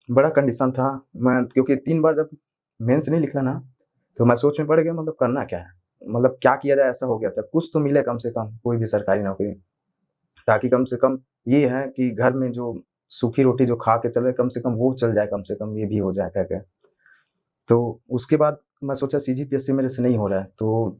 बड़ा कंडीशन था। मैं क्योंकि 3 बार जब मेंस नहीं लिखा ना, तो मैं सोच में पड़ गया मतलब करना क्या है? मतलब क्या किया जाए ऐसा हो गया था। कुछ तो मिले कम से कम कोई भी सरकारी नौकरी, ताकि कम से कम ये है कि घर में जो सूखी रोटी जो खा के चले कम से कम वो चल जाए, कम से कम ये भी हो जाए कह के। तो उसके बाद मैं सोचा सीजीपीएससी मेरे से नहीं हो रहा है, तो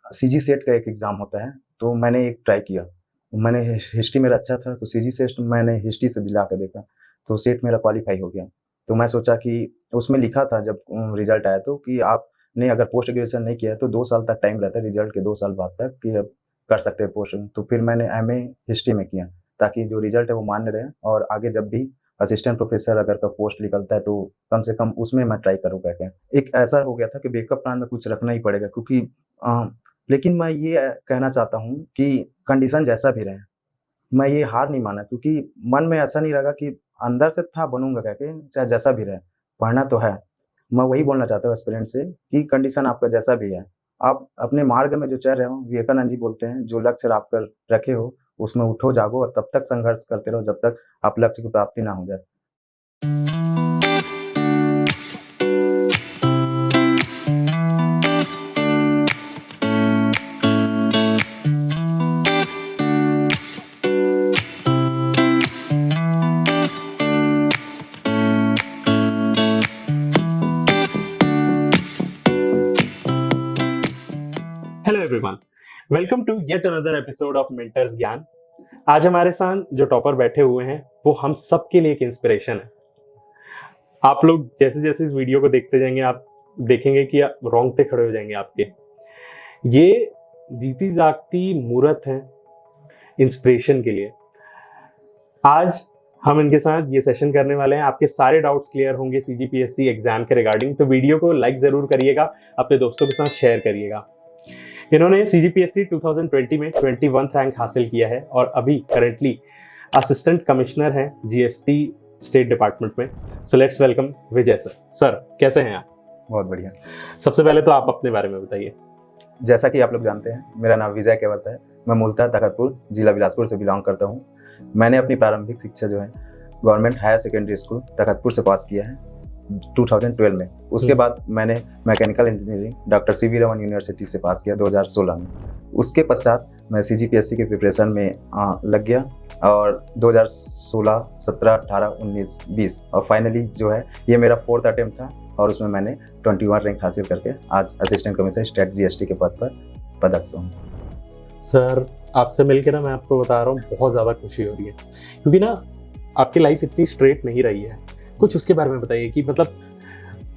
सीजी सेट का एक एग्ज़ाम होता है, तो मैंने एक ट्राई किया। मैंने हिस्ट्री मेरा अच्छा था, तो सीजी सेट मैंने हिस्ट्री से दिला के देखा, तो सेट मेरा क्वालीफाई हो गया। तो मैं सोचा कि उसमें लिखा था जब रिज़ल्ट आया तो कि आपने अगर पोस्ट ग्रेजुएशन नहीं किया है, तो 2 साल तक टाइम रहता है रिज़ल्ट के 2 साल बाद तक कि अब कर सकते हैं पोस्ट। तो फिर मैंने एमए हिस्ट्री में किया, ताकि जो रिज़ल्ट है वो मान्य रहे और आगे जब भी असिस्टेंट प्रोफ़ेसर अगर का पोस्ट निकलता है, तो कम से कम उसमें मैं ट्राई करूँ कह के। एक ऐसा हो गया था कि बैकअप प्लान में कुछ रखना ही पड़ेगा, क्योंकि अ, लेकिन मैं ये कहना चाहता हूँ कि कंडीशन जैसा भी रहे, मैं ये हार नहीं माना, क्योंकि मन में ऐसा नहीं लगा कि अंदर से था बनूँगा कह के, चाहे जैसा भी रहे, पढ़ना तो है। मैं वही बोलना चाहता हूँ एस्पिरेंट से कि कंडीशन आपका जैसा भी है, आप अपने मार्ग में जो चल रहे हो, विवेकानंद जी बोलते हैं, जो लक्ष्य आप कर रखे हो, उसमें उठो, जागो और तब तक संघर्ष करते रहो, जब तक आप लक्ष्य की प्राप्ति ना हो जाए। Hello everyone, welcome to yet another episode of Mentors Gyan. आज हमारे साथ जो टॉपर बैठे हुए हैं वो हम सबके लिए एक इंस्पिरेशन है। आप लोग जैसे जैसे इस वीडियो को देखते जाएंगे आप देखेंगे कि रोंगटे खड़े हो जाएंगे आपके। ये जीती जागती मूर्त है इंस्पिरेशन के लिए। आज हम इनके साथ ये सेशन करने वाले हैं। आपके सारे डाउट्स क्लियर होंगे सीजीपीएससी एग्जाम के रिगार्डिंग, तो वीडियो को लाइक जरूर करिएगा, अपने दोस्तों के साथ शेयर करिएगा। इन्होंने सीजीपीएससी 2020 में 21 रैंक हासिल किया है और अभी करेंटली असिस्टेंट कमिश्नर हैं जीएसटी स्टेट डिपार्टमेंट में। So let's welcome Vijay sir. Sir कैसे हैं आप? बहुत बढ़िया। सबसे पहले तो आप अपने बारे में बताइए। जैसा कि आप लोग जानते हैं, मेरा नाम विजय केवट है। मैं मूलतः तखतपुर, जिला बिलासपुर से बिलॉन्ग करता हूँ। मैंने अपनी प्रारंभिक शिक्षा जो है government higher secondary school Takhatpur से पास किया है 2012 में। उसके बाद मैंने mechanical engineering doctor CV Raman university से पास किया 2016 में। उसके पश्चात मैं सीजीपीएससी के प्रिपरेशन में लग गया और 2016, 17, 18, 19, 20 और फाइनली जो है ये मेरा 4th अटेम्प्ट था और उसमें मैंने 21 रैंक हासिल करके आज असिस्टेंट कमिश्नर स्टेट जीएसटी के पद पर पदस्थ हूँ। सर आपसे मिलकर ना मैं आपको बता रहा हूँ बहुत ज़्यादा खुशी हो रही है, क्योंकि ना आपकी लाइफ इतनी स्ट्रेट नहीं रही है। कुछ उसके बारे में बताइए कि मतलब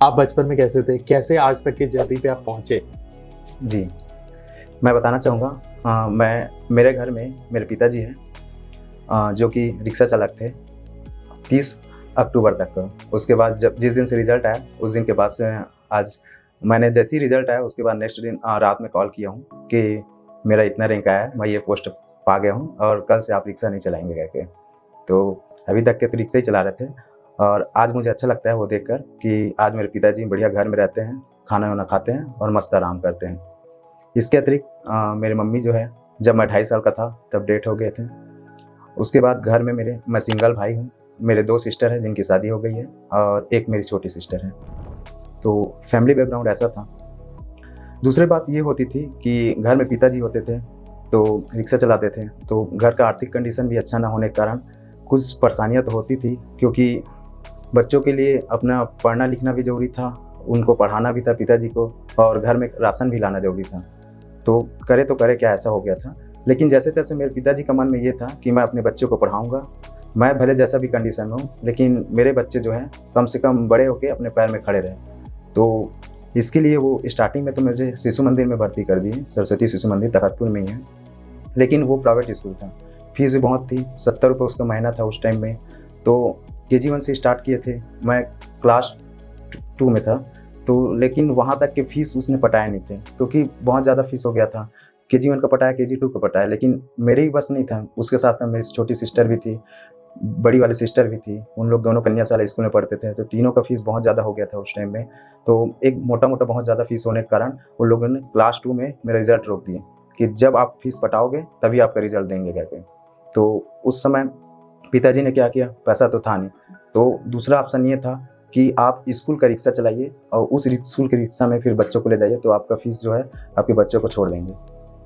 आप बचपन में कैसे थे, कैसे आज तक की जर्नी पे आप पहुँचे। जी, मैं बताना चाहूँगा, मेरे घर में मेरे पिताजी हैं, जो कि रिक्शा चालक थे 30 अक्टूबर तक। उसके बाद जब जिस दिन से रिज़ल्ट आया उस दिन के बाद से आज मैंने जैसे ही रिज़ल्ट आया उसके बाद नेक्स्ट दिन रात में कॉल किया हूँ कि मेरा इतना रैंक आया है, मैं ये पोस्ट पा गया हूँ और कल से आप रिक्शा नहीं चलाएँगे कह के। तो अभी तक के तो रिक्शा ही चला रहे थे और आज मुझे अच्छा लगता है वो देखकर कि आज मेरे पिताजी बढ़िया घर में रहते हैं, खाना-वाना खाते हैं और मस्त आराम करते हैं। इसके अतिरिक्त मेरी मम्मी जो है, जब मैं 2.5 साल का था तब डेथ हो गए थे। उसके बाद घर में मैं सिंगल भाई हूँ। मेरे 2 सिस्टर हैं जिनकी शादी हो गई है और एक मेरी छोटी सिस्टर है। तो फैमिली बैकग्राउंड ऐसा था। दूसरी बात ये होती थी कि घर में पिताजी होते थे तो रिक्शा चलाते थे, तो घर का आर्थिक कंडीशन भी अच्छा ना होने के कारण कुछ परेशानियाँ तो होती थी, क्योंकि बच्चों के लिए अपना पढ़ना लिखना भी ज़रूरी था, उनको पढ़ाना भी था पिताजी को और घर में राशन भी लाना ज़रूरी था। तो करे क्या, ऐसा हो गया था। लेकिन जैसे-तैसे मेरे पिताजी का मन में ये था कि मैं अपने बच्चों को पढ़ाऊँगा, मैं भले जैसा भी कंडीशन हो, लेकिन मेरे बच्चे जो हैं कम से कम बड़े होके अपने पैर में खड़े रहें। तो इसके लिए वो स्टार्टिंग में तो मुझे शिशु मंदिर में भर्ती कर दिए, सरस्वती शिशु मंदिर तखतपुर में ही है, लेकिन वो प्राइवेट स्कूल था। फीस भी बहुत थी, 70 रुपये उसका महीना था उस टाइम में। तो केजी 1 से स्टार्ट किए थे, मैं क्लास 2 में था, तो लेकिन वहाँ तक की फ़ीस उसने पटाए नहीं थे, क्योंकि बहुत ज़्यादा फ़ीस हो गया था। केजी 1 का पटाया, केजी 2 का पटाया, लेकिन मेरे ही बस नहीं था। उसके साथ में मेरी छोटी सिस्टर भी थी, बड़ी वाली सिस्टर भी थी। उन लोग दोनों कन्या शाला स्कूल में पढ़ते थे, तो तीनों का फ़ीस बहुत ज़्यादा हो गया था उस टाइम में। तो एक मोटा-मोटा बहुत ज़्यादा फ़ीस होने के कारण उन लोगों ने क्लास 2 में मेरा रिज़ल्ट रोक दिए कि जब आप फ़ीस पटाओगे तभी आपका रिज़ल्ट देंगे कह के। तो उस समय पिताजी ने क्या किया, पैसा तो था नहीं, तो दूसरा ऑप्शन ये था कि आप स्कूल का रिक्शा चलाइए और उस स्कूल के रिक्शा में फिर बच्चों को ले जाइए, तो आपका फीस जो है आपके बच्चों को छोड़ देंगे।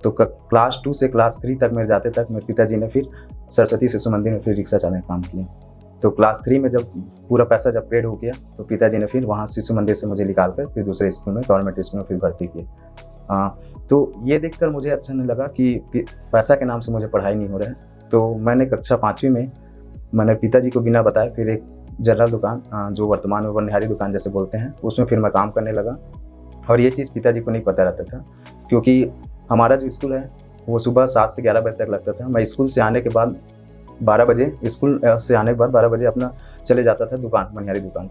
तो क्लास 2 से क्लास 3 तक मेरे जाते तक मेरे पिताजी ने फिर सरस्वती शिशु मंदिर में फिर रिक्शा चलाने का काम किया। तो क्लास 3 में जब पूरा पैसा जब पेड हो गया तो पिताजी ने फिर वहाँ शिशु मंदिर से मुझे निकाल कर फिर दूसरे स्कूल में, गवर्नमेंट स्कूल में फिर भर्ती किया। तो ये देखकर मुझे अच्छा नहीं लगा कि पैसा के नाम से मुझे पढ़ाई नहीं हो रहा है। तो मैंने कक्षा 5वीं में मैंने पिताजी को बिना बताए फिर एक जनरल दुकान, जो वर्तमान में बनिहारी दुकान जैसे बोलते हैं, उसमें फिर मैं काम करने लगा। और ये चीज़ पिताजी को नहीं पता रहता था, क्योंकि हमारा जो स्कूल है वो सुबह 7 से 11 बजे तक लगता था। मैं स्कूल से आने के बाद 12 बजे, स्कूल से आने के बाद 12 बजे अपना चले जाता था दुकान, बनिहारी दुकान,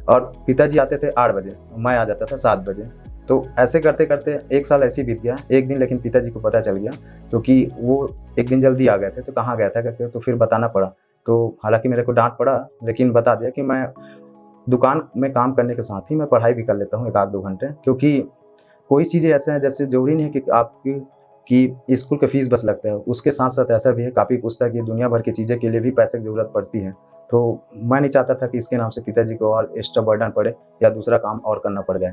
और पिताजी आते थे 8 बजे, मैं आ जाता था 7 बजे। तो ऐसे करते करते 1 साल ऐसे ही बीत गया। एक दिन लेकिन पिताजी को पता चल गया, क्योंकि वो एक दिन जल्दी आ गए थे, तो कहाँ गया था करके तो फिर बताना पड़ा। तो हालांकि मेरे को डांट पड़ा, लेकिन बता दिया कि मैं दुकान में काम करने के साथ ही मैं पढ़ाई भी कर लेता हूँ 1-2 घंटे, क्योंकि कोई चीज़ें ऐसे हैं जैसे ज़रूरी नहीं है कि आपकी कि स्कूल का फीस बस लगता है, उसके साथ साथ ऐसा भी है कापी पुस्तक, ये दुनिया भर की चीज़ें के लिए भी पैसे की ज़रूरत पड़ती है। तो मैं नहीं चाहता था कि इसके नाम से पिताजी को और एक्स्ट्रा बर्डन पड़े या दूसरा काम और करना पड़ जाए।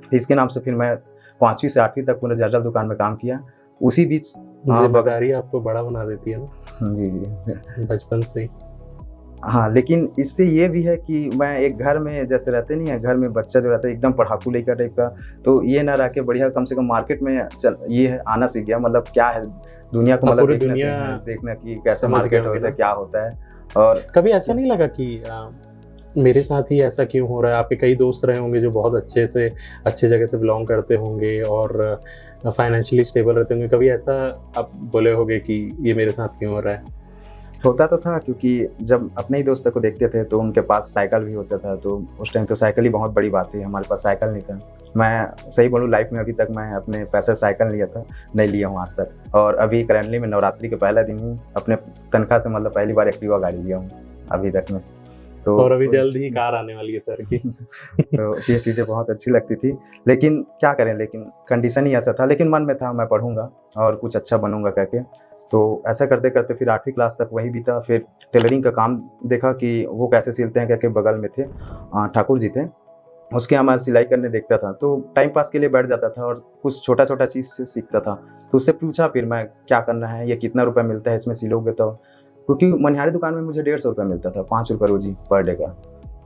तो इसके नाम से फिर मैं 5वीं से 8वीं तक पूरे जनरल दुकान में काम किया। उसी बीच जिम्मेदारी आपको बड़ा बना देती है ना। जी जी, बचपन से ही। हाँ, लेकिन इससे ये भी है कि मैं एक घर में जैसे रहते नहीं है, घर में बच्चा जो रहता है एकदम पढ़ाकू लड़का टाइप का, तो ये ना रह के बढ़िया कम से कम मार्केट में ये है आना सीख गया, मतलब क्या है दुनिया को, मतलब देखना कि कैसे मार्केट होता है, क्या होता है। और कभी ऐसा नहीं लगा कि मेरे साथ ही ऐसा क्यों हो रहा है? आपके कई दोस्त रहे होंगे जो बहुत अच्छे जगह से बिलोंग करते होंगे और फाइनेंशियली स्टेबल रहते होंगे, कभी ऐसा आप बोले होंगे कि ये मेरे साथ क्यों हो रहा है? होता तो था, क्योंकि जब अपने ही दोस्तों को देखते थे तो उनके पास साइकिल भी होता था, तो उस टाइम तो साइकिल ही बहुत बड़ी बात थी, हमारे पास साइकिल नहीं था। मैं सही बोलूँ, लाइफ में अभी तक मैं अपने पैसे साइकिल लिया था नहीं लिया हूँ आज तक। और अभी करेंटली में नवरात्रि के पहला दिन ही अपने तनख्वाह से मतलब पहली बार एक्टिवा गाड़ी लिया हूँ अभी तक में। तो और अभी जल्द ही कार आने वाली है सर की। तो ये चीज़ें बहुत अच्छी लगती थी, लेकिन क्या करें, लेकिन कंडीशन ही ऐसा था। लेकिन मन में था मैं पढ़ूंगा और कुछ अच्छा बनूंगा करके। तो ऐसा करते करते फिर 8वीं क्लास तक वही बीता। फिर टेलरिंग का काम देखा कि वो कैसे सिलते हैं करके, बगल में थे ठाकुर जी थे, उसके यहाँ मैं सिलाई करने देखता था, तो टाइम पास के लिए बैठ जाता था और कुछ छोटा छोटा चीज़ से सीखता था। तो उससे पूछा फिर मैं क्या करना है, ये कितना रुपये मिलता है इसमें सिलोगे तो, क्योंकि मनिहारी दुकान में मुझे 150 रुपये मिलता था, 5 रुपये रोजी पर डे का।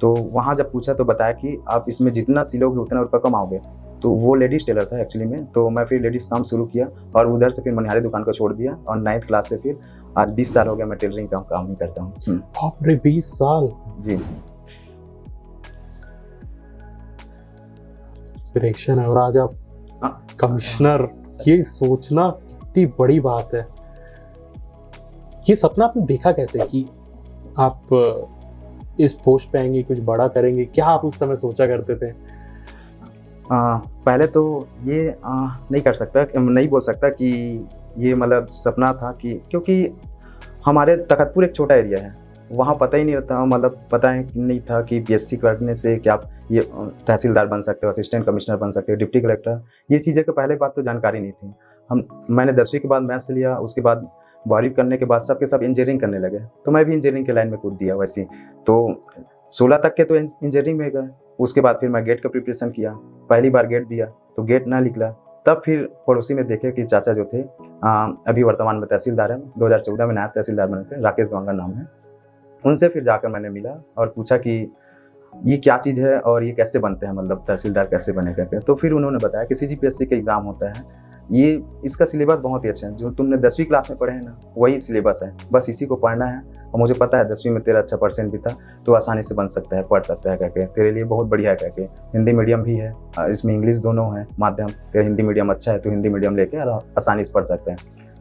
तो वहाँ जब पूछा तो बताया कि आप इसमें जितना सिलोगे उतना रुपये कमाओगे। तो वो लेडीज़ टेलर था एक्चुअली में, तो मैं फिर लेडीज़ काम शुरू किया और उधर से फिर मनिहारी दुकान को छोड़ दिया। और 9th क्लास से फिर आज 20 साल हो गया मैं टेलरिंग का काम ही करता हूँ। बाप रे, 20 साल! जी, इंस्पिरेशन है। और आज आप कमिश्नर, ये सोचना कितनी बड़ी बात है। ये सपना आपने देखा कैसे कि आप इस पोस्ट पे आएंगे, कुछ बड़ा करेंगे? क्या आप उस समय सोचा करते थे? पहले तो ये नहीं कर सकता, नहीं बोल सकता कि ये मतलब सपना था, कि क्योंकि हमारे तखतपुर एक छोटा एरिया है, वहाँ पता ही नहीं रहता, मतलब पता नहीं था कि बीएससी करने से क्या आप ये तहसीलदार बन सकते हो, असिस्टेंट कमिश्नर बन सकते हो, डिप्टी कलेक्टर, ये चीज़ें का पहले बात तो जानकारी नहीं थी। मैंने 10वीं के बाद मैथ्स लिया, उसके बाद 12वीं करने के बाद सबके सब इंजीनियरिंग करने लगे, तो मैं भी इंजीनियरिंग के लाइन में कूद दिया वैसे। तो 16 तक के तो इंजीनियरिंग में गए। उसके बाद फिर मैं गेट का प्रिपरेशन किया, पहली बार गेट दिया तो गेट ना निकला। तब फिर पड़ोसी में देखे कि चाचा जो थे अभी वर्तमान में तहसीलदार हैं, 2014 में नायब तहसीलदार बने थे, राकेश द्वांगा नाम है। उनसे फिर जाकर मैंने मिला और पूछा कि ये क्या चीज़ है और ये कैसे बनते हैं, मतलब तहसीलदार कैसे बने करके। तो फिर उन्होंने बताया कि CGPSC का एग्ज़ाम होता है, ये इसका सिलेबस बहुत ही अच्छा है, जो तुमने 10वीं क्लास में पढ़े हैं ना वही सिलेबस है, बस इसी को पढ़ना है। और मुझे पता है 10वीं में तेरा अच्छा परसेंट भी था, तो आसानी से बन सकता है, पढ़ सकता है करके, तेरे लिए बहुत बढ़िया है करके। हिंदी मीडियम भी है, इसमें इंग्लिश दोनों है माध्यम, तेरा हिंदी मीडियम अच्छा है तो हिंदी मीडियम लेके आसानी से पढ़ सकते हैं।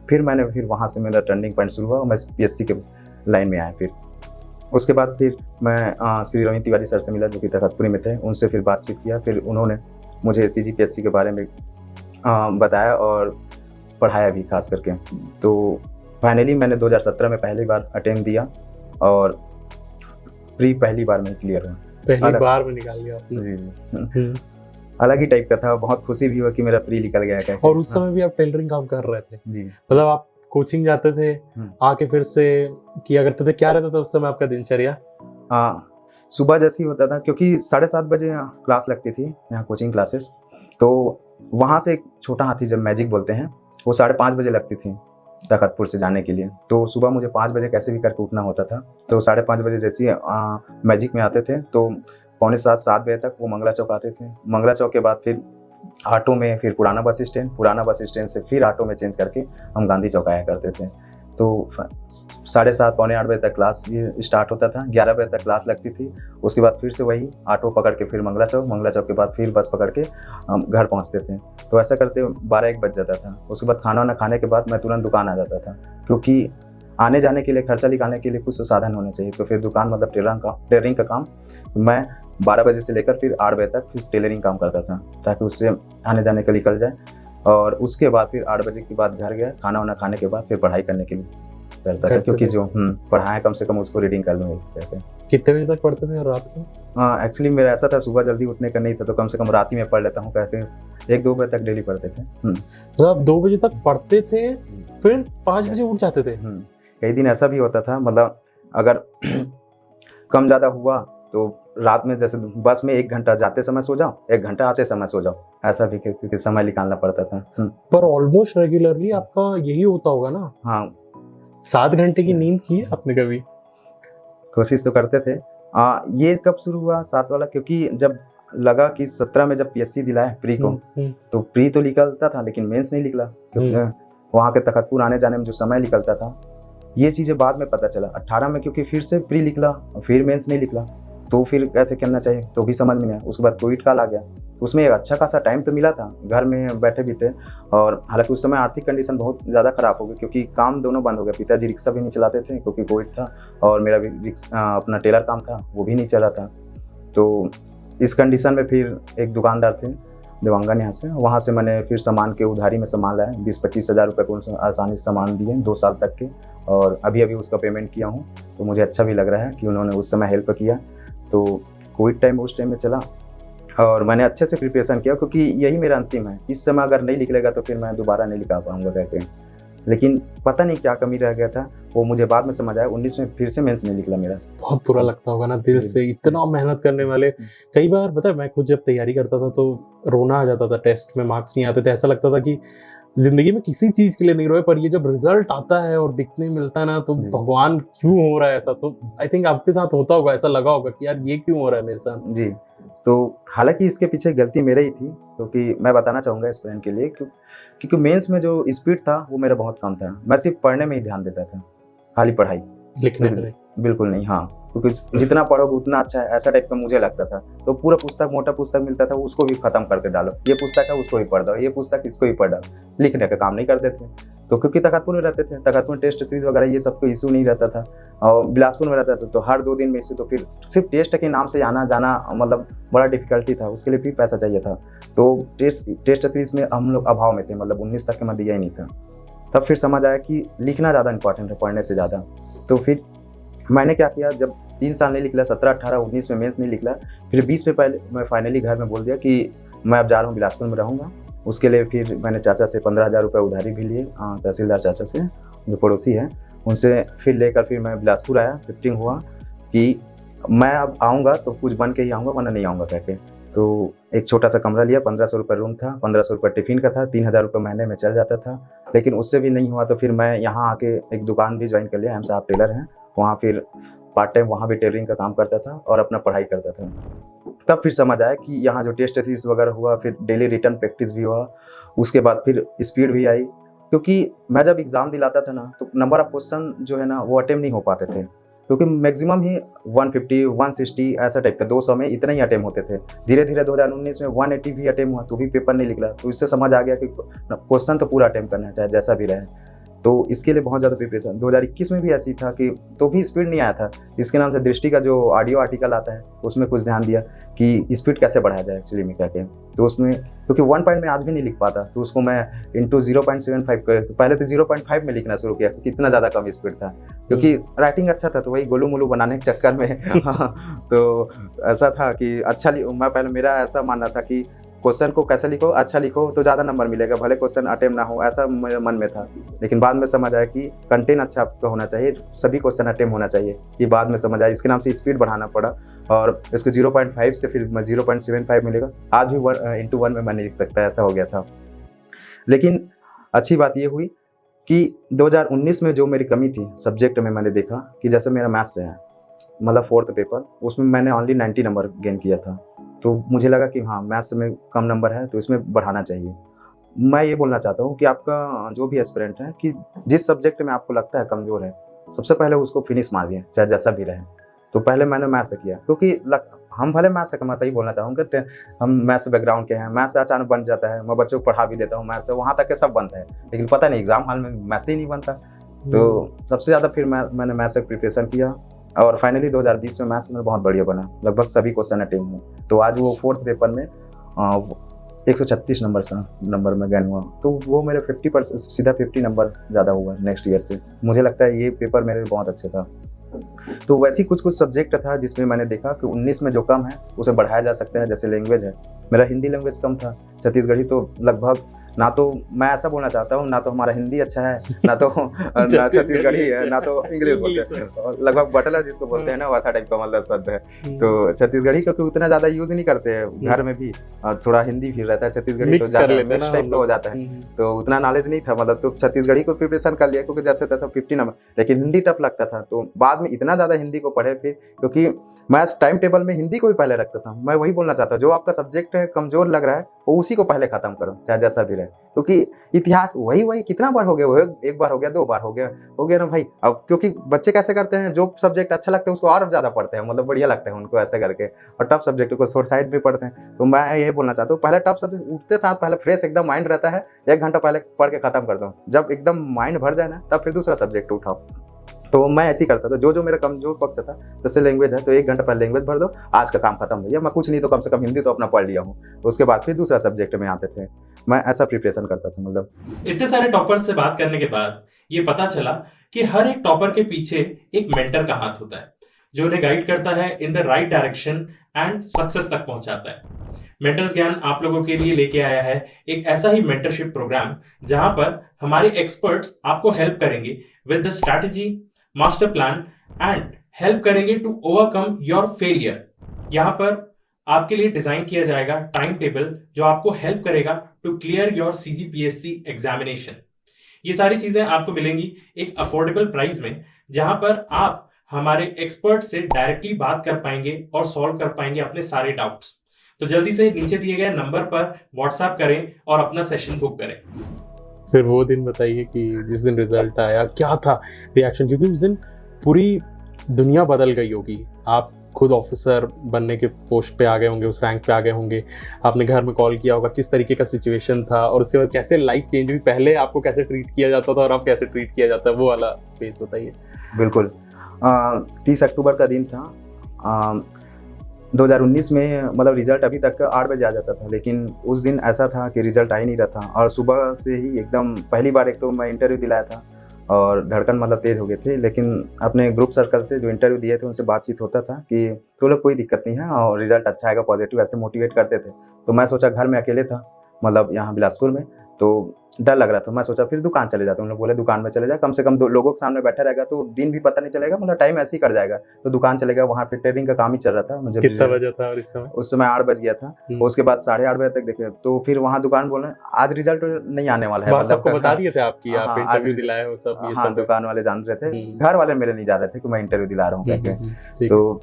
फिर वहाँ से मेरा टर्निंग पॉइंट शुरू हुआ और मैं PSC के लाइन में आया। फिर उसके बाद फिर मैं श्री रवि तिवारी सर से मिला जो कि तखतपुरी में थे, उनसे फिर बातचीत किया। फिर उन्होंने मुझे CGPSC के बारे में बताया और पढ़ाया भी खास करके। तो फाइनली मैंने 2017 में पहली बार अटेम्प्ट दिया और प्री पहली बार में क्लियर हुआ, पहली बार में निकाल लिया आपने। जी, अलग ही टाइप का था, बहुत खुशी भी हुआ कि मेरा प्री निकल गया क्या। और उस समय भी आप टेलरिंग काम कर रहे थे? जी, मतलब आप कोचिंग जाते थे, आके फिर से किया करते थे, क्या रहता था उस समय आपका दिनचर्या? सुबह जैसे ही होता था, क्योंकि 7:30 बजे यहाँ क्लास लगती थी, यहाँ कोचिंग क्लासेस, तो वहाँ से एक छोटा हाथी जब मैजिक बोलते हैं, वो 5:30 बजे लगती थी तखतपुर से जाने के लिए। तो सुबह मुझे 5 बजे कैसे भी करके उठना होता था। तो 5:30 बजे जैसे ही मैजिक में आते थे तो 6:45-7 बजे तक वो मंगला चौक आते थे। मंगला चौक के बाद फिर ऑटो में, फिर पुराना बस स्टैंड से फिर ऑटो में चेंज करके हम गांधी चौक आया करते थे। तो 7:30 पौने 8 बजे तक क्लास ये स्टार्ट होता था, 11 बजे तक क्लास लगती थी। उसके बाद फिर से वही ऑटो पकड़ के फिर मंगला चौक के बाद फिर बस पकड़ के हम घर पहुंचते थे। तो ऐसा करते 12-1 बज जाता था। उसके बाद खाना वाना खाने के बाद मैं तुरंत दुकान आ जाता था, क्योंकि आने जाने के लिए, खर्चा निकालने के लिए कुछ तो साधन होने चाहिए। तो फिर दुकान मतलब टेलरिंग का काम मैं 12 बजे से लेकर फिर 8 बजे तक फिर टेलरिंग काम करता था, ताकि उससे आने जाने का निकल जाए। और उसके बाद फिर 8 बजे के बाद घर गया, खाना वाना खाने के बाद फिर पढ़ाई करने के लिए करता था, क्योंकि जो पढ़ाया कम से कम उसको रीडिंग कर लूँ। कितने बजे तक पढ़ते थे और रात को? एक्चुअली मेरा ऐसा था, सुबह जल्दी उठने का नहीं था, तो कम से कम रात ही में पढ़ लेता हूँ। कहते 1-2 बजे तक डेली पढ़ते थे। तो आप 2 बजे तक पढ़ते थे, फिर 5 बजे उठ जाते थे? कई दिन ऐसा भी होता था, मतलब अगर कम ज़्यादा हुआ तो रात में जैसे बस में 1 घंटा जाते समय सो जाओ, 1 घंटा आते समय सो जाओ, ऐसा भी क्योंकि समय निकालना पड़ता था। पर ऑलमोस्ट रेगुलरली आपका यही होता होगा ना? हाँ। 7 घंटे की नींद की है आपने कभी? कोशिश तो करते थे। ये कब शुरू हुआ 7 वाला, क्योंकि जब लगा कि 17 में जब PSC दिलाए प्री को, तो प्री तो निकलता था लेकिन मेंस नहीं निकला, क्योंकि वहाँ के तखतपुर आने जाने में जो समय निकलता था, ये चीज़ें बाद में पता चला। 18 में क्योंकि फिर से प्री निकला, फिर मेंस नहीं निकला, तो फिर कैसे करना चाहिए तो भी समझ में नहीं आया। उसके बाद कोविड काल आ गया, तो उसमें एक अच्छा खासा टाइम तो मिला था, घर में बैठे भी थे। और हालांकि उस समय आर्थिक कंडीशन बहुत ज़्यादा ख़राब हो गई, क्योंकि काम दोनों बंद हो गया। पिताजी रिक्शा भी नहीं चलाते थे क्योंकि कोविड था, और मेरा भी अपना टेलर काम था, वो भी नहीं चला था। तो इस कंडीशन में फिर एक दुकानदार थे देवांगन, यहाँ से, वहाँ से मैंने फिर सामान के उधारी में सामान लाया, 20-25 हज़ार रुपये को आसानी से सामान दिए 2 साल तक के, और अभी उसका पेमेंट किया हूँ। तो मुझे अच्छा भी लग रहा है कि उन्होंने उस समय हेल्प किया। तो कोविड टाइम उस टाइम में चला और मैंने अच्छे से प्रिपरेशन किया, क्योंकि यही मेरा अंतिम है। इस समय अगर नहीं निकलेगा तो फिर मैं दोबारा नहीं लिखा पाऊँगा कहते हैं। लेकिन पता नहीं क्या कमी रह गया था, वो मुझे बाद में समझ आया। 19 में फिर से मेंस नहीं निकला मेरा। बहुत बुरा लगता होगा ना दिल से, इतना मेहनत करने वाले। कई बार पता है, मैं खुद जब तैयारी करता था तो रोना आ जाता था, टेस्ट में मार्क्स नहीं आते थे। ऐसा लगता था कि जिंदगी में किसी चीज के लिए नहीं रोए, पर ये जब रिजल्ट आता है और दिखने मिलता है ना, तो भगवान क्यों हो रहा है ऐसा। तो आई थिंक आपके साथ होता होगा, ऐसा लगा होगा कि यार ये क्यों हो रहा है मेरे साथ। जी, तो हालांकि इसके पीछे गलती मेरी ही थी, क्योंकि मैं बताना चाहूँगा एस्पिरेंट के लिए, क्योंकि मेंस में जो स्पीड था वो मेरा बहुत कम था। मैं सिर्फ पढ़ने में ही ध्यान देता था, खाली पढ़ाई, लिखने में बिल्कुल नहीं। हाँ, क्योंकि जितना पढ़ोगे उतना अच्छा है, ऐसा टाइप का मुझे लगता था। तो पूरा पुस्तक, मोटा पुस्तक मिलता था, उसको भी खत्म करके डालो, ये पुस्तक है उसको ही पढ़ दो, ये पुस्तक इसको ही पढ़ डालो, लिखने का काम नहीं करते थे। तो क्योंकि तखतपुर में रहते थे, तखतपुर में टेस्ट सीरीज वगैरह ये सब कोई इशू नहीं रहता था, और बिलासपुर में रहता था, तो हर 2 दिन में इसे, तो फिर सिर्फ टेस्ट के नाम से आना जाना मतलब बड़ा डिफिकल्टी था, उसके लिए भी पैसा चाहिए था। तो टेस्ट सीरीज में हम लोग अभाव में थे, मतलब 19 तक के मैं दिया ही नहीं था। तब फिर समझ आया कि लिखना ज़्यादा इंपॉर्टेंट है पढ़ने से ज़्यादा। तो फिर मैंने क्या किया, जब 3 साल नहीं निकला, 17, 18, 19 में मेंस नहीं निकला, फिर 20 में पहले मैं फाइनली घर में बोल दिया कि मैं अब जा रहा हूँ, बिलासपुर में रहूँगा। उसके लिए फिर मैंने चाचा से 15,000 रुपये उधारी भी लिए, तहसीलदार चाचा से, जो पड़ोसी हैं, उनसे फिर लेकर फिर मैं बिलासपुर आया। शिफ्टिंग हुआ कि मैं अब आऊँगा तो कुछ बन के ही आऊँगा, वरना नहीं आऊँगा कहके। तो एक छोटा सा कमरा लिया, 1500 रुपये रूम था, 1500 रुपये टिफ़िन का था, 3000 रुपये महीने में चल जाता था। लेकिन उससे भी नहीं हुआ तो फिर मैं यहाँ आके एक दुकान भी ज्वाइन कर लिया, हम साहब टेलर हैं, वहाँ फिर पार्ट टाइम वहाँ भी टेलरिंग का काम करता था और अपना पढ़ाई करता था। तब फिर समझ आया कि यहाँ जो टेस्ट सीरीज वगैरह हुआ, फिर डेली रिटर्न प्रैक्टिस भी हुआ, उसके बाद फिर स्पीड भी आई। क्योंकि मैं जब एग्ज़ाम दिलाता था ना, तो नंबर ऑफ क्वेश्चन जो है ना वो अटेम्प्ट नहीं हो पाते थे, क्योंकि मैक्सिमम ही 150, 160 ऐसा टाइप का, 200 में इतने ही अटेम्प्ट होते थे। धीरे धीरे 2019 में 180 भी अटेम्प्ट हुआ, तो भी पेपर नहीं निकला। तो इससे समझ आ गया कि क्वेश्चन तो पूरा अटेम्प्ट करना है, चाहे जैसा भी रहे। तो इसके लिए बहुत ज़्यादा प्रिपरेशन। 2021 में भी ऐसी था कि तो भी स्पीड नहीं आया था। इसके नाम से दृष्टि का जो ऑडियो आर्टिकल आता है, उसमें कुछ ध्यान दिया कि स्पीड कैसे बढ़ाया जाए एक्चुअली में कहते हैं। तो उसमें क्योंकि 1 पॉइंट में आज भी नहीं लिख पाता, तो उसको मैं इंटू 0.75 कर, पहले तो 0.5 में लिखना शुरू किया, क्योंकि इतना ज़्यादा कम स्पीड था। क्योंकि राइटिंग अच्छा था, तो वही गोलू मोलू बनाने के चक्कर में तो ऐसा था कि अच्छा, मैं पहले मेरा ऐसा मानना था कि क्वेश्चन को कैसे लिखो, अच्छा लिखो तो ज़्यादा नंबर मिलेगा, भले क्वेश्चन अटेम्प्ट ना हो, ऐसा मेरे मन में था। लेकिन बाद में समझ आया कि कंटेंट अच्छा आपका होना चाहिए, सभी क्वेश्चन अटेम्प्ट होना चाहिए। ये बाद में समझ आया, इसके नाम से स्पीड बढ़ाना पड़ा और इसको 0.5 से फिर 0.75 मिलेगा। आज भी 1:1 में मैं नहीं लिख सकता, ऐसा हो गया था। लेकिन अच्छी बात ये हुई कि 2019 में जो मेरी कमी थी सब्जेक्ट में, मैंने देखा कि जैसे मेरा मैथ्स है, मतलब 4th पेपर, उसमें मैंने ओनली 90 नंबर गेन किया था। तो मुझे लगा कि हाँ, मैथ्स में कम नंबर है तो इसमें बढ़ाना चाहिए। मैं ये बोलना चाहता हूँ कि आपका जो भी एस्पिरेंट है, कि जिस सब्जेक्ट में आपको लगता है कमज़ोर है, सबसे पहले उसको फिनिश मार दिए, चाहे जैसा भी रहे। तो पहले मैंने मैथ्स से किया, क्योंकि हम भले मैथ्स से, मैं सही बोलना चाहूँगा, हम मैथ्स बैकग्राउंड के हैं, मैथ्स से अचानक बन जाता है, मैं बच्चों को पढ़ा भी देता हूँ मैथ्स से, वहाँ तक के सब बनता है, लेकिन पता नहीं एग्जाम हॉल में मैथ्स ही नहीं बनता। तो सबसे ज़्यादा फिर मैंने मैथ्स से प्रिपरेशन किया और फाइनली 2020 में मैथ्स में बहुत बढ़िया बना, लगभग सभी क्वेश्चन अटेम्प्ट हुए। तो आज वो 4th पेपर में 136 नंबर में गेन हुआ, तो वो मेरे 50% सीधा 50 नंबर ज़्यादा हुआ नेक्स्ट ईयर से। मुझे लगता है ये पेपर मेरे लिए बहुत अच्छा था। तो वैसी कुछ सब्जेक्ट था जिसमें मैंने देखा कि 19 में जो कम है उसे बढ़ाया जा सकता है। जैसे लैंग्वेज है, मेरा हिंदी लैंग्वेज कम था, छत्तीसगढ़ी, तो लगभग ना तो मैं ऐसा बोलना चाहता हूँ, ना तो हमारा हिंदी अच्छा है, ना तो ना छत्तीसगढ़ी है, ना तो इंग्लिश बोलते हैं, लगभग बटलर जिसको बोलते हैं ना, वैसा टाइप का मतलब शब्द है। तो छत्तीसगढ़ी क्योंकि उतना ज़्यादा यूज़ नहीं करते हैं, घर में भी थोड़ा हिंदी भी रहता है, छत्तीसगढ़ी तो ज़्यादा मिक्स टाइप का हो जाता है, तो उतना नॉलेज नहीं था, मतलब तो छत्तीसगढ़ी को प्रिपरेशन कर लिया क्योंकि जैसे तैसा 50 नंबर, लेकिन हिंदी टफ लगता था। तो बाद में इतना ज़्यादा हिंदी को पढ़े फिर, क्योंकि मैं टाइम टेबल में हिंदी को भी पहले रखता था। मैं वही बोलना चाहता हूँ, जो आपका सब्जेक्ट है कमज़ोर लग रहा है वो उसी को पहले ख़त्म करो, चाहे जैसा भी रहे, क्योंकि इतिहास वही कितना बार हो गया, वो एक बार हो गया, 2 बार हो गया ना भाई। अब क्योंकि बच्चे कैसे करते हैं, जो सब्जेक्ट अच्छा लगता है उसको और ज़्यादा पढ़ते हैं, मतलब बढ़िया लगता है उनको ऐसे करके, और टफ सब्जेक्ट को शॉर्ट साइड भी पढ़ते हैं। तो मैं ये बोलना चाहता हूँ, पहले टफ सब्जेक्ट उठते साथ पहले फ्रेश एकदम माइंड रहता है, 1 घंटा पहले पढ़ के खत्म कर दो, जब एकदम माइंड भर जाए ना तब फिर दूसरा सब्जेक्ट उठाओ। तो मैं ऐसे ही करता था, जो मेरा कमजोर पक्ष था, जैसे लैंग्वेज है तो 1 घंटा पहले लैंग्वेज भर दो, आज का काम खत्म भैया, मैं कुछ नहीं तो कम से कम हिंदी तो अपना पढ़ लिया हूँ, उसके बाद फिर दूसरा सब्जेक्ट में आते थे। मैं ऐसा प्रिपरेशन करता था। मतलब इतने सारे टॉपर्स से बात करने के बाद ये पता चला कि हर एक टॉपर के पीछे एक मेंटर का हाथ होता है, जो उन्हें गाइड करता है in the right direction and success तक पहुंचाता है। मेंटर्स ज्ञान आप लोगों के लिए लेके आया है एक ऐसा ही मेंटरशिप प्रोग्राम, जहां पर हमारे एक्सपर्ट्स आपको हेल्प करेंगे with the strategy, master plan and help करेंगे टू ओवरकम योर फेलियर। यहाँ पर आपके लिए डिजाइन किया जाएगा टाइम टेबल, जो आपको हेल्प करेगा to clear your CGPSC examination. ये सारी चीजें आपको मिलेंगी एक अफोर्डेबल प्राइस में, जहां पर आप हमारे एक्सपर्ट से डायरेक्टली बात कर पाएंगे और सॉल्व कर पाएंगे अपने सारे डाउट्स। तो जल्दी से नीचे दिए गए नंबर पर व्हाट्सएप करें और अपना सेशन बुक करें। फिर वो दिन बताइए कि जिस दिन रिजल्ट आया क्या था रिएक्शन, क्योंकि उस दिन पूरी दुनिया बदल गई होगी। आप खुद ऑफिसर बनने के पोस्ट पे आ गए होंगे, उस रैंक पे आ गए होंगे, आपने घर में कॉल किया होगा, किस तरीके का सिचुएशन था और उसके बाद कैसे लाइफ चेंज हुई, पहले आपको कैसे ट्रीट किया जाता था और अब कैसे ट्रीट किया जाता है, वो वाला फेज बताइए। बिल्कुल, 30 अक्टूबर का दिन था। 2019 में मतलब रिजल्ट अभी तक 8 बजे आ जाता था, लेकिन उस दिन ऐसा था कि रिजल्ट आ ही नहीं रहा था, और सुबह से ही एकदम पहली बार एक तो मैं इंटरव्यू दिलाया था और धड़कन मतलब तेज़ हो गए थे। लेकिन अपने ग्रुप सर्कल से जो इंटरव्यू दिए थे उनसे बातचीत होता था कि तो लोग कोई दिक्कत नहीं है और रिजल्ट अच्छा आएगा, पॉजिटिव, ऐसे मोटिवेट करते थे। तो मैं सोचा, घर में अकेले था, मतलब यहाँ बिलासपुर में, तो डर लग रहा था। मैं सोचा फिर दुकान चले जाता हूँ। उन लोग बोले दुकान में चले जा, कम से कम 2 लोगों के सामने बैठा रहेगा तो दिन भी पता नहीं चलेगा, मतलब टाइम ऐसे ही कट जाएगा। तो दुकान चलेगा, वहाँ फिर ट्रेडिंग का काम ही चल रहा था। मुझे कितना बजा था और इस समय? उस समय 8 बज गया था। उसके बाद 8:30 बजे तक देखे, तो फिर वहाँ दुकान बोले आज रिजल्ट नहीं आने वाला है, मतलब आपको बता दिए थे आपकी, आप इंटरव्यू दिलाए हो सब ये सब? दुकान वाले जान रहे थे, घर वाले मेरे नहीं जा रहे थे कि मैं इंटरव्यू दिला रहा हूँ कहके। तो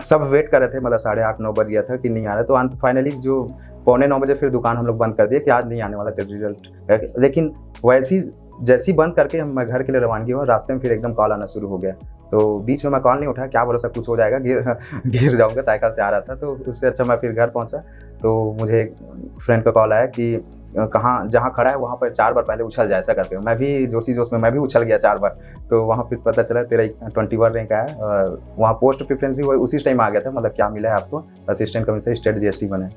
सब वेट कर रहे थे, मतलब 8:30-9 बज गया था कि नहीं आ रहा। तो अंत फाइनली जो 8:45 बजे फिर दुकान हम लोग बंद कर दिए कि आज नहीं आने वाला था रिजल्ट। लेकिन वैसी जैसी बंद करके मैं घर के लिए रवानगी हुआ, रास्ते में फिर एकदम कॉल आना शुरू हो गया। तो बीच में मैं कॉल नहीं उठाया, क्या भरोसा कुछ हो जाएगा, गिर जाऊंगा, साइकिल से आ रहा था। तो उससे अच्छा मैं फिर घर पहुंचा तो मुझे एक फ्रेंड का कॉल आया कि कहाँ, जहाँ खड़ा है वहाँ पर 4 बार पहले उछल जाए, ऐसा करके मैं भी जोशी जोश में मैं भी उछल गया 4 बार। तो वहाँ फिर पता चला तेरा 21 रैंक आया, और वहाँ पोस्ट प्रेफरेंस भी उसी टाइम आ गया था। मतलब क्या मिला है आपको, असिस्टेंट कमिश्नर स्टेट GST बने।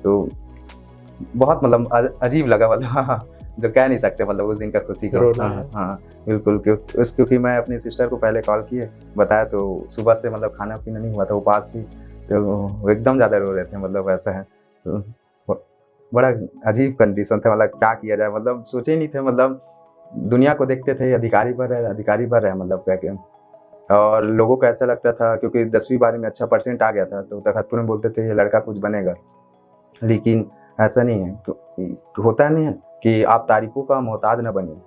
तो बहुत मतलब अजीब लगा, मतलब जो कह नहीं सकते, मतलब उस दिन का खुशी को। हाँ बिल्कुल, क्योंकि मैं अपनी सिस्टर को पहले कॉल किए, बताया, तो सुबह से मतलब खाना पीना नहीं हुआ था, उपास थी, तो वो एकदम ज़्यादा रो रहे थे, मतलब ऐसा है। तो बड़ा अजीब कंडीशन था, मतलब क्या किया जाए, मतलब सोचे ही नहीं थे, मतलब दुनिया को देखते थे अधिकारी बन रहे मतलब कह के। और लोगों को ऐसा लगता था क्योंकि 10वीं 12वीं में अच्छा परसेंट आ गया था तो तखतपुर में बोलते थे ये लड़का कुछ बनेगा, लेकिन ऐसा नहीं है। होता नहीं है कि आप तारीफों का मोहताज न बनिए,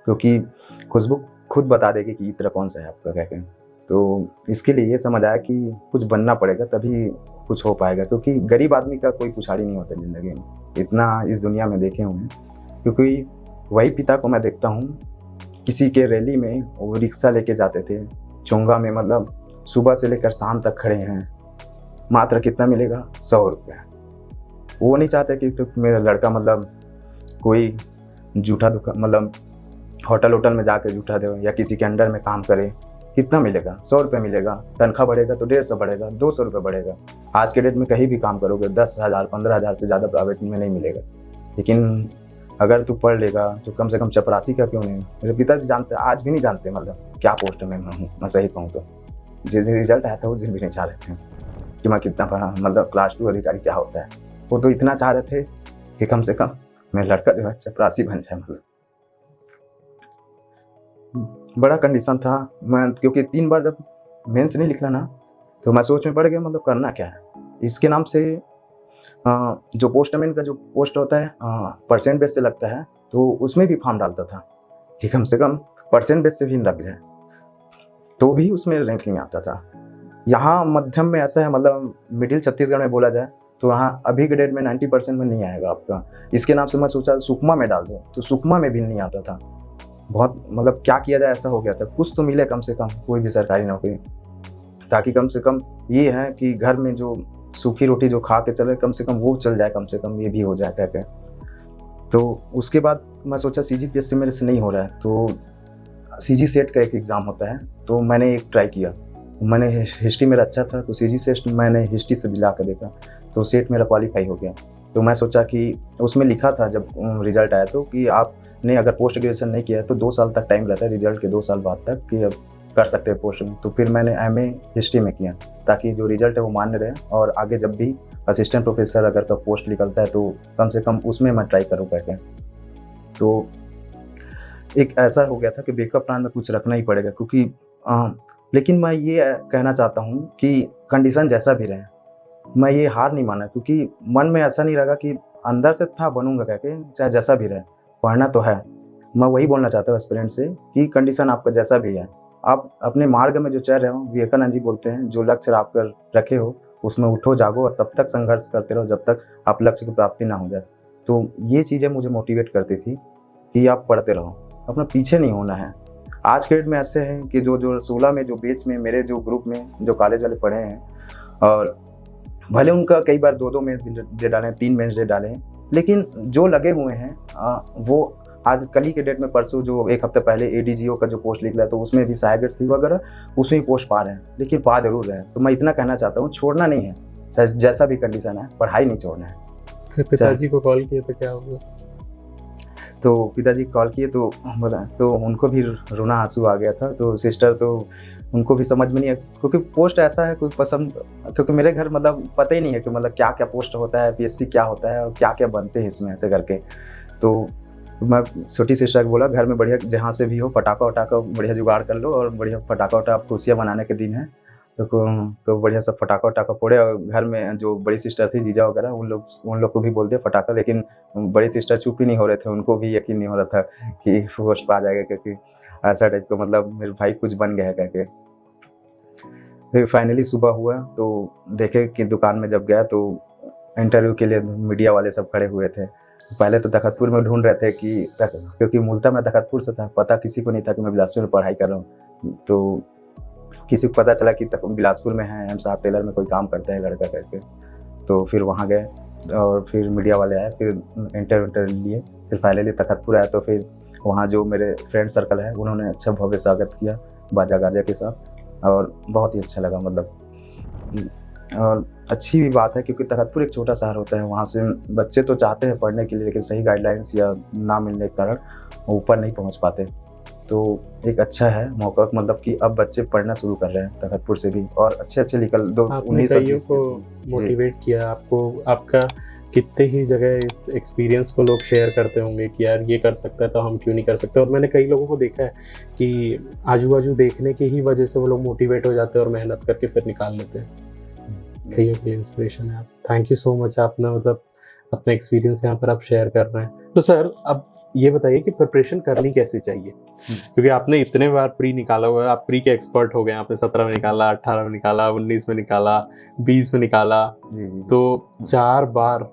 क्योंकि खुशबू खुद बता देगी कि इत्र कौन सा है आपका कह के। तो इसके लिए ये समझ आया कि कुछ बनना पड़ेगा तभी कुछ हो पाएगा, क्योंकि गरीब आदमी का कोई पुछाड़ी नहीं होता ज़िंदगी में, इतना इस दुनिया में देखे हुए हैं। क्योंकि वही पिता को मैं देखता हूँ, किसी के रैली में वो रिक्शा लेके जाते थे चोंगा में, मतलब सुबह से लेकर शाम तक खड़े हैं, मात्र कितना मिलेगा 100 रुपये। वो नहीं चाहते कि तो मेरा लड़का मतलब कोई जूठा दुकान मतलब होटल में जाके जूठा दे या किसी के अंडर में काम करे, कितना मिलेगा 100 रुपये मिलेगा, तनख्वाह बढ़ेगा तो 150 बढ़ेगा, 200 रुपये बढ़ेगा। आज के डेट में कहीं भी काम करोगे 10,000 15,000 से ज़्यादा प्राइवेट में नहीं मिलेगा। लेकिन अगर तू पढ़ लेगा तो कम से कम चपरासी का क्यों नहीं। मेरे पिताजी जानते, आज भी नहीं जानते मतलब क्या पोस्ट में मैं हूँ। मैं सही कहूँ तो जिस दिन रिजल्ट आया था उस दिन भी नहीं चाह रहे थे कि मैं कितना पढ़ा, मतलब क्लास 2 अधिकारी क्या होता है। वो तो इतना चाह रहे थे कि कम से कम मेरा लड़का जो है चपरासी बन जाए। मतलब बड़ा कंडीशन था मैं, क्योंकि 3 बार जब मेंस नहीं लिखना ना तो मैं सोच में पड़ गया मतलब करना क्या है। इसके नाम से जो पोस्टमैन का जो पोस्ट होता है परसेंट बेस से लगता है, तो उसमें भी फॉर्म डालता था कि कम से कम परसेंट बेस से भी लग जाए, तो भी उसमें रैंक नहीं आता था। यहाँ मध्यम में ऐसा है, मतलब मिडिल छत्तीसगढ़ में बोला जाए तो वहाँ अभी के डेट में 90% में नहीं आएगा आपका। इसके नाम से मैं सोचा सुकमा में डाल दूँ, तो सुकमा में भी नहीं आता था। बहुत मतलब क्या किया जाए, ऐसा हो गया था। कुछ तो मिले कम से कम कोई भी सरकारी नौकरी, ताकि कम से कम ये है कि घर में जो सूखी रोटी जो खा के चले कम से कम वो चल जाए, कम से कम ये भी हो जाए कहते। तो उसके बाद मैं सोचा CGPSC मेरे से नहीं हो रहा है, तो CG सेट का एक एग्ज़ाम होता है, तो मैंने एक ट्राई किया। मैंने हिस्ट्री मेरा अच्छा था तो CG सेट मैंने हिस्ट्री से दिला कर देखा, तो सेट मेरा क्वालिफाई हो गया। तो मैं सोचा कि उसमें लिखा था जब रिज़ल्ट आया तो कि आपने अगर पोस्ट ग्रेजुएशन नहीं किया है तो 2 साल तक टाइम रहता है रिजल्ट के 2 साल बाद तक कि अब कर सकते हैं पोस्ट में। तो फिर मैंने MA हिस्ट्री में किया ताकि जो रिजल्ट है वो मान्य रहे, और आगे जब भी असिस्टेंट प्रोफेसर अगर का पोस्ट निकलता है तो कम से कम उसमें मैं ट्राई करूँ करके। तो एक ऐसा हो गया था कि बैकअप प्लान में कुछ रखना ही पड़ेगा, क्योंकि लेकिन मैं ये कहना चाहता हूँ कि कंडीशन जैसा भी रहे मैं ये हार नहीं माना, क्योंकि मन में ऐसा नहीं लगा कि अंदर से था बनूंगा कह के, चाहे जैसा भी रहे पढ़ना तो है। मैं वही बोलना चाहता हूँ एस्पिरेंट से कि कंडीशन आपका जैसा भी है, आप अपने मार्ग में जो चल रहे हो, विवेकानंद जी बोलते हैं जो लक्ष्य आप कर रखे हो उसमें उठो जागो और तब तक संघर्ष करते रहो जब तक आप लक्ष्य की प्राप्ति ना हो जाए। तो ये चीज़ें मुझे मोटिवेट करती थी कि आप पढ़ते रहो, अपना पीछे नहीं होना है। आज के डेट में ऐसे हैं कि जो 16 में जो बैच में मेरे जो ग्रुप में जो कॉलेज वाले पढ़े हैं, और भले उनका कई बार 2-2 मेंस दे डाले, 3 मेंस दे डाले, लेकिन जो लगे हुए हैं वो आज कल ही के डेट में परसों जो 1 हफ्ते पहले ADGO का जो पोस्ट निकला तो उसमें भी सहायक थी वगैरह, उसमें भी पोस्ट पा रहे हैं, लेकिन पा जरूर रहे हैं। तो मैं इतना कहना चाहता हूँ छोड़ना नहीं है, चाहे जैसा भी कंडीशन है पढ़ाई नहीं छोड़ना है। पिताजी को कॉल किए तो क्या हुआ? तो पिताजी कॉल किए तो बोला, तो उनको भी रोना आंसू आ गया था। तो सिस्टर तो उनको भी समझ में नहीं है, क्योंकि पोस्ट ऐसा है कोई पसंद, क्योंकि मेरे घर मतलब पता ही नहीं है कि मतलब क्या क्या पोस्ट होता है, PSC क्या होता है और क्या क्या बनते हैं इसमें ऐसे करके। तो मैं छोटी सिस्टर को बोला घर में बढ़िया जहाँ से भी हो पटाखा वटाखा बढ़िया जुगाड़ कर लो, और बढ़िया फटाखा वटा खुशियाँ मनाने के दिन है तो बढ़िया सब फटाखा वटाखा फोड़े। और घर में जो बड़ी सिस्टर थी जीजा वगैरह उन लोग को भी बोलते फटाखा, लेकिन बड़ी सिस्टर चुप ही नहीं हो रहे थे, उनको भी यकीन नहीं हो रहा था कि पोस्ट पा जाएगा, क्योंकि ऐसा टाइप का मतलब मेरे भाई कुछ बन गया है करके। फिर फाइनली सुबह हुआ तो देखे कि दुकान में जब गया तो इंटरव्यू के लिए मीडिया वाले सब खड़े हुए थे। पहले तो तखतपुर में ढूंढ रहे थे कि, क्योंकि मूलतः मैं तखतपुर से था, पता किसी को नहीं था कि मैं बिलासपुर में पढ़ाई कर रहा हूँ। तो किसी को पता चला कि बिलासपुर में है, M साहब टेलर में कोई काम करता है लड़का करके। तो फिर वहाँ गए और फिर मीडिया वाले आए, फिर इंटरव्यू लिए, फिर फाइनली तखतपुर आया। तो फिर वहाँ जो मेरे फ्रेंड सर्कल है उन्होंने अच्छा भव्य स्वागत किया बाजा गाजा के साथ, और बहुत ही अच्छा लगा मतलब। और अच्छी भी बात है क्योंकि तखतपुर एक छोटा शहर होता है, वहाँ से बच्चे तो चाहते हैं पढ़ने के लिए, लेकिन सही गाइडलाइंस या ना मिलने के कारण ऊपर नहीं पहुँच पाते। तो एक अच्छा है मौका, मतलब कि अब बच्चे पढ़ना शुरू कर रहे हैं तखतपुर से भी, और अच्छे निकल दो आपने 19 कईयों को मोटिवेट किया, आपको आपका कितने ही जगह इस एक्सपीरियंस को लोग शेयर करते होंगे कि यार ये कर सकता है तो हम क्यों नहीं कर सकते। और मैंने कई लोगों को देखा है कि आजू बाजू देखने की ही वजह से वो लोग मोटिवेट हो जाते हैं और मेहनत करके फिर निकाल लेते हैं। कईयों के लिए इंस्पिरेशन है आप। थैंक यू सो मच, आपने मतलब अपना एक्सपीरियंस यहाँ पर आप शेयर कर रहे हैं। तो सर अब ये बताइए कि प्रिपरेशन करनी कैसे चाहिए, क्योंकि आपने इतने बार प्री निकाला हुआ है, आप प्री के एक्सपर्ट हो गए। आपने 17 में निकाला, 18 में निकाला, 19 में निकाला, 20 में निकाला, तो 4 बार।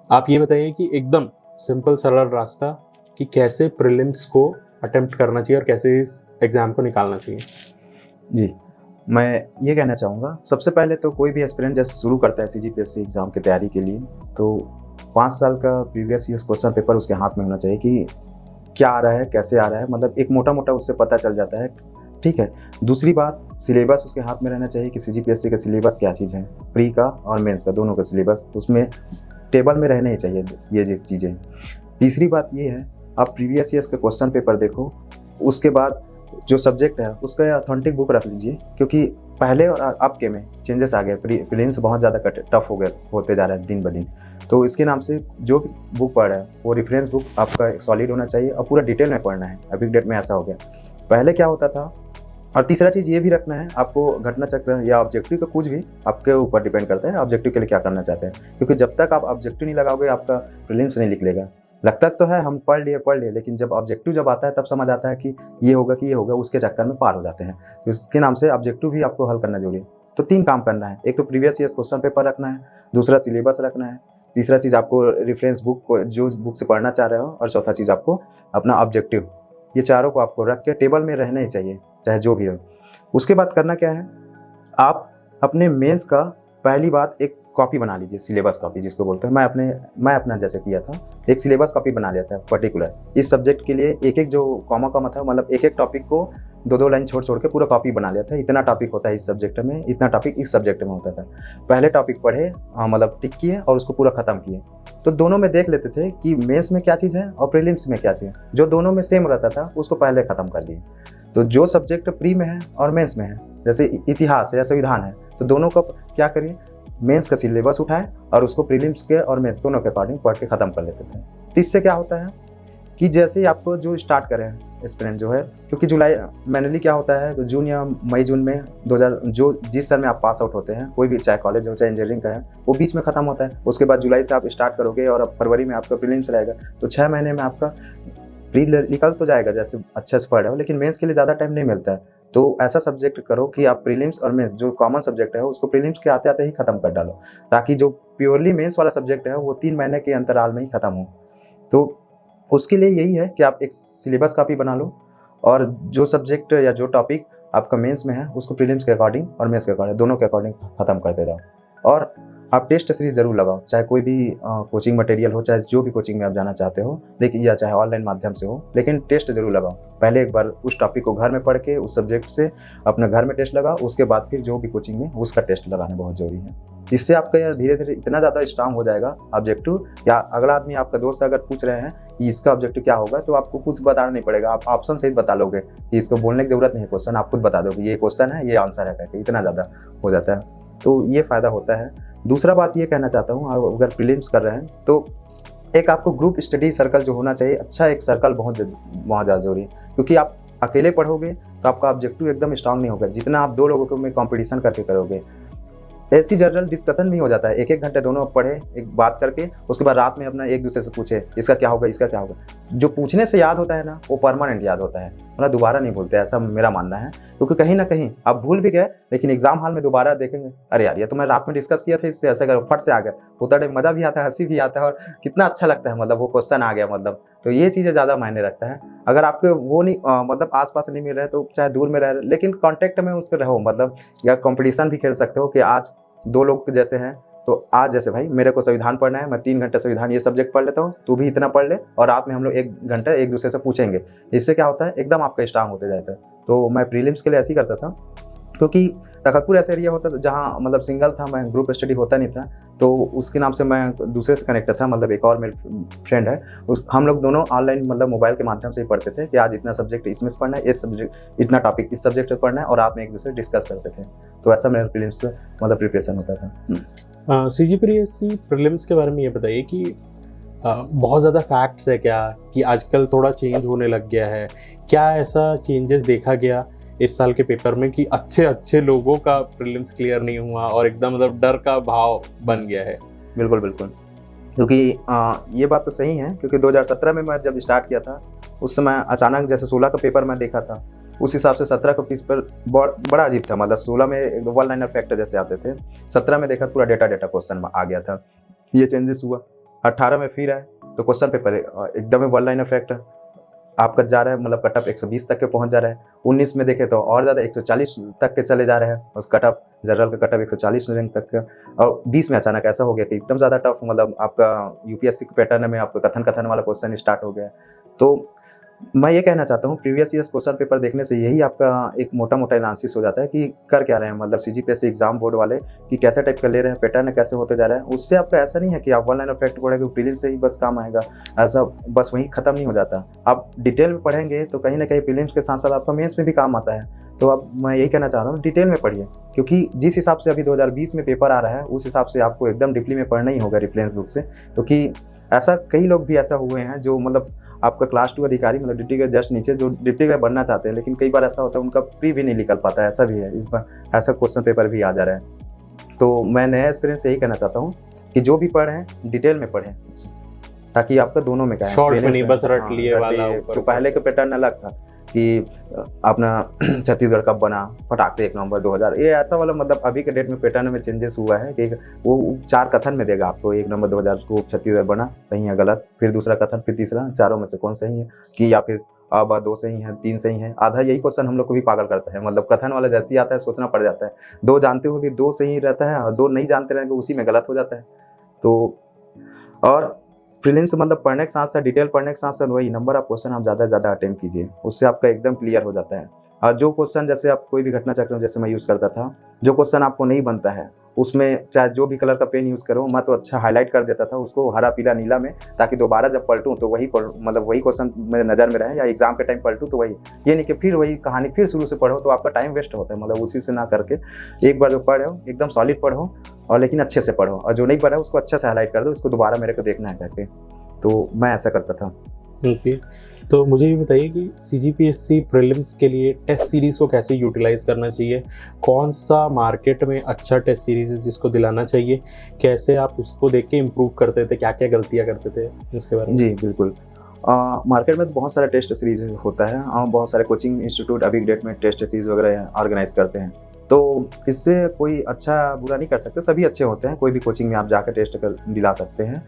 आप ये बताइए कि एकदम सिंपल सरल रास्ता कि कैसे प्रीलिम्स को अटेम्प्ट करना चाहिए और कैसे इस एग्ज़ाम को निकालना चाहिए। जी, मैं ये कहना चाहूँगा, सबसे पहले तो कोई भी एस्पिरेंट जैसे शुरू करता है CGPSC एग्ज़ाम की तैयारी के लिए, तो 5 साल का प्रीवियस ईयर्स क्वेश्चन पेपर उसके हाथ में होना चाहिए कि क्या आ रहा है, कैसे आ रहा है, मतलब एक मोटा मोटा उससे पता चल जाता है। ठीक है। दूसरी बात, सिलेबस उसके हाथ में रहना चाहिए कि CGPSC का सिलेबस क्या चीज़ है, प्री का और मेंस का दोनों का सिलेबस उसमें टेबल में रहने ही चाहिए ये चीज़ें। तीसरी बात ये है, आप प्रीवियस ईयर्स का क्वेश्चन पेपर देखो, उसके बाद जो सब्जेक्ट है उसका ऑथेंटिक बुक रख लीजिए, क्योंकि पहले और अब के में चेंजेस आ गए, प्रीलिम्स बहुत ज़्यादा टफ हो गए होते जा रहा है दिन ब दिन। तो इसके नाम से जो भी बुक पढ़ रहा है वो रेफरेंस बुक आपका सॉलिड होना चाहिए और पूरा डिटेल में पढ़ना है। अभी डेट में ऐसा हो गया, पहले क्या होता था। और तीसरा चीज़ ये भी रखना है आपको, घटना चक्र या ऑब्जेक्टिव का कुछ भी आपके ऊपर डिपेंड करता है ऑब्जेक्टिव के लिए क्या करना चाहते हैं, क्योंकि जब तक आप ऑब्जेक्टिव नहीं लगाओगे आपका प्रीलिम्स नहीं निकलेगा। लगता तो है हम पढ़ लिए, लेकिन जब ऑब्जेक्टिव जब आता है तब समझ आता है कि ये होगा, उसके चक्कर में पार हो जाते हैं। तो इसके नाम से ऑब्जेक्टिव भी आपको हल करना जरूरी है। तो 3 काम करना है, एक तो प्रीवियस ईयर्स क्वेश्चन पेपर रखना है, दूसरा सिलेबस रखना है, तीसरा चीज़ आपको रेफरेंस बुक को जो बुक से पढ़ना चाह रहे हो, और चौथा चीज़ आपको अपना ऑब्जेक्टिव। ये चारों को आपको रख के टेबल में रहना ही चाहिए, चाहे जो भी हो। उसके बाद करना क्या है, आप अपने मेंस का पहली बात एक कॉपी बना लीजिए, सिलेबस कॉपी जिसको बोलते हैं। मैं अपना जैसे किया था, एक सिलेबस कॉपी बना लिया था पर्टिकुलर इस सब्जेक्ट के लिए। एक जो कॉमा था, मतलब एक टॉपिक को 2 लाइन छोड़ के पूरा कॉपी बना लिया था। इतना टॉपिक होता है इस सब्जेक्ट में, इतना टॉपिक इस सब्जेक्ट में होता था। पहले टॉपिक पढ़े, मतलब टिक किए और उसको पूरा खत्म किए। तो दोनों में देख लेते थे कि मेंस में क्या चीज़ है और प्रीलिम्स में क्या चीज़ है। जो दोनों में सेम रहता था उसको पहले खत्म कर दिए। तो जो सब्जेक्ट प्री में है और मेंस में है, जैसे इतिहास है या संविधान है, तो दोनों का क्या करिए, मेंस का सिलेबस उठाएं और उसको प्रीलिम्स के और मेंस दोनों के अकॉर्डिंग पढ़ के ख़त्म कर लेते थे। तो इससे क्या होता है कि जैसे ही आपको जो स्टार्ट करें एस्पिरेंट जो है, क्योंकि जुलाई मैनुअली क्या होता है, जून या मई जून में 2000 जो जिस साल में आप पास आउट होते हैं, कोई भी चाहे कॉलेज हो चाहे इंजीनियरिंग का है, वो बीच में ख़त्म होता है। उसके बाद जुलाई से आप स्टार्ट करोगे और अब फरवरी में आपका प्रीलिम्स रहेगा। तो 6 महीने में आपका प्री निकल तो जाएगा जैसे अच्छे से पढ़ रहे हो, लेकिन मेंस के लिए ज़्यादा टाइम नहीं मिलता है। तो ऐसा सब्जेक्ट करो कि आप प्रीलिम्स और मेंस जो कॉमन सब्जेक्ट है उसको प्रीलिम्स के आते आते ही खत्म कर डालो, ताकि जो प्योरली मेंस वाला सब्जेक्ट है वो 3 महीने के अंतराल में ही खत्म हो। तो उसके लिए यही है कि आप एक सिलेबस कॉपी बना लो, और जो सब्जेक्ट या जो टॉपिक आपका मेंस में है उसको प्रीलिम्स के अकॉर्डिंग और मेंस के अकॉर्डिंग दोनों के अकॉर्डिंग खत्म करते जाओ। और आप टेस्ट सीरीज ज़रूर लगाओ, चाहे कोई भी कोचिंग मटेरियल हो, चाहे जो भी कोचिंग में आप जाना चाहते हो, लेकिन या चाहे ऑनलाइन माध्यम से हो, लेकिन टेस्ट जरूर लगाओ। पहले एक बार उस टॉपिक को घर में पढ़ के उस सब्जेक्ट से अपने घर में टेस्ट लगाओ, उसके बाद फिर जो भी कोचिंग में उसका टेस्ट लगाना बहुत जरूरी है। इससे आपका यार धीरे धीरे इतना ज़्यादा स्ट्रांग हो जाएगा ऑब्जेक्टिव, या अगला आदमी आपका दोस्त अगर पूछ रहे हैं कि इसका ऑब्जेक्टिव क्या होगा, तो आपको कुछ बताना नहीं पड़ेगा, आप ऑप्शन सहित बता लोगे कि इसको बोलने की जरूरत नहीं है, क्वेश्चन आप खुद बता दोगे ये क्वेश्चन है ये आंसर है करके, इतना ज़्यादा हो जाता है। तो ये फ़ायदा होता है। दूसरा बात ये कहना चाहता हूँ, अगर प्रीलिम्स कर रहे हैं तो एक आपको ग्रुप स्टडी सर्कल जो होना चाहिए, अच्छा एक सर्कल बहुत ज़्यादा जरूरी है, क्योंकि आप अकेले पढ़ोगे तो आपका ऑब्जेक्टिव एकदम स्ट्रांग नहीं होगा जितना आप 2 लोगों में कंपटीशन करके करोगे। ऐसी जनरल डिस्कशन भी हो जाता है, 1-1 घंटे दोनों पढ़े एक बात करके, उसके बाद रात में अपना एक दूसरे से पूछे इसका क्या होगा इसका क्या होगा। जो पूछने से याद होता है ना वो परमानेंट याद होता है, मतलब दोबारा नहीं भूलते, ऐसा मेरा मानना है। क्योंकि कहीं ना कहीं आप भूल भी गए लेकिन एग्जाम हॉल में दोबारा देखेंगे, अरे यार ये तो मैं रात में डिस्कस किया था इससे ऐसा करो, फट से आ गया, होता है मज़ा भी आता है, हंसी भी आता है और कितना अच्छा लगता है, मतलब वो क्वेश्चन आ गया मतलब। तो ये चीज़ें ज़्यादा मायने रखता है। अगर आपके वो नहीं मतलब आसपास नहीं मिल रहे तो चाहे दूर में रह रहे, लेकिन कॉन्टेक्ट में उसके रहो, मतलब या कंपटीशन भी खेल सकते हो कि आज 2 लोग जैसे हैं तो आज जैसे भाई मेरे को संविधान पढ़ना है, मैं 3 घंटे संविधान ये सब्जेक्ट पढ़ लेता हूँ, तू भी इतना पढ़ ले, और रात में हम लोग 1 घंटा एक दूसरे से पूछेंगे। इससे क्या होता है एकदम आपका स्ट्रांग होते जाता है। तो मैं प्रीलिम्स के लिए ऐसे ही करता था क्योंकि तखतपुर ऐसा एरिया होता था जहाँ मतलब सिंगल था मैं, ग्रुप स्टडी होता नहीं था, तो उसके नाम से मैं दूसरे से कनेक्टेड था, मतलब एक और मेरे फ्रेंड है, हम लोग दोनों ऑनलाइन मतलब मोबाइल के माध्यम से ही पढ़ते थे कि आज इतना सब्जेक्ट इसमें से पढ़ना है, इस सब्जेक्ट इतना टॉपिक इस सब्जेक्ट में पढ़ना है, और आप में एक दूसरे डिस्कस करते थे। तो ऐसा मेरा प्रीलिम्स मतलब प्रिपरेशन होता था। CGPSC प्रीलिम्स के बारे में ये बताइए कि बहुत ज़्यादा फैक्ट्स है क्या, कि आजकल थोड़ा चेंज होने लग गया है, क्या ऐसा चेंजेस देखा गया इस साल के पेपर में कि अच्छे लोगों का प्रीलिम्स क्लियर नहीं हुआ और एकदम मतलब डर का भाव बन गया है? बिल्कुल बिल्कुल, क्योंकि ये बात तो सही है, क्योंकि 2017 में मैं जब स्टार्ट किया था उस समय अचानक जैसे 16 का पेपर मैं देखा था, उस हिसाब से 17 का पेपर बड़ा अजीब था। मतलब 16 में एक वन लाइनर फैक्टर जैसे आते थे, 17 में देखा पूरा डेटा क्वेश्चन आ गया था, ये चेंजेस हुआ। 18 में फिर आए तो क्वेश्चन पेपर एकदम वन लाइनर फैक्टर आपका जा रहा है, मतलब कट ऑफ 120 तक के पहुंच जा रहा है। 19 में देखे तो और ज़्यादा 140 तक के चले जा रहे हैं, उस कट ऑफ जनरल का कट ऑफ 140 रैंक तक का। और 20 में अचानक ऐसा हो गया कि एकदम ज़्यादा टफ, मतलब आपका यूपीएससी के पैटर्न में आपका कथन वाला क्वेश्चन स्टार्ट हो गया। तो मैं ये कहना चाहता हूँ प्रीवियस ईयर्स क्वेश्चन पेपर देखने से यही आपका एक मोटा एनालिसिस हो जाता है कि कर क्या रहे हैं, मतलब सीजीपीएससी एग्जाम बोर्ड वाले कि कैसे टाइप का ले रहे हैं, पैटर्न कैसे होते जा रहा है। उससे आपका ऐसा नहीं है कि आप वन लाइन फैक्ट पढ़ेंगे प्रीलिम्स से ही बस काम आएगा, ऐसा बस वहीं खत्म नहीं हो जाता। आप डिटेल में पढ़ेंगे तो कहीं ना कहीं प्रीलिम्स के साथ साथ आपका मेंस में भी काम आता है। तो अब मैं यही कहना चाह रहा हूँ डिटेल में पढ़िए, क्योंकि जिस हिसाब से अभी 2020 में पेपर आ रहा है उस हिसाब से आपको एकदम डीपली में पढ़ना ही होगा रेफरेंस बुक से, क्योंकि ऐसा कई लोग भी ऐसा हुए हैं जो मतलब आपका क्लास 2 अधिकारी, मतलब डिप्टी के जस्ट नीचे जो डिप्टी का बनना चाहते हैं, लेकिन कई बार ऐसा होता है उनका प्री भी नहीं निकल पाता है, ऐसा भी है। इस बार ऐसा क्वेश्चन पेपर भी आ जा रहा है। तो मैं नया एक्सपीरियंस यही कहना चाहता हूँ कि जो भी पढ़ें डिटेल में पढ़ें, ताकि आपका दोनों में क्या है, शॉर्ट में नहीं बस रट लिए वाला। तो पहले का पैटर्न अलग था कि अपना छत्तीसगढ़ कब बना, फटाक से 1 नवंबर 2000, ये ऐसा वाला मतलब अभी के डेट में पैटर्न में चेंजेस हुआ है कि वो 4 कथन में देगा आपको, 1 नवंबर 2000 को छत्तीसगढ़ बना, सही है गलत, फिर दूसरा कथन, फिर तीसरा, चारों में से कौन सही है, कि या फिर अब 2 सही है 3 सही है। आधा यही क्वेश्चन हम लोग को भी पागल करता है, मतलब कथन वाला जैसे ही आता है सोचना पड़ जाता है, 2 जानते हुए भी 2 सही रहता है और 2 नहीं जानते रहेंगे उसी में गलत हो जाता है। तो और प्रीलिम्स मतलब पढ़ने के साथ साथ डिटेल पढ़ने के साथ साथ वही नंबर ऑफ क्वेश्चन आप ज़्यादा से ज़्यादा अटेम्प्ट कीजिए, उससे आपका एकदम क्लियर हो जाता है। और जो क्वेश्चन जैसे आप कोई भी घटना चक्र जैसे मैं यूज़ करता था, जो क्वेश्चन आपको नहीं बनता है उसमें चाहे जो भी कलर का पेन यूज़ करो, मैं तो अच्छा हाईलाइट कर देता था उसको हरा पीला नीला में, ताकि दोबारा जब पलटूँ तो वही मतलब वही क्वेश्चन मेरे नज़र में रहे, या एग्जाम के टाइम पलटूँ तो वही, ये नहीं कि फिर वही कहानी फिर शुरू से पढ़ो तो आपका टाइम वेस्ट होता है। मतलब उसी से ना करके एक बार जो पढ़ो एकदम सॉलिड पढ़ो, और लेकिन अच्छे से पढ़ो, और जो नहीं पढ़ा उसको अच्छे से हाईलाइट कर दो, इसको दोबारा मेरे को देखना है करके। तो मैं ऐसा करता था। ओके, तो मुझे ये बताइए कि सीजीपीएससी प्रीलिम्स के लिए टेस्ट सीरीज़ को कैसे यूटिलाइज करना चाहिए, कौन सा मार्केट में अच्छा टेस्ट सीरीज़ है जिसको दिलाना चाहिए, कैसे आप उसको देख के इम्प्रूव करते थे, क्या क्या गलतियाँ करते थे, इसके बारे में? जी बिल्कुल, मार्केट में बहुत सारा टेस्ट सीरीज होता है, बहुत सारे कोचिंग इंस्टीट्यूट अभी डेट में टेस्ट सीरीज वगैरह ऑर्गेनाइज करते हैं, तो इससे कोई अच्छा बुरा नहीं कर सकते, सभी अच्छे होते हैं। कोई भी कोचिंग में आप जाकर टेस्ट कर दिला सकते हैं।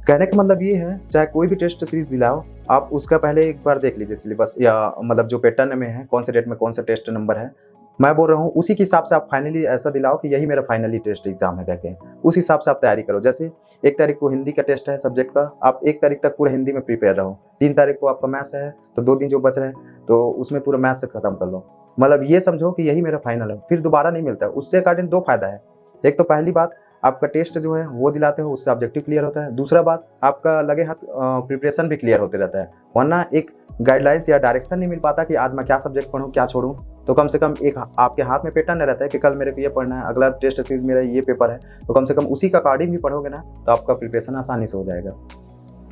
कहने का मतलब ये है चाहे कोई भी टेस्ट सीरीज दिलाओ, आप उसका पहले एक बार देख लीजिए सिलेबस, या मतलब जो पैटर्न में है कौन से डेट में कौन सा टेस्ट नंबर है, मैं बोल रहा हूँ उसी के हिसाब से आप फाइनली ऐसा दिलाओ कि यही मेरा फाइनली टेस्ट एग्जाम है कहके, उस हिसाब से आप तैयारी करो। जैसे 1 तारीख को हिंदी का टेस्ट है सब्जेक्ट का, आप 1 तारीख तक पूरा हिंदी में प्रिपेयर रहो, 3 तारीख को आपका मैथ्स है तो 2 दिन जो बच रहे हैं तो उसमें पूरा मैथ्स से खत्म कर लो। मतलब ये समझो कि यही मेरा फाइनल है, फिर दोबारा नहीं मिलता है। उससे अकॉर्डिंग 2 फायदा है, एक तो पहली बात आपका टेस्ट जो है वो दिलाते हो, उससे ऑब्जेक्टिव क्लियर होता है, दूसरा बात आपका लगे हाथ प्रिपरेशन भी क्लियर होते रहता है। वरना एक गाइडलाइंस या डायरेक्शन नहीं मिल पाता कि आज मैं क्या सब्जेक्ट पढ़ूँ क्या छोड़ूँ, तो कम से कम एक आपके हाथ में पैटर्न रहता है कि कल मेरे को ये पढ़ना है, अगला टेस्ट सीरीज मेरा ये पेपर है, तो कम से कम उसी का अकॉर्डिंग भी पढ़ोगे ना तो आपका प्रिपरेशन आसानी से हो जाएगा,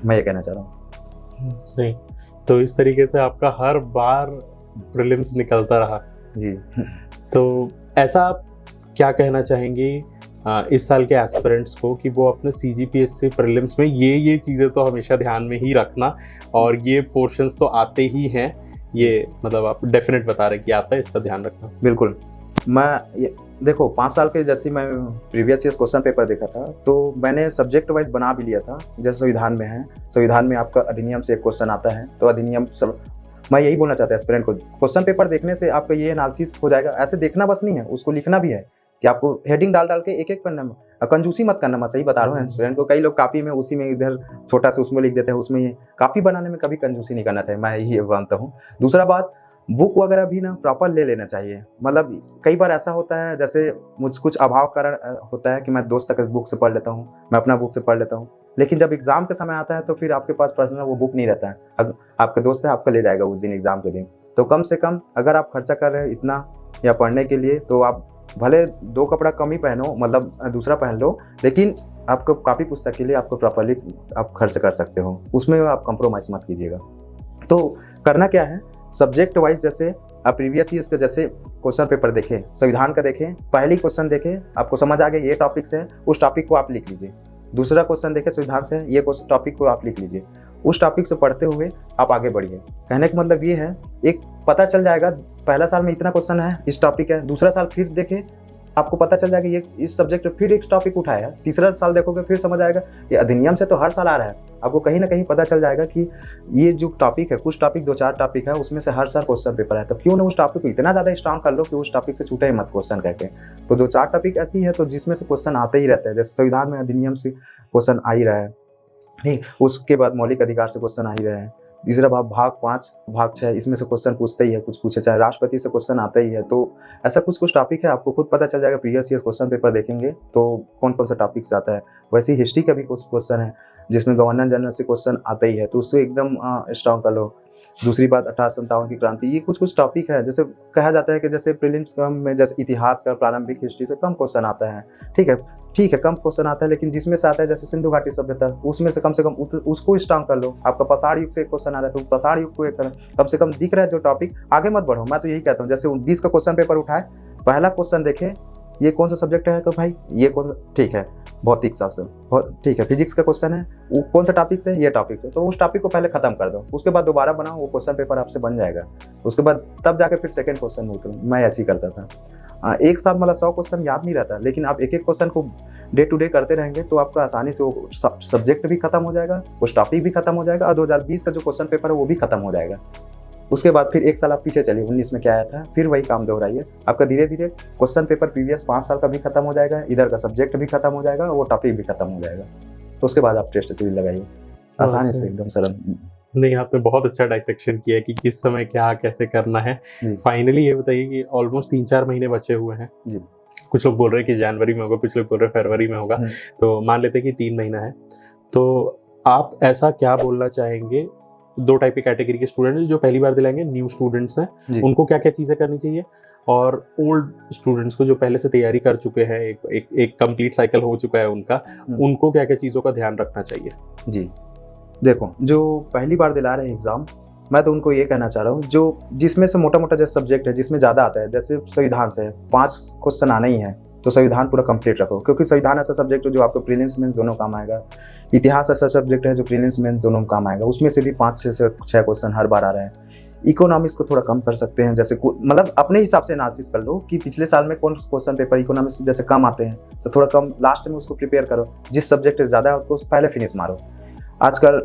मैं ये कहना चाह रहा हूँ। सही, तो इस तरीके से आपका हर बार प्रीलिम्स निकलता रहा जी। तो ऐसा आप क्या कहना चाहेंगे इस साल के एस्पिरेंट्स को कि वो अपने सीजीपीएससी प्रीलिम्स में ये चीज़ें तो हमेशा ध्यान में ही रखना, और ये पोर्शंस तो आते ही हैं, ये मतलब आप डेफिनेट बता रहे कि आता है, इसका ध्यान रखना? बिल्कुल, मैं देखो 5 साल के जैसे मैं प्रीवियस ईयर्स क्वेश्चन पेपर देखा था तो मैंने सब्जेक्ट वाइज बना भी लिया था। जैसे संविधान में है, संविधान में आपका अधिनियम से एक क्वेश्चन आता है, तो अधिनियम सब मैं यही बोलना चाहता हूँ एस्पिरेंट को, क्वेश्चन पेपर देखने से आपका ये एनालिसिस हो जाएगा। ऐसे देखना बस नहीं है, उसको लिखना भी है कि आपको हेडिंग डाल के एक पन्ना में, कंजूसी मत करना, मैं सही बता रहा हूँ स्टूडेंट को। कई लोग कॉपी में उसी में इधर छोटा सा उसमें लिख देते हैं, उसमें ये कॉपी बनाने में कभी कंजूसी नहीं करना चाहिए, मैं यही मानता हूँ। दूसरा बात बुक वगैरह भी ना प्रॉपर ले लेना चाहिए। मतलब कई बार ऐसा होता है, जैसे मुझ कुछ अभाव कारण होता है कि मैं दोस्त तक बुक से पढ़ लेता हूँ, मैं अपना बुक से पढ़ लेता हूँ, लेकिन जब एग्ज़ाम का समय आता है तो फिर आपके पास पर्सनल वो बुक नहीं रहता है। अगर आपका दोस्त है, आपका ले जाएगा उस दिन एग्ज़ाम के दिन। तो कम से कम अगर आप खर्चा कर रहे हैं इतना या पढ़ने के लिए, तो आप भले 2 कपड़ा कम ही पहनो, मतलब दूसरा पहन लो, लेकिन आपको कापी पुस्तक के लिए आपको प्रॉपरली आप खर्च कर सकते हो, उसमें आप कंप्रोमाइज़ मत कीजिएगा। तो करना क्या है, सब्जेक्ट वाइज जैसे आप प्रीवियस ईयर्स के जैसे क्वेश्चन पेपर देखें, संविधान का देखें, पहली क्वेश्चन देखें, आपको समझ आ गया ये टॉपिक से है, उस टॉपिक को आप लिख लीजिए। दूसरा क्वेश्चन देखें संविधान से, ये टॉपिक को आप लिख लीजिए। उस टॉपिक से पढ़ते हुए आप आगे बढ़िए। कहने का मतलब ये है, एक पता चल जाएगा पहला साल में इतना क्वेश्चन है, इस टॉपिक है, दूसरा साल फिर देखें, आपको पता चल जाएगा ये इस सब्जेक्ट में फिर एक टॉपिक उठाया है, तीसरा साल देखोगे फिर समझ आएगा ये अधिनियम से तो हर साल आ रहा है। आपको कहीं ना कहीं पता चल जाएगा कि ये जो टॉपिक है, कुछ टॉपिक 2-4 टॉपिक है, उसमें से हर साल क्वेश्चन पेपर है, तो क्यों ना उस टॉपिक को इतना ज़्यादा स्ट्रांग कर लो कि उस टॉपिक से छूटे ही मत क्वेश्चन करके। तो 2-4 टॉपिक ऐसी है तो जिसमें से क्वेश्चन आते ही रहते हैं, जैसे संविधान में अधिनियम से क्वेश्चन आ ही रहा है, नहीं उसके बाद मौलिक अधिकार से क्वेश्चन आ ही रहे हैं, तीसरा भाग 5 भाग 6 इसमें से क्वेश्चन पूछते ही है, कुछ पूछे, चाहे राष्ट्रपति से क्वेश्चन आता ही है। तो ऐसा कुछ टॉपिक है, आपको खुद पता चल जाएगा। प्रीवियस ईयर क्वेश्चन पेपर देखेंगे तो कौन कौन सा टॉपिक से आता है। वैसे ही हिस्ट्री का भी कुछ क्वेश्चन है जिसमें गवर्नर जनरल से क्वेश्चन आता ही है, तो उससे एकदम स्ट्रांग कर लो। दूसरी बात 1857 की क्रांति, ये कुछ टॉपिक है, जैसे कहा जाता है कि जैसे प्रीलिम्स कम में जैसे इतिहास का प्रारंभिक हिस्ट्री से कम क्वेश्चन आता है, ठीक है कम क्वेश्चन आता है, लेकिन जिसमें से आता है जैसे सिंधु घाटी सभ्यता, उसमें से कम उसको स्ट्रांग कर लो। आपका पाषाण युग से एक क्वेश्चन आ रहा है तो पाषाण युग को एक कम से कम दिख रहा है जो टॉपिक, आगे मत बढ़ो। मैं तो यही कहता हूँ, जैसे 20 का क्वेश्चन पेपर उठाए, पहला क्वेश्चन देखें ये कौन सा सब्जेक्ट है, तो भाई ये कौन सा, ठीक है भौतिक शास्त्र, ठीक है फिजिक्स का क्वेश्चन है, वो कौन सा टॉपिक से, ये टॉपिक से, तो उस टॉपिक को पहले खत्म कर दो, उसके बाद दोबारा बनाओ, वो क्वेश्चन पेपर आपसे बन जाएगा। उसके बाद तब जाके फिर सेकंड क्वेश्चन उतरो। मैं ऐसे ही करता था। एक साथ मतलब 100 क्वेश्चन याद नहीं रहता, लेकिन आप एक क्वेश्चन को डे टू डे करते रहेंगे तो आपका आसानी से वो सब्जेक्ट भी खत्म हो जाएगा, उस टॉपिक भी खत्म हो जाएगा, और 2020 का जो क्वेश्चन पेपर है वो भी खत्म हो जाएगा। उसके बाद फिर एक साल आप पीछे चलिए, 19 में क्या आया था, फिर वही काम दोहराइए। आपका धीरे धीरे क्वेश्चन पेपर प्रीवियस 5 साल का भी खत्म हो जाएगा, इधर का सब्जेक्ट भी खत्म हो जाएगा, और वो टॉपिक भी खत्म हो जाएगा। तो उसके बाद आप टेस्ट सीरीज लगाइए, आसानी से, एकदम सरल। नहीं, आपने बहुत अच्छा डाइसेक्शन किया कि किस समय क्या कैसे करना है। फाइनली ये बताइए कि ऑलमोस्ट 3-4 महीने बचे हुए हैं जी। कुछ लोग बोल रहे हैं कि जनवरी में होगा, कुछ लोग बोल रहे हैं फरवरी में होगा, तो मान लेते हैं कि 3 महीना है। तो आप ऐसा क्या बोलना चाहेंगे 2 टाइप की कैटेगरी के स्टूडेंट्स जो पहली बार दिलाएंगे, न्यू स्टूडेंट्स हैं, उनको क्या क्या चीज़ें करनी चाहिए, और ओल्ड स्टूडेंट्स को जो पहले से तैयारी कर चुके हैं, एक कंप्लीट साइकिल हो चुका है उनका, उनको क्या क्या चीज़ों का ध्यान रखना चाहिए? जी देखो, जो पहली बार दिला रहे हैं एग्ज़ाम, मैं तो उनको ये कहना चाह रहा हूँ, जो जिसमें से मोटा मोटा जैसे सब्जेक्ट है जिसमें ज़्यादा आता है, जैसे संविधान से 5 क्वेश्चन आना ही है तो संविधान पूरा कंप्लीट रखो, क्योंकि संविधान ऐसा सब्जेक्ट है जो आपको प्रीलिम्स मेंस दोनों काम आएगा। इतिहास ऐसा सब्जेक्ट है जो प्रीलिम्स मेंस दोनों काम आएगा, उसमें से भी 5 से 6 क्वेश्चन हर बार आ रहे हैं। इकोनॉमिक्स को थोड़ा कम कर सकते हैं, जैसे मतलब अपने हिसाब से एनालिसिस कर लो कि पिछले साल में कौन क्वेश्चन पेपर इकोनॉमिक्स जैसे कम आते हैं तो थोड़ा कम लास्ट में उसको प्रिपेयर करो। जिस सब्जेक्ट से ज़्यादा है उसको पहले फिनिश मारो। आजकल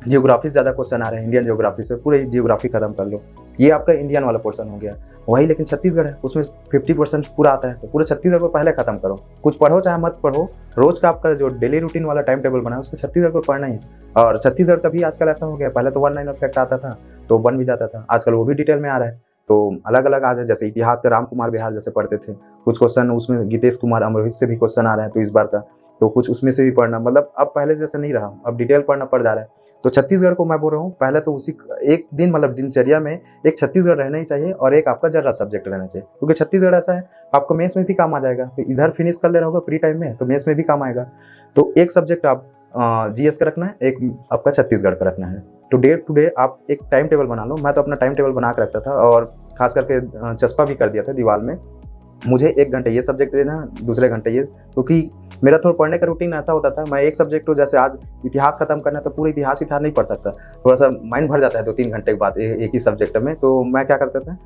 जियोग्राफी से ज़्यादा क्वेश्चन आ रहे हैं, इंडियन जियोग्राफी से पूरी जियोग्राफी खत्म कर लो, ये आपका इंडियन वाला पोर्शन हो गया। वही लेकिन छत्तीसगढ़ है, उसमें 50% पूरा आता है, तो पूरे छत्तीसगढ़ को पहले खत्म करो। कुछ पढ़ो चाहे मत पढ़ो, रोज का आपका जो डेली रूटीन वाला टाइम टेबल बना है उसमें छत्तीसगढ़ को पढ़ना ही। और छत्तीसगढ़ का भी आजकल ऐसा हो गया, पहले तो 1 लाइन फैक्ट आता था तो बन भी जाता था, आजकल वो भी डिटेल में आ रहा है। तो अलग अलग आ जाए, जैसे इतिहास का राम कुमार बिहार जैसे पढ़ते थे, कुछ क्वेश्चन उसमें गीतेश कुमार अमरोहित से भी क्वेश्चन आ रहे हैं तो इस बार का, तो कुछ उसमें से भी पढ़ना, मतलब अब पहले जैसे नहीं रहा, अब डिटेल पढ़ना पड़ जा रहा है। तो छत्तीसगढ़ को मैं बोल रहा हूँ पहले तो उसी एक दिन मतलब दिनचर्या में एक छत्तीसगढ़ रहना ही चाहिए और एक आपका जनरल सब्जेक्ट रहना चाहिए, क्योंकि छत्तीसगढ़ ऐसा है आपको मेंस में भी काम आ जाएगा। तो इधर फिनिश कर ले रहा होगा फ्री टाइम में तो मेंस में भी काम आएगा। तो एक सब्जेक्ट आप जीएस का रखना है, एक आपका छत्तीसगढ़ का रखना है। तो डे टू डे आप एक टाइम टेबल बना लो। मैं तो अपना टाइम टेबल बना के रखता था और खास करके चस्पा भी कर दिया था दीवार में, मुझे 1 घंटे ये सब्जेक्ट देना, दूसरे घंटे ये, क्योंकि मेरा थोड़ा पढ़ने का रूटीन ऐसा होता था, मैं एक सब्जेक्ट को जैसे आज इतिहास खत्म करना है तो पूरा इतिहास ही था नहीं पढ़ सकता, थोड़ा सा माइंड भर जाता है 2-3 घंटे के बाद एक ही सब्जेक्ट में। तो मैं क्या करता था,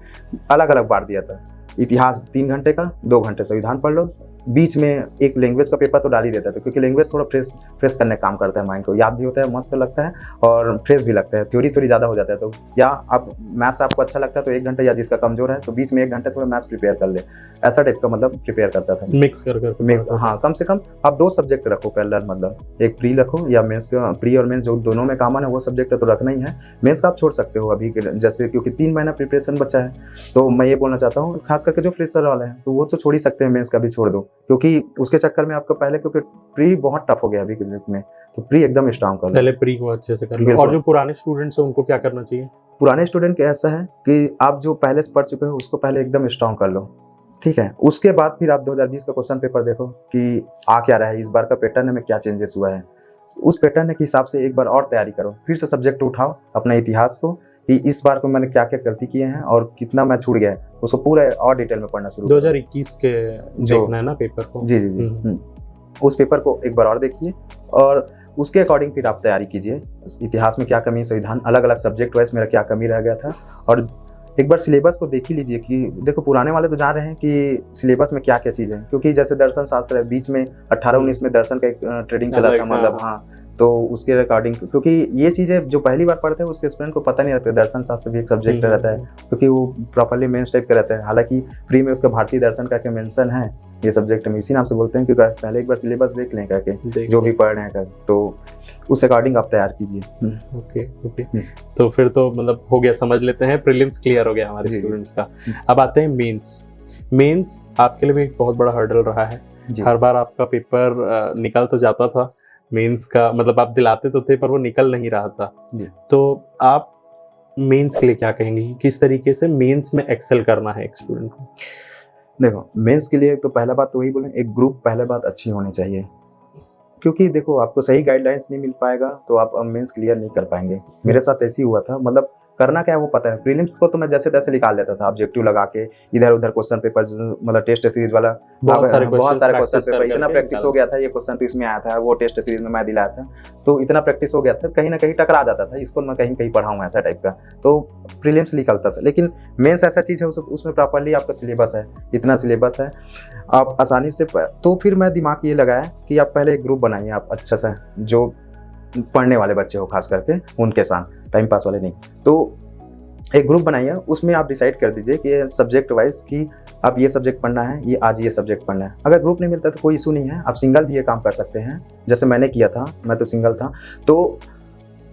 अलग अलग बांट दिया था। इतिहास 3 घंटे का, 2 घंटे संविधान पढ़ लो, बीच में एक लैंग्वेज का पेपर तो डाल ही देता था, क्योंकि लैंग्वेज थोड़ा फ्रेश करने का काम करता है, माइंड को याद भी होता है, मस्त लगता है और फ्रेश भी लगता है। थ्योरी थोड़ी ज़्यादा हो जाता है, तो या आप मैथ्स आपको अच्छा लगता है तो 1 घंटा, या जिसका कमजोर है तो बीच में 1 घंटा थोड़ा मैथ्स प्रिपेयर कर ले, ऐसा टाइप का मतलब प्रिपेयर करता था। मिक्स कर मिक्स, हाँ, कम से कम आप 2 सब्जेक्ट रखो पैरेलल, मतलब एक प्री रखो, या मेंस का, प्री और मेंस जो दोनों में कॉमन है वो सब्जेक्ट तो रखना ही है। मेंस का आप छोड़ सकते हो अभी जैसे, क्योंकि 3 महीना प्रिपरेशन बचा है। तो मैं ये बोलना चाहता हूँ खास करके जो फ्रेशर वाले हैं तो वो तो छोड़ ही सकते हैं, मेंस का भी छोड़ दो, क्योंकि उसके चक्कर में आपका पहले, क्योंकि प्री बहुत टफ हो गया अभी के युग में, तो प्री एकदम स्ट्रांग कर लो, पहले प्री को अच्छे से कर लो। और जो पुराने स्टूडेंट्स हैं उनको क्या करना चाहिए? पुराने स्टूडेंट के ऐसा है कि आप जो पहले से पढ़ चुके हो उसको पहले एकदम स्ट्रांग कर लो, ठीक है। उसके बाद फिर आप 2020 का क्वेश्चन पेपर देखो कि आ क्या रहा है, इस बार का पैटर्न में क्या चेंजेस हुआ है, उस पैटर्न के हिसाब से एक बार और तैयारी करो। फिर से सब्जेक्ट उठाओ अपना इतिहास को, कि इस बार को मैंने क्या क्या गलती किए हैं और कितना मैं छूट गया है, उसको पूरा और डिटेल में पढ़ना शुरू 2021 के देखना है ना पेपर को। जी। उस पेपर को एक बार और देखिए और उसके अकॉर्डिंग फिर आप तैयारी कीजिए। इतिहास में क्या कमी है, संविधान, अलग अलग सब्जेक्ट वाइज मेरा क्या कमी रह गया था, और एक बार सिलेबस को देख ही लीजिए कि देखो पुराने वाले तो जान रहे हैं कि सिलेबस में क्या क्या चीज़ है, क्योंकि जैसे दर्शन शास्त्र है, बीच में 18-19 में दर्शन का एक ट्रेडिंग चला था, मतलब हाँ, तो उसके अकॉर्डिंग, क्योंकि ये चीज़ें जो पहली बार पढ़ते हैं उसके स्टूडेंट को पता नहीं रहता है दर्शन शास्त्र भी एक सब्जेक्ट रहता है, क्योंकि वो प्रॉपर्ली मेंस टाइप का रहता है। हालांकि प्री में उसका भारतीय दर्शन करके मेंशन है ये सब्जेक्ट में, इसी नाम से बोलते हैं, क्योंकि पहले एक बार सिलेबस देख लें करके जो भी पढ़ रहे हैं कर, तो उस अकॉर्डिंग आप तैयार कीजिए। ओके। तो फिर तो मतलब हो गया, समझ लेते हैं, प्रीलिम्स क्लियर हो गया हमारे स्टूडेंट्स का। अब आते हैं मेंस आपके लिए भी एक बहुत बड़ा हर्डल रहा है। हर बार आपका पेपर निकल तो जाता था, मेंस का मतलब आप दिलाते तो थे पर वो निकल नहीं रहा था। तो आप मेंस के लिए क्या कहेंगे कि किस तरीके से मेंस में एक्सेल करना है एक स्टूडेंट को? देखो मेंस के लिए तो पहला बात तो वही बोलें, एक ग्रुप पहले बात अच्छी होनी चाहिए, क्योंकि देखो आपको सही गाइडलाइंस नहीं मिल पाएगा तो आप मेंस क्लियर नहीं कर पाएंगे। मेरे साथ ऐसे ही हुआ था, मतलब करना क्या है वो पता है। प्रीलिम्स को तो मैं जैसे तैसे निकाल लेता था, ऑब्जेक्टिव लगा के इधर उधर क्वेश्चन पेपर, मतलब टेस्ट सीरीज वाला बहुत सारे क्वेश्चन पेपर, इतना प्रैक्टिस हो गया था, ये क्वेश्चन तो इसमें आया था, वो टेस्ट सीरीज में मैं दिलाया था, तो इतना प्रैक्टिस हो गया था, कहीं ना कहीं टकरा जाता था, इसको मैं कहीं पढ़ाऊँ ऐसा टाइप का, तो प्रीलिम्स निकलता था। लेकिन मेंस ऐसा चीज़ है उसमें प्रॉपरली आपका सिलेबस है, इतना सिलेबस है, आप आसानी से तो फिर मैं दिमाग ये लगाया कि आप पहले एक ग्रुप बनाइए, आप अच्छा सा, जो पढ़ने वाले बच्चे हो खास करके उनके साथ, टाइम पास वाले नहीं, तो एक ग्रुप बनाइए, उसमें आप डिसाइड कर दीजिए कि सब्जेक्ट वाइज कि आप ये सब्जेक्ट पढ़ना है, ये आज ये सब्जेक्ट पढ़ना है। अगर ग्रुप नहीं मिलता तो कोई इशू नहीं है, आप सिंगल भी ये काम कर सकते हैं, जैसे मैंने किया था, मैं तो सिंगल था, तो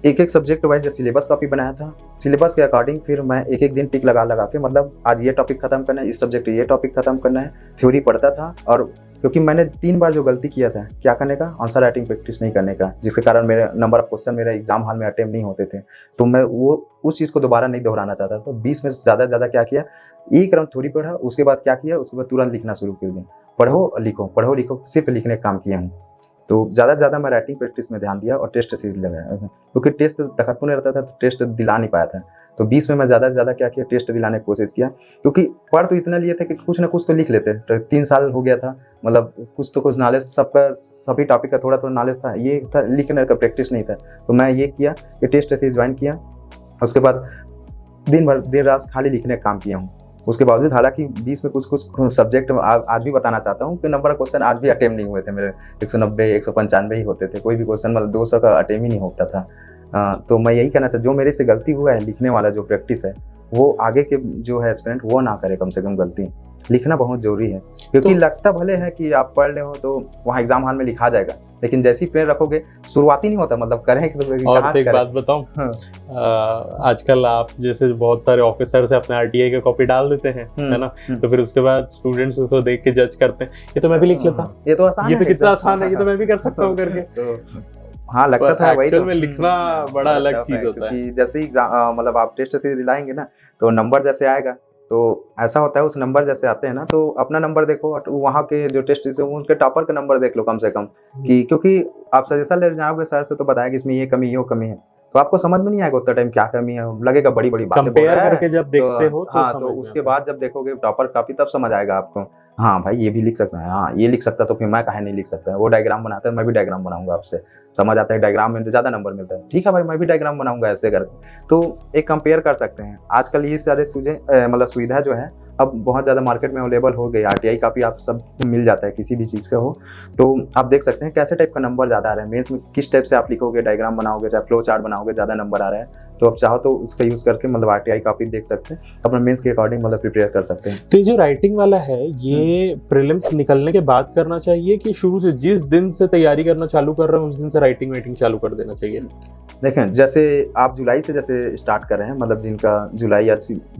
एक सब्जेक्ट वाइज सिलेबस कॉपी बनाया था, सिलेबस के अकॉर्डिंग फिर मैं एक दिन टिक लगा के, मतलब आज ये टॉपिक खत्म करना है, इस सब्जेक्ट ये टॉपिक खत्म करना है, थ्योरी पढ़ता था। और क्योंकि मैंने 3 बार जो गलती किया था, क्या करने का, आंसर राइटिंग प्रैक्टिस नहीं करने का, जिसके कारण मेरे नंबर ऑफ क्वेश्चन मेरे एग्जाम हॉल में अटेम्प्ट नहीं होते थे, तो मैं वो उस चीज़ को दोबारा नहीं दोहराना चाहता। तो 20 में ज़्यादा से ज़्यादा क्या किया, एक राउंड थ्योरी पढ़ा, उसके बाद क्या किया, उसके बाद तुरंत लिखना शुरू कर दिया, पढ़ो लिखो, सिर्फ लिखने का काम किया हूँ। तो ज़्यादा से ज़्यादा मैं राइटिंग प्रैक्टिस में ध्यान दिया और टेस्ट सीरीज लगाया, क्योंकि टेस्ट तखतपुर नहीं रहता था तो टेस्ट दिला नहीं पाया था। तो 20 में मैं ज़्यादा से ज़्यादा क्या किया, टेस्ट दिलाने की कोशिश किया, क्योंकि पढ़ तो इतना लिए थे कि कुछ ना कुछ तो लिख लेते। 3 साल हो गया था, मतलब कुछ नॉलेज, सबका सभी टॉपिक का थोड़ा नॉलेज था, ये था लिखने का प्रैक्टिस नहीं था। तो मैं ये किया कि टेस्ट सीरीज ज्वाइन किया, उसके बाद दिन रात खाली लिखने का काम किया हूँ। उसके बावजूद हालांकि 20 में कुछ सब्जेक्ट आज भी बताना चाहता हूँ कि नंबर क्वेश्चन आज भी अटेम्प्ट नहीं हुए थे मेरे, 190 195 ही होते थे, कोई भी क्वेश्चन मतलब 200 का अटेम्प्ट ही नहीं होता था। तो मैं यही कहना चाहता, जो मेरे से गलती हुआ है लिखने वाला जो प्रैक्टिस है, वो आगे के जो है स्टूडेंट वो ना करे, कम से कम गलती। लिखना बहुत जरूरी है, क्योंकि लगता भले है कि आप पढ़ ले हो तो वहाँ एग्जाम हॉल में लिखा जाएगा, लेकिन जैसी पेन रखोगे शुरुआती नहीं होता, मतलब करें तो और एक बात बताऊं, आजकल आप जैसे बहुत सारे ऑफिसर से अपने आरटीआई का कॉपी डाल देते हैं, है ना, तो फिर उसके बाद स्टूडेंट्स उसको देख के जज करते हैं, ये तो मैं भी लिख लेता, ये तो आसान है, ये तो कितना आसान है, ये तो मैं भी कर सकता हूँ करके। हाँ लगता था, वही तो में लिखना बड़ा अलग चीज होता है। जैसे ही मतलब आप टेस्ट सीरीज दिलाएंगे ना, तो नंबर जैसे आएगा तो ऐसा होता है, उस नंबर जैसे आते हैं ना, तो अपना नंबर देखो, वहाँ के जो टेस्ट से उनके टॉपर का नंबर देख लो कम से कम, कि क्योंकि आप सजेशन ले जाओगे सर से तो बताएगा इसमें ये कमी है वो कमी है, तो आपको समझ में नहीं आएगा उतना टाइम क्या कमी है, लगेगा बड़ी बातें कंपेयर करके जब देखते हो तो हाँ, तो उसके बाद जब देखोगे टॉपर कॉपी तब समझ आएगा आपको, हाँ भाई ये भी लिख सकता है, हाँ ये लिख सकता, तो फिर मैं काहे नहीं लिख सकता है। वो डायग्राम बनाता है, मैं भी डायग्राम बनाऊंगा, आपसे समझ आता है डायग्राम में तो ज़्यादा नंबर मिलता है, ठीक है भाई मैं भी डायग्राम बनाऊंगा ऐसे करके। तो एक कंपेयर कर सकते हैं, आजकल ये सारे मतलब सुविधा जो है अब बहुत ज़्यादा मार्केट में अवेलेबल हो गई, RTI काफ़ी आप सब मिल जाता है किसी भी चीज़ का हो। तो आप देख सकते हैं कैसे टाइप का नंबर ज़्यादा आ रहा है मेंस में, किस टाइप से आप लिखोगे, डायग्राम बनाओगे, चाहे फ्लो चार्ट बनाओगे, ज़्यादा नंबर आ रहा है। तो आप चाहो तो इसका यूज़ करके मतलब RTI काफ़ी देख सकते हैं, अपना मेंस के अकॉर्डिंग मतलब प्रिपेयर कर सकते हैं। तो ये जो राइटिंग वाला है ये प्रीलिम्स निकलने के बाद करना चाहिए कि शुरू से जिस दिन से तैयारी करना चालू कर रहे हैं उस दिन से राइटिंग वाइटिंग चालू कर देना चाहिए? देखें, जैसे आप जुलाई से जैसे स्टार्ट कर रहे हैं, मतलब जिनका जुलाई या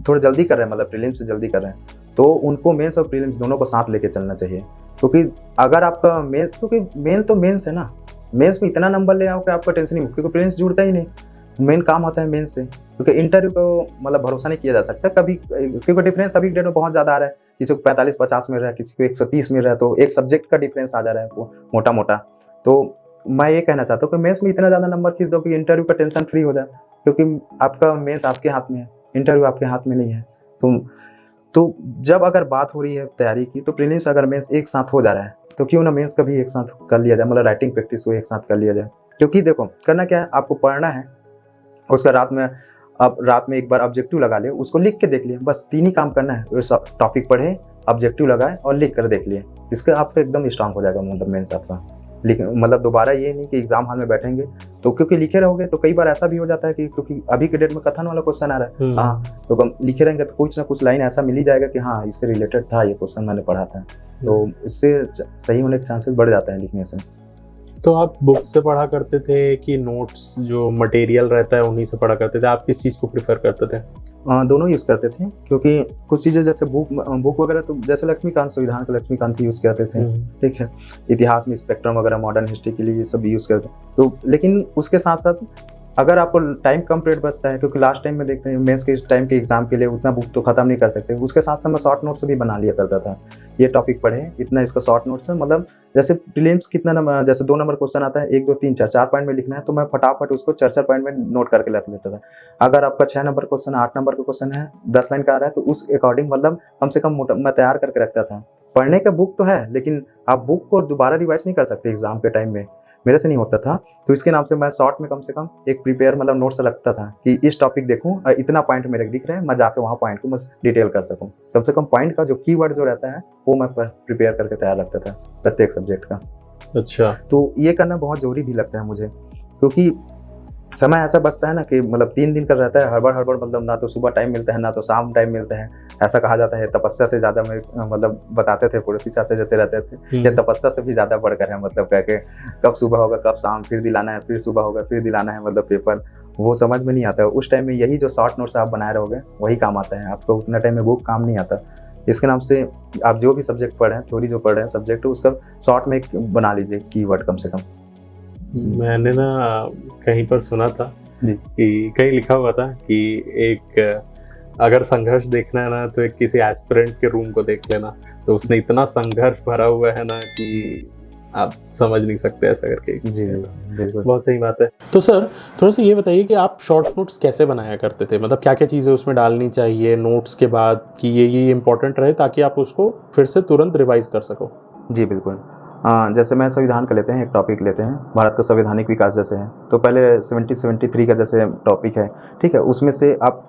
थोड़ा जल्दी कर रहे हैं, मतलब प्रीलिम्स से जल्दी कर रहे हैं, तो उनको मेंस और प्रीलिम्स दोनों को साथ लेके चलना चाहिए। क्योंकि अगर आपका मेंस, क्योंकि मेन तो मेंस है ना, मेंस में इतना नंबर ले आओ कि आपका टेंशन नहीं, क्योंकि प्रीलिम्स जुड़ता ही नहीं, मेन काम होता है मेंस से। क्योंकि इंटरव्यू को मतलब भरोसा नहीं किया जा सकता कभी, क्योंकि डिफरेंस अभी डेट में बहुत ज़्यादा आ रहा है, किसी को 45-50 मिल रहा है, किसी को 130 मिल रहा है, तो एक सब्जेक्ट का डिफरेंस आ जा रहा है मोटा मोटा। तो मैं ये कहना चाहता हूँ कि मेंस में इतना ज़्यादा नंबर खींच दो कि इंटरव्यू का टेंशन फ्री हो जाए, क्योंकि आपका मेंस आपके हाथ में है, इंटरव्यू आपके हाथ में नहीं है। तो जब अगर बात हो रही है तैयारी की, तो प्रीलिम्स अगर मेंस एक साथ हो जा रहा है तो क्यों ना मेंस का भी एक साथ कर लिया जाए, मतलब राइटिंग प्रैक्टिस को एक साथ कर लिया जाए। क्योंकि देखो करना क्या है, आपको पढ़ना है, उसका रात में एक बार ऑब्जेक्टिव लगा ले, उसको लिख के देख लिए, बस 3 ही काम करना है। टॉपिक पढ़े, ऑब्जेक्टिव लगाए और लिख कर देख लिए, इसका आपका एकदम स्ट्रांग हो जाएगा मतलब मेंस आपका। मतलब दोबारा ये नहीं कि एग्जाम हॉल में बैठेंगे तो, क्योंकि लिखे रहोगे तो कई बार ऐसा भी हो जाता है कि क्योंकि अभी के डेट में कथन वाला क्वेश्चन आ रहा है, हाँ, तो हम लिखे रहेंगे तो कुछ ना कुछ लाइन ऐसा मिल ही जाएगा कि हाँ इससे रिलेटेड था, ये क्वेश्चन मैंने पढ़ा था, तो इससे सही होने के चांसेस बढ़ जाते हैं लिखने से। तो आप बुक से पढ़ा करते थे कि नोट्स जो मटेरियल रहता है उन्हीं से पढ़ा करते थे? आप किस चीज़ को प्रेफर करते थे? दोनों यूज़ करते थे, क्योंकि कुछ चीज़ें जैसे बुक वगैरह, तो जैसे लक्ष्मीकांत, संविधान का लक्ष्मीकांत यूज़ करते थे, ठीक है, इतिहास में स्पेक्ट्रम वगैरह, मॉडर्न हिस्ट्री के लिए ये सब यूज़ करते। तो लेकिन उसके साथ साथ अगर आपको टाइम कम पीरियड बचता है, क्योंकि लास्ट टाइम में देखते हैं मेंस के टाइम के एग्जाम के लिए उतना बुक तो खत्म नहीं कर सकते, उसके साथ साथ मैं शॉर्ट नोट्स भी बना लिया करता था। ये टॉपिक पढ़े, इतना इसका शॉर्ट नोट्स है, मतलब जैसे प्रीलिम्स कितना नंबर, जैसे 2 नंबर क्वेश्चन आता है, 1 2 3 4 पॉइंट में लिखना है, तो मैं फटाफट उसको 4 पॉइंट में नोट करके रख लेता था। अगर आपका 6 नंबर क्वेश्चन, 8 नंबर का क्वेश्चन है, 10 लाइन का आ रहा है, तो उस अकॉर्डिंग मतलब कम से कम मैं तैयार करके रखता था। पढ़ने का बुक तो है, लेकिन आप बुक को दोबारा रिवाइज नहीं कर सकते एग्जाम के टाइम में, मेरे से नहीं होता था। तो इसके नाम से मैं शॉर्ट में कम से कम एक प्रिपेयर मतलब नोट्स रखता था कि इस टॉपिक देखूं, इतना पॉइंट मेरे दिख रहा है, मैं जाके वहाँ पॉइंट को मैं डिटेल कर सकूं। कम से कम पॉइंट का जो कीवर्ड जो रहता है वो मैं प्रिपेयर करके तैयार रखता था प्रत्येक सब्जेक्ट का। अच्छा, तो ये करना बहुत ज़रूरी भी लगता है मुझे, क्योंकि समय ऐसा बचता है ना कि मतलब 3 दिन का रहता है, हड़बड़ मतलब ना तो सुबह टाइम मिलता है ना तो शाम टाइम मिलता है। ऐसा कहा जाता है तपस्या से ज़्यादा मतलब बताते थे पुरुष चाचा जैसे रहते थे, ये तपस्या से भी ज़्यादा बढ़कर है, मतलब कह के कब सुबह होगा कब शाम, फिर दिलाना है, फिर सुबह होगा फिर दिलाना है, मतलब पेपर वो समझ में नहीं आता है। उस टाइम में यही जो शॉर्ट नोट्स आप बनाए रहोगे वही काम आता है आपको, उतना टाइम में बुक काम नहीं आता। इसके नाम से आप जो भी सब्जेक्ट पढ़ रहे हैं, थ्योरी जो पढ़ रहे हैं सब्जेक्ट, उसका शॉर्ट में बना लीजिए कीवर्ड कम से कम। मैंने ना कहीं पर सुना था जी, कि कहीं लिखा हुआ था कि एक अगर संघर्ष देखना है ना तो एक किसी एस्पिरेंट के रूम को देख लेना, तो उसने इतना संघर्ष भरा हुआ है ना कि आप समझ नहीं सकते ऐसा करके। जी बिल्कुल, बहुत सही बात है। तो सर थोड़ा सा ये बताइए कि आप शॉर्ट नोट्स कैसे बनाया करते थे? मतलब क्या क्या चीज़ें उसमें डालनी चाहिए नोट्स के बाद कि ये इंपॉर्टेंट रहे ताकि आप उसको फिर से तुरंत रिवाइज कर सको? जी बिल्कुल। जैसे मैं संविधान का लेते हैं, एक टॉपिक लेते हैं, भारत का संवैधानिक विकास जैसे है, तो पहले 73 का जैसे टॉपिक है, ठीक है, उसमें से आप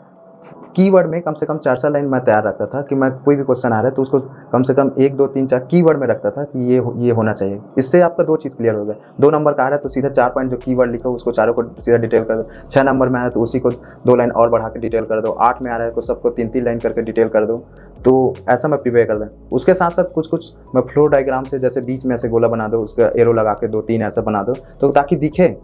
कीवर्ड में कम से कम 4 लाइन मैं तैयार रखता था कि मैं कोई भी क्वेश्चन आ रहा है तो उसको कम से कम 1 2 3 4 कीवर्ड में रखता था कि ये होना चाहिए। इससे आपका 2 चीज़ क्लियर हो गया। 2 नंबर का आ रहा है तो सीधा 4 पॉइंट जो कीवर्ड लिखा उसको चारों को सीधा डिटेल कर दो। 6 नंबर में आ रहा है तो उसी को 2 लाइन और बढ़ा के डिटेल कर दो। 8 में आ रहा है तो सबको 3 लाइन करके डिटेल कर दो। तो ऐसा मैं प्रिपेयर कर दूँ। उसके साथ साथ कुछ मैं फ्लो डायग्राम से जैसे बीच में ऐसे गोला बना दो, उसका एरो लगा के 2 3 ऐसा बना दो, तो ताकि दिखे,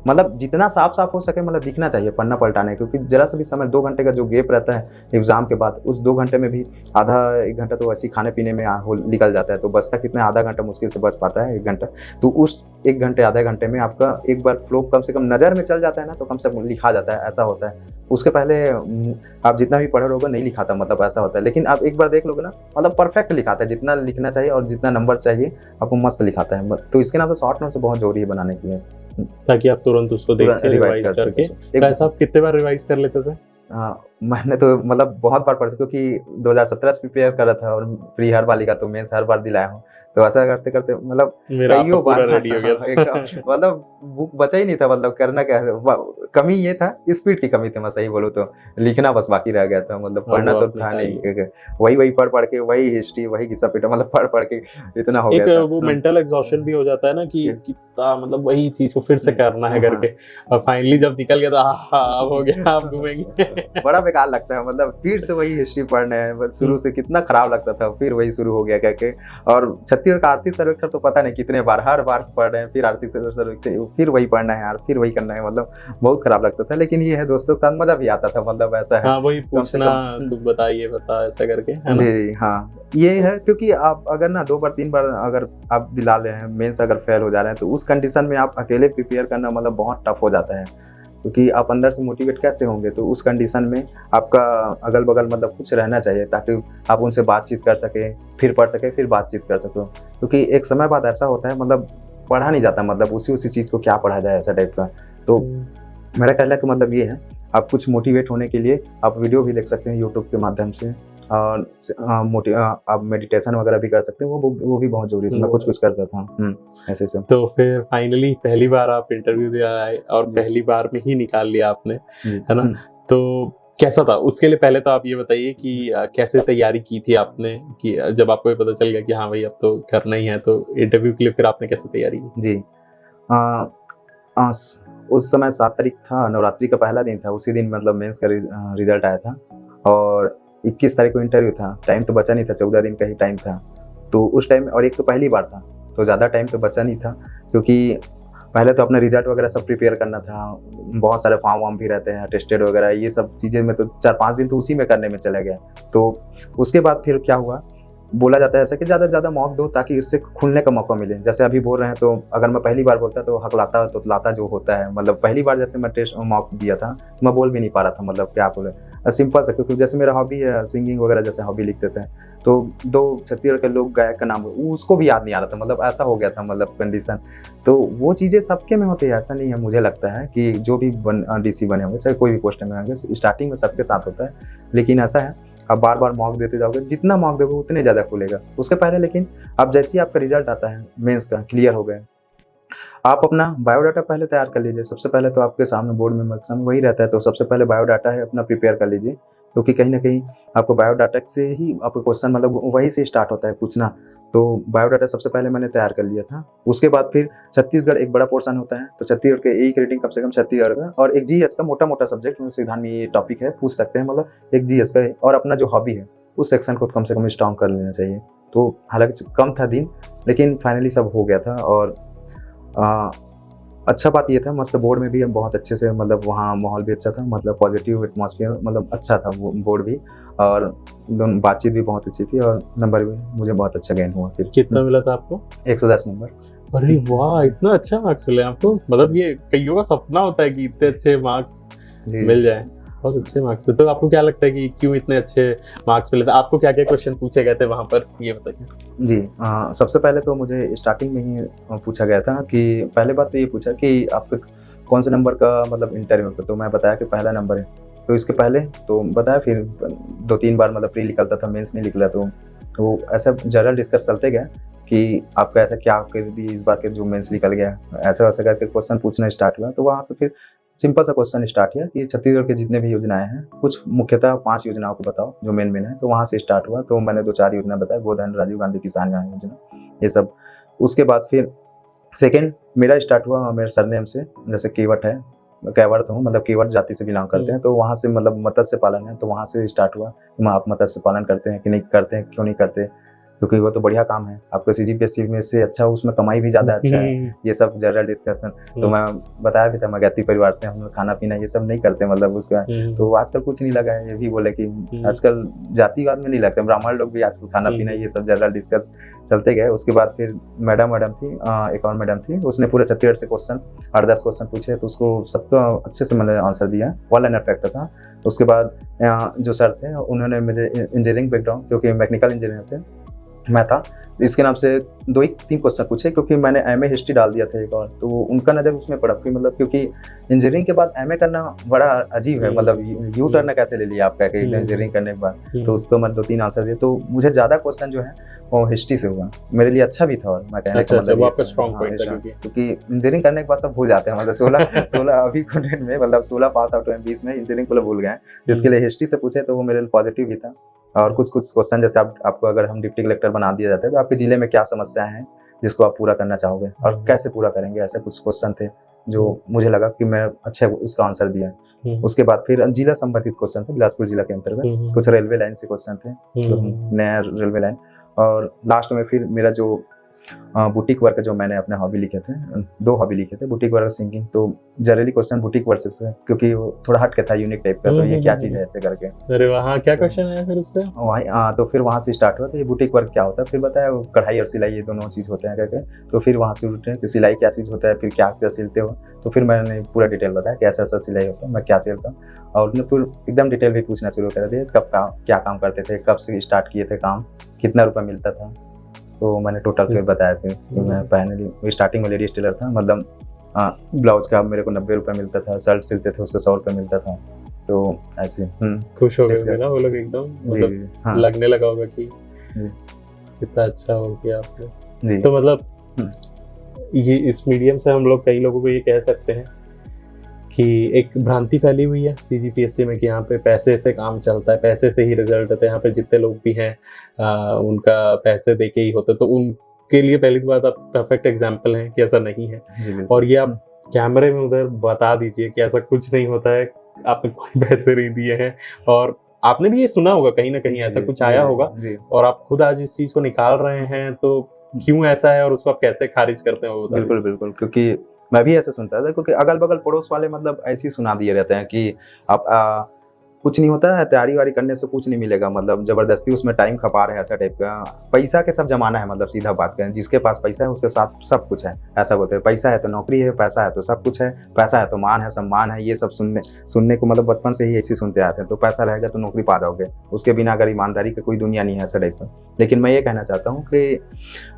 मतलब जितना साफ हो सके, मतलब दिखना चाहिए पन्ना पलटाने, क्योंकि जरा सा भी समय 2 घंटे का जो गैप रहता है एग्जाम के बाद, उस 2 घंटे में भी आधा 1 घंटा तो ऐसे ही खाने पीने में निकल जाता है, तो बचता कितना, आधा घंटा मुश्किल से बच पाता है 1 घंटा। तो उस 1 घंटे आधे घंटे में आपका एक बार फ्लो कम से कम नज़र में चल जाता है ना, तो कम से कम लिखा जाता है, ऐसा होता है। उसके पहले आप जितना भी पढ़े रहोगे नहीं लिखाता, मतलब ऐसा होता है, लेकिन आप एक बार देख लोगे ना, मतलब परफेक्ट लिखाता है, जितना लिखना चाहिए और जितना नंबर चाहिए आपको मस्त लिखाता है। तो इसके नाम से शॉर्ट नोट से बहुत जरूरी है बनाने के लिए, ताकि आप तुरंत उसको देख के रिवाइज करके। तो ऐसा आप कितने बार रिवाइज कर लेते थे? मैंने तो मतलब बहुत बार पढ़ा, क्योंकि 2017 से प्रिपेयर कर रहा था और प्री हर वाली का तो मेंस हर बार दिलाया हूँ। तो ऐसा करते करते मतलब मेरा आपका कईयों पूरा बार रेडी हो गया था। एकदम मतलब बुक बचा ही नहीं था, मतलब करना क्या है, कमी ये था, स्पीड की कमी थी, मैं सही बोलूँ तो लिखना बस बाकी रह गया था, मतलब और पढ़ना वो तो आप था निकाल नहीं, लिए। वही वही पढ़ के वही हिस्ट्री वही घिसा पिटा, मतलब पढ़ पढ़ के इतना हो एक गया था। वो मेंटल एग्जॉशन भी हो जाता है ना कि कितना मतलब वही चीज को फिर से करना है हाँ। करके, और फाइनली जब निकल गया तो हाँ अब हो गया, आप घूमेंगे। बड़ा बेकार लगता है, मतलब फिर से वही हिस्ट्री पढ़ने है, बस शुरू से कितना खराब लगता था, फिर वही शुरू हो गया कह के। और छत्तीसगढ़ का आर्थिक सर्वेक्षण तो पता नहीं कितने बार, हर बार पढ़ रहे हैं, फिर आर्थिक सर्वेक्षण, फिर वही पढ़ना है यार, फिर वही करना है, मतलब बहुत खराब लगता था। लेकिन ये है दोस्तों के साथ मजा भी आता था, मतलब ऐसा है। हाँ वही कम से पूछना, कम तू बताइए बता ऐसा करके, है ना। जी हाँ, ये है क्योंकि आप अगर ना 2 बार 3 बार अगर आप दिला रहे हैं, मेंस अगर फेल हो जा रहे हैं, तो उस कंडीशन में आप अकेले प्रिपेयर करना मतलब बहुत टफ हो जाता है, क्योंकि आप अंदर से मोटिवेट कैसे होंगे। तो उस कंडीशन में आपका अगल बगल मतलब कुछ रहना चाहिए, ताकि आप उनसे बातचीत कर सकें, फिर पढ़ सकें, फिर बातचीत कर सकें, क्योंकि एक समय बाद ऐसा होता है, मतलब पढ़ा नहीं जाता, मतलब उसी चीज़ को क्या पढ़ा जाए, ऐसा टाइप का। तो मेरा कहने का मतलब ये है, आप कुछ मोटिवेट होने के लिए आप वीडियो भी देख सकते हैं यूट्यूब के माध्यम से, और आप मेडिटेशन वगैरह भी कर सकते हैं, वो भी बहुत ज़रूरी था, मैं कुछ करता था। ऐसे सब। तो फिर फाइनली पहली बार आप इंटरव्यू दे आए और जी। पहली बार में ही निकाल लिया आपने, जी। है ना। तो कैसा था उसके लिए, पहले तो आप ये बताइए कि कैसे तैयारी की थी आपने, कि जब आपको ये पता चल गया कि हाँ भाई अब तो करना ही है, तो इंटरव्यू के लिए फिर आपने कैसे तैयारी की। जी। अ, उस समय 7 तारीख था, नवरात्रि का पहला दिन था, उसी दिन मतलब मेंस का रिजल्ट आया था, और 21 तारीख को इंटरव्यू था। टाइम तो बचा नहीं था, 14 दिन का ही टाइम था। तो उस टाइम, और एक तो पहली बार था, तो ज़्यादा टाइम तो बचा नहीं था, क्योंकि पहले तो अपना रिजल्ट वगैरह सब प्रिपेयर करना था, बहुत सारे फॉर्म वार्म भी रहते हैं, अटेस्टेड वगैरह, ये सब चीज़ें में तो 4-5 दिन तो उसी में करने में चला गया। तो उसके बाद फिर क्या हुआ, बोला जाता है ऐसा कि ज़्यादा से ज़्यादा मॉक दो, ताकि इससे खुलने का मौका मिले। जैसे अभी बोल रहे हैं, तो अगर मैं पहली बार बोलता तो हकलाता तुतलाता जो होता है, मतलब पहली बार जैसे मैं टेस्ट मॉक दिया था, मैं बोल भी नहीं पा रहा था, मतलब क्या बोले, सिंपल सा, क्योंकि जैसे मेरा हॉबी है सिंगिंग वगैरह, जैसे हॉबी लिखते थे, तो 2 छत्तीसगढ़ के लोग गायक का नाम उसको भी याद नहीं आ रहा था, मतलब ऐसा हो गया था, मतलब कंडीशन। तो वो चीज़ें सबके में होती है, ऐसा नहीं है, मुझे लगता है कि जो भी डीसी बने होंगे, चाहे कोई भी पोस्ट में होंगे, स्टार्टिंग में सबके साथ होता है। लेकिन ऐसा है, आप बार बार मॉक देते जाओगे, जितना मॉक दोगे उतने ज़्यादा खुलेगा उसके पहले। लेकिन अब जैसे ही आपका रिजल्ट आता है, मेंस का क्लियर हो गए, आप अपना बायोडाटा पहले तैयार कर लीजिए। सबसे पहले तो आपके सामने बोर्ड में एग्जाम वही रहता है, तो सबसे पहले बायोडाटा है अपना प्रिपेयर कर लीजिए, क्योंकि कहीं ना कहीं आपको बायोडाटा से ही आपको क्वेश्चन, मतलब वही से स्टार्ट होता है पूछना। तो बायोडाटा सबसे पहले मैंने तैयार कर लिया था। उसके बाद फिर छत्तीसगढ़ एक बड़ा पोर्शन होता है, तो छत्तीसगढ़ के एक रीडिंग कम से कम छत्तीसगढ़ का, और एक जीएस का मोटा मोटा सब्जेक्ट, संविधान में ये टॉपिक है, पूछ सकते हैं, मतलब एक जीएस का है, और अपना जो हॉबी है उस सेक्शन को कम से कम स्ट्रॉन्ग कर लेना चाहिए। तो हालांकि कम था दिन, लेकिन फाइनली सब हो गया था। और अच्छा बात ये था, मस्त बोर्ड में भी हम बहुत अच्छे से, मतलब वहाँ माहौल भी अच्छा था, मतलब पॉजिटिव एटमॉस्फेयर, मतलब अच्छा था वो बोर्ड भी, और दोनों बातचीत भी बहुत अच्छी थी, और नंबर भी मुझे बहुत अच्छा गेन हुआ। फिर कितना मिला था आपको। 110 नंबर। अरे वाह, इतना अच्छा मार्क्स मिले आपको, मतलब ये कईयों का सपना होता है कि इतने अच्छे मार्क्स जी मिल जाए। बहुत अच्छे मार्क्स थे। तो आपको क्या लगता है कि क्यों इतने अच्छे मार्क्स मिले थे, आपको क्या क्या क्वेश्चन पूछे गए थे वहाँ पर, ये बताइए। जी। सबसे पहले तो मुझे स्टार्टिंग में ही पूछा गया था कि पहले बात तो ये पूछा कि आपके कौन से नंबर का मतलब इंटरव्यू का, तो मैं बताया कि पहला नंबर है। तो इसके पहले तो बताया, फिर 2-3 बार मतलब प्री निकलता था, मेंस नहीं निकला, तो ऐसा जनरल डिस्कस चलते गए कि आपका ऐसा क्या कर दी इस बार के जो मेंस निकल गया, ऐसा वैसा करके क्वेश्चन पूछना स्टार्ट हुआ। तो वहाँ से फिर सिंपल सा क्वेश्चन स्टार्ट किया कि छत्तीसगढ़ के जितने भी योजनाएं हैं, कुछ मुख्यतः 5 योजनाओं को बताओ जो मेन है। तो वहाँ से स्टार्ट हुआ, तो मैंने 2-4 योजना बताया, गोधन, राजीव गांधी किसान योजना, ये सब। उसके बाद फिर सेकेंड मेरा स्टार्ट हुआ मेरे सरनेम से, जैसे केवट है, कैवर्त हूँ, मतलब केवट जाति से बिलोंग करते हैं, तो वहाँ से मतलब मत्स्य पालन है, तो वहाँ से स्टार्ट हुआ कि आप मत्स्य पालन करते हैं कि नहीं करते हैं, क्यों नहीं करते, क्योंकि वो तो बढ़िया काम है, आपको सीजीपीएससी में से अच्छा, उसमें कमाई भी ज़्यादा अच्छा है, ये सब जनरल डिस्कशन। तो मैं बताया भी था, मगहती परिवार से, हम खाना पीना ये सब नहीं करते, मतलब उसका। तो आजकल कुछ नहीं लगा है, ये भी बोले कि आजकल जातिवाद में नहीं लगते, ब्राह्मण लोग भी आजकल खाना पीना ये सब जनरल डिस्कस चलते गए। उसके बाद फिर मैडम थी, एक और मैडम थी, उसने पूरे छत्तीसगढ़ से क्वेश्चन 8-10 क्वेश्चन पूछे, तो उसको सबका अच्छे से मैंने आंसर दिया, वन लाइनर फैक्ट था। उसके बाद जो सर थे, उन्होंने मुझे इंजीनियरिंग बैकग्राउंड, क्योंकि मैकेनिकल इंजीनियर थे, मैं था, इसके नाम से 2-3 क्वेश्चन पूछे, क्योंकि मैंने एमए हिस्ट्री डाल दिया था एक और, तो उनका नज़र उसमें पड़ा कि मतलब क्योंकि इंजीनियरिंग के बाद एमए करना बड़ा अजीब है, मतलब यू टर्न कैसे ले लिया आपका कि इंजीनियरिंग करने के बाद। तो उसको मैं 2-3 आंसर दिए, तो मुझे ज़्यादा क्वेश्चन जो है वो हिस्ट्री से हुआ, मेरे लिए अच्छा भी था। और मैं कहने का मतलब वो आपका स्ट्रॉन्ग पॉइंट था, क्योंकि इंजीनियरिंग करने के बाद सब भूल जाते हैं, मतलब 16 अभी कंटेंट में मतलब 16 पास आउट हुए, 20 में इंजीनियरिंग को भूल गए। जिसके लिए हिस्ट्री से पूछे तो वो मेरे लिए पॉजिटिव भी था। और कुछ क्वेश्चन जैसे आपको अगर हम डिप्टी कलेक्टर बना दिया जाता है तो आपके जिले में क्या समस्याएं हैं जिसको आप पूरा करना चाहोगे और कैसे पूरा करेंगे, ऐसे कुछ क्वेश्चन थे जो मुझे लगा कि मैं अच्छे उसका आंसर दिया। उसके बाद फिर जिला संबंधित क्वेश्चन थे, बिलासपुर जिला के अंतर्गत कुछ रेलवे लाइन से क्वेश्चन थे, नया रेलवे लाइन। और लास्ट में फिर मेरा जो बुटीक वर्क जो मैंने अपने हॉबी लिखे थे, 2 हॉबी लिखे थे, बुटीक वर्क, सिंगिंग। तो जनरली क्वेश्चन बुटीक वर्सेस है, क्योंकि वो थोड़ा हट के था, यूनिक टाइप का, तो ये क्या चीज़ है ऐसे करके। अरे वहाँ क्या क्वेश्चन है फिर उससे? वहाँ तो फिर वहाँ से स्टार्ट हुआ, तो ये बुटीक वर्क क्या होता है, फिर बताया कढ़ाई और सिलाई ये दोनों चीज़ होते हैं करके। तो फिर वहाँ से उठे कि सिलाई क्या चीज़ होता है, फिर क्या क्या सिलते हो। तो फिर मैंने पूरा डिटेल बताया कि ऐसा ऐसा सिलाई होता है, मैं क्या सिलता हूँ। और उसने फिर एकदम डिटेल भी पूछना शुरू कर दिया, कब क्या काम करते थे, कब से स्टार्ट किए थे काम, कितना रुपये मिलता था। तो मैंने टोटल फिर बताया था कि मैं पहले स्टार्टिंग में लेडीज टेलर था, मतलब ब्लाउज का मेरे को 90 रुपये मिलता था, शर्ट सिलते थे उसको 100 रुपये मिलता था। तो ऐसे खुश हो गए ना वो लोग एकदम, मतलब हाँ। लगने लगा होगा कि कितना अच्छा हो गया आपने। तो मतलब ये इस मीडियम से हम लोग कई लोगों को ये कह सकते हैं कि एक भ्रांति फैली हुई है CGPSC में कि यहाँ पे पैसे से काम चलता है, पैसे से ही रिजल्ट होते हैं, यहाँ पे जितने लोग भी हैं उनका पैसे दे के ही होता है। तो उनके लिए पहली बात आप परफेक्ट एग्जाम्पल हैं कि ऐसा नहीं है। और ये आप कैमरे में उधर बता दीजिए कि ऐसा कुछ नहीं होता है, आपने कोई पैसे नहीं दिए हैं। और आपने भी ये सुना होगा कहीं ना कहीं ऐसा कुछ आया होगा, और आप खुद आज इस चीज़ को निकाल रहे हैं, तो क्यों ऐसा है और उसको आप कैसे खारिज करते हैं वो बताइए। बिल्कुल बिल्कुल, क्योंकि मैं भी ऐसे सुनता था, क्योंकि अगल बगल पड़ोस वाले मतलब ऐसे ही सुना दिए रहते हैं कि आप कुछ नहीं होता है, तैयारी वारी करने से कुछ नहीं मिलेगा, मतलब जबरदस्ती उसमें टाइम खपा रहे हैं, ऐसा टाइप का। पैसा के सब जमाना है, मतलब सीधा बात करें, जिसके पास पैसा है उसके साथ सब कुछ है, ऐसा बोलते हैं। पैसा है तो नौकरी है, पैसा है तो सब कुछ है, पैसा है तो मान है, सम्मान है, ये सब सुनने को मतलब बचपन से ही ऐसे सुनते आते हैं। तो पैसा रहेगा तो नौकरी पा जाओगे, उसके बिना अगर ईमानदारी की कोई दुनिया नहीं है, ऐसा टाइप का। लेकिन मैं ये कहना चाहता हूँ कि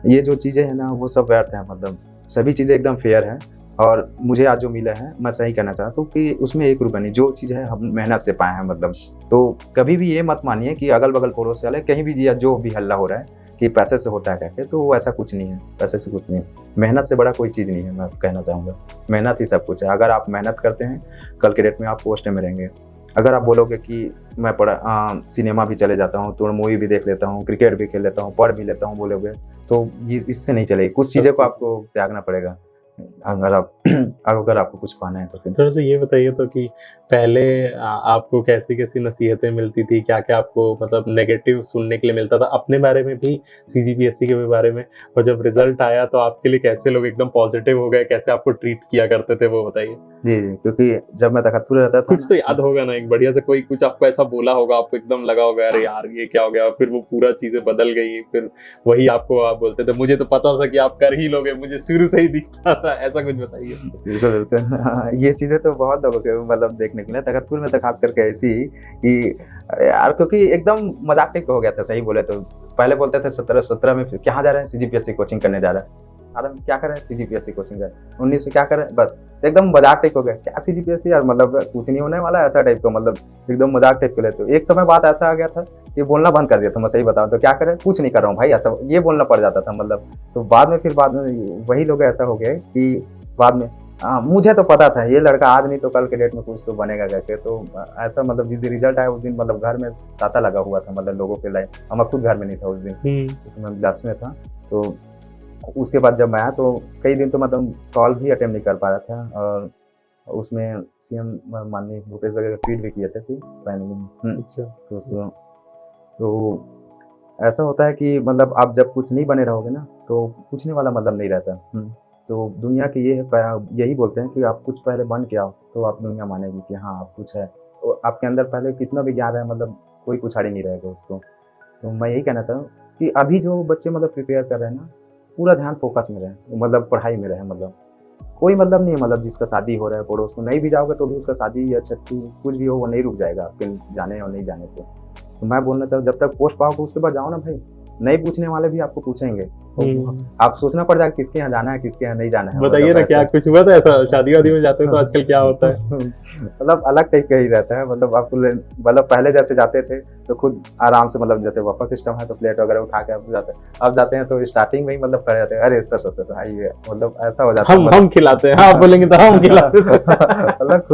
ये जो चीज़ें हैं ना वो सब व्यर्थ हैं, मतलब सभी चीज़ें एकदम फेयर हैं। और मुझे आज जो मिला है मैं सही कहना चाहता हूँ कि उसमें 1 रुपया नहीं, जो चीज़ है हम मेहनत से पाए हैं, मतलब। तो कभी भी ये मत मानिए कि अगल बगल पड़ोस वाले कहीं भी या जो भी हल्ला हो रहा है कि पैसे से होता है कहते, तो वो ऐसा कुछ नहीं है, पैसे से कुछ नहीं है। मेहनत से बड़ा कोई चीज़ नहीं है, मैं कहना चाहूँगा। मेहनत ही सब कुछ है। अगर आप मेहनत करते हैं, कल के डेट में आप पोस्ट में रहेंगे। अगर आप बोलोगे कि मैं सिनेमा भी चले जाता हूँ, तो मूवी भी देख लेता हूँ, क्रिकेट भी खेल लेता हूँ, पढ़ भी लेता हूँ बोलोगे, तो इससे नहीं चलेगी। कुछ चीज़ें को आपको त्यागना पड़ेगा अगर आपको कुछ पाना है तो। फिर थोड़ा सा ये बताइए तो कि पहले आपको कैसी कैसी नसीहतें मिलती थी, क्या क्या आपको मतलब नेगेटिव सुनने के लिए मिलता था अपने बारे में भी, CGPSC के बारे में, और जब रिजल्ट आया तो आपके लिए कैसे लोग एकदम पॉजिटिव हो गए, कैसे आपको ट्रीट किया करते थे, वो बताइए। जी, क्योंकि जब मैं तखतपुर रहता था, कुछ तो याद होगा ना, एक बढ़िया से कोई कुछ आपको ऐसा बोला होगा, आपको एकदम लगा होगा अरे यार ये क्या हो गया, फिर वो पूरा चीजें बदल गई, फिर वही आपको आप बोलते थे मुझे तो पता था कि आप कर ही लोगे, मुझे शुरू से ही दिखता था, ऐसा कुछ बताइए। बिल्कुल बिल्कुल, ये चीज़ें तो बहुत लोगों के मतलब देखने के लिए तखतपुर में तो खास करके ऐसी कि यार, क्योंकि एकदम मजाक टाइप हो गया था। सही बोले तो पहले बोलते थे 17 में कहाँ जा रहे हैं, CGPSC कोचिंग करने जा रहे हैं। अरे क्या कर रहे हैं, CGPSC कोचिंग कर, 19 क्या कर रहे हैं, बस एकदम मजाक टाइप हो गया। क्या CGPSC यार, मतलब कुछ नहीं होने वाला, ऐसा टाइप का, मतलब एकदम मजाक टाइप के लेते हो। एक समय बात ऐसा आ गया था कि बोलना बंद कर दिया था, मैं सही बताऊं तो। क्या करें, कुछ नहीं कर रहा हूँ भाई, ऐसा ये बोलना पड़ जाता था, मतलब। तो बाद में वही लोग ऐसा हो गए कि बाद में मुझे तो पता था ये लड़का आज नहीं तो कल के डेट में कुछ तो बनेगा करके। तो ऐसा मतलब जिस दिन रिजल्ट आया उस दिन मतलब घर में तांता लगा हुआ था, मतलब लोगों के लाइन। मैं खुद घर में नहीं था उस दिन, मैं बिलासपुर में था। तो उसके बाद जब मैं आया तो कई दिन तो मतलब कॉल भी अटेंड नहीं कर पा रहा था, और उसमें CM माननीय भूपेश वगैरह ट्वीट भी किए थे तो ऐसा होता है कि मतलब आप जब कुछ नहीं बने रहोगे ना तो पूछने वाला मतलब नहीं रहता। तो दुनिया की यही बोलते हैं कि आप कुछ पहले बन के आओ तो आप दुनिया मानेगी कि हाँ आप कुछ है। तो आपके अंदर पहले कितना भी ज्ञान है, मतलब कोई कुछाड़ी नहीं रहेगा उसको। तो मैं यही कहना चाहूँ कि अभी जो बच्चे मतलब प्रिपेयर कर रहे हैं ना, पूरा ध्यान फोकस में रहे, मतलब पढ़ाई में रहे। मतलब कोई मतलब नहीं है, मतलब जिसका शादी हो रहा है पड़ोस में नहीं भी जाओगे तो भी उसका शादी या छुट्टी कुछ भी हो वो नहीं रुक जाएगा आपके जाने और नहीं जाने से। तो मैं बोलना चाहूँ जब तक पोस्ट पाओगे उसके बाद जाओ ना भाई, नहीं पूछने वाले भी आपको पूछेंगे, हम्म। आप सोचना पड़ जाएगा किसके यहाँ जाना है किसके यहाँ नहीं जाना है। बताइए मतलब ना, क्या ऐसा कुछ हुआ था ऐसा? शादी वादी में जाते हो तो आजकल क्या होता है? मतलब अलग टाइप का ही रहता है। मतलब आपको मतलब पहले जैसे जाते थे तो खुद आराम से, मतलब जैसे बफे सिस्टम है तो प्लेट वगैरह उठा के आप जाते हैं। अब जाते हैं तो स्टार्टिंग में ही मतलब कर जाते हैं, अरे सर सर सर आइए, मतलब ऐसा हो जाता है। हम खिलाते हैं, हाँ बोलेंगे तो हम खिलाते हैं। मतलब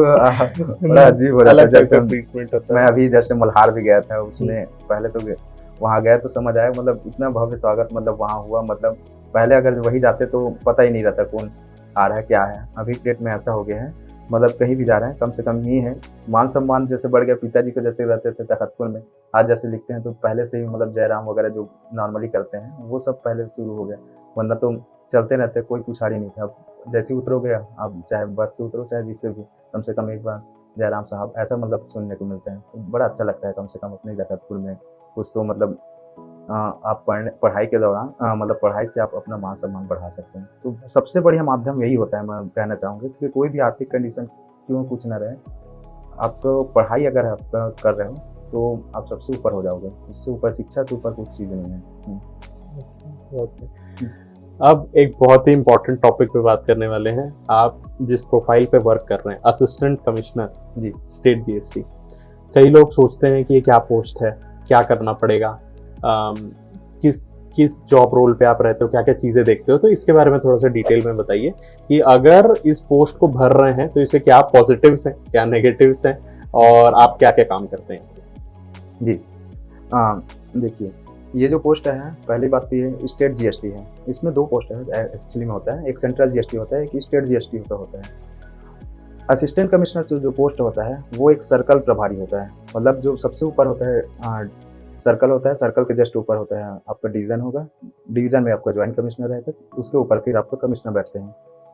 बड़ा अजीब हो जाता है। अलग टाइप जैसे का ट्रीटमेंट होता मैं है। अभी जस्ट मल्हार भी गया था, उसमें पहले तो वहाँ गया तो समझ आया, मतलब इतना भव्य स्वागत मतलब वहाँ हुआ। मतलब पहले अगर वही जाते तो पता ही नहीं रहता कौन आ रहा है क्या है। अभी डेट में ऐसा हो गया है, मतलब कहीं भी जा रहे हैं कम से कम ही है, मान सम्मान जैसे बढ़ गया। पिताजी को जैसे रहते थे तखतपुर में, आज जैसे लिखते हैं तो पहले से ही मतलब जयराम वगैरह जो नॉर्मली करते हैं वो सब पहले से शुरू हो गया। वरना तो चलते रहते, कोई पुछाड़ी नहीं था। अब जैसे ही उतरोगे आप, चाहे बस से उतरो चाहे जिससे भी, कम से कम एक बार जयराम साहब ऐसा मतलब सुनने को मिलते हैं। तो बड़ा अच्छा लगता है कम से कम अपने तखतपुर में कुछ तो मतलब आप पढ़ाई के दौरान मतलब पढ़ाई से आप अपना मान सम्मान बढ़ा सकते हैं। तो सबसे बढ़िया माध्यम यही होता है, मैं कहना चाहूँगा कि कोई भी आर्थिक कंडीशन क्यों कुछ ना रहे, आपको पढ़ाई अगर आप कर रहे हो तो आप सबसे ऊपर हो जाओगे। इससे ऊपर, शिक्षा से ऊपर कुछ चीज़ नहीं है। अब एक बहुत ही इम्पोर्टेंट टॉपिक पे बात करने वाले हैं। आप जिस प्रोफाइल पे वर्क कर रहे हैं, असिस्टेंट कमिश्नर जी स्टेट जीएसटी, कई लोग सोचते हैं कि ये क्या पोस्ट है, क्या करना पड़ेगा, किस किस जॉब रोल पे आप रहते हो, क्या क्या चीजें देखते हो। तो इसके बारे में थोड़ा सा डिटेल में बताइए कि अगर इस पोस्ट को भर रहे हैं तो इसके क्या पॉजिटिव्स हैं, क्या नेगेटिव्स हैं, और आप क्या क्या काम करते हैं। जी देखिए, ये जो पोस्ट है, पहली बात तो ये स्टेट जीएसटी है। इसमें दो पोस्ट है एक्चुअली में होता है, एक सेंट्रल जीएसटी होता है, एक स्टेट जीएसटी होता है। असिस्टेंट कमिश्नर जो पोस्ट होता है वो एक सर्कल प्रभारी होता है। मतलब जो सबसे ऊपर होता है सर्कल होता है, सर्कल के जस्ट ऊपर होता है आपका डिवीजन होगा, डिवीजन में आपका ज्वाइंट कमिश्नर रहेगा, उसके ऊपर फिर आपका कमिश्नर बैठते हैं।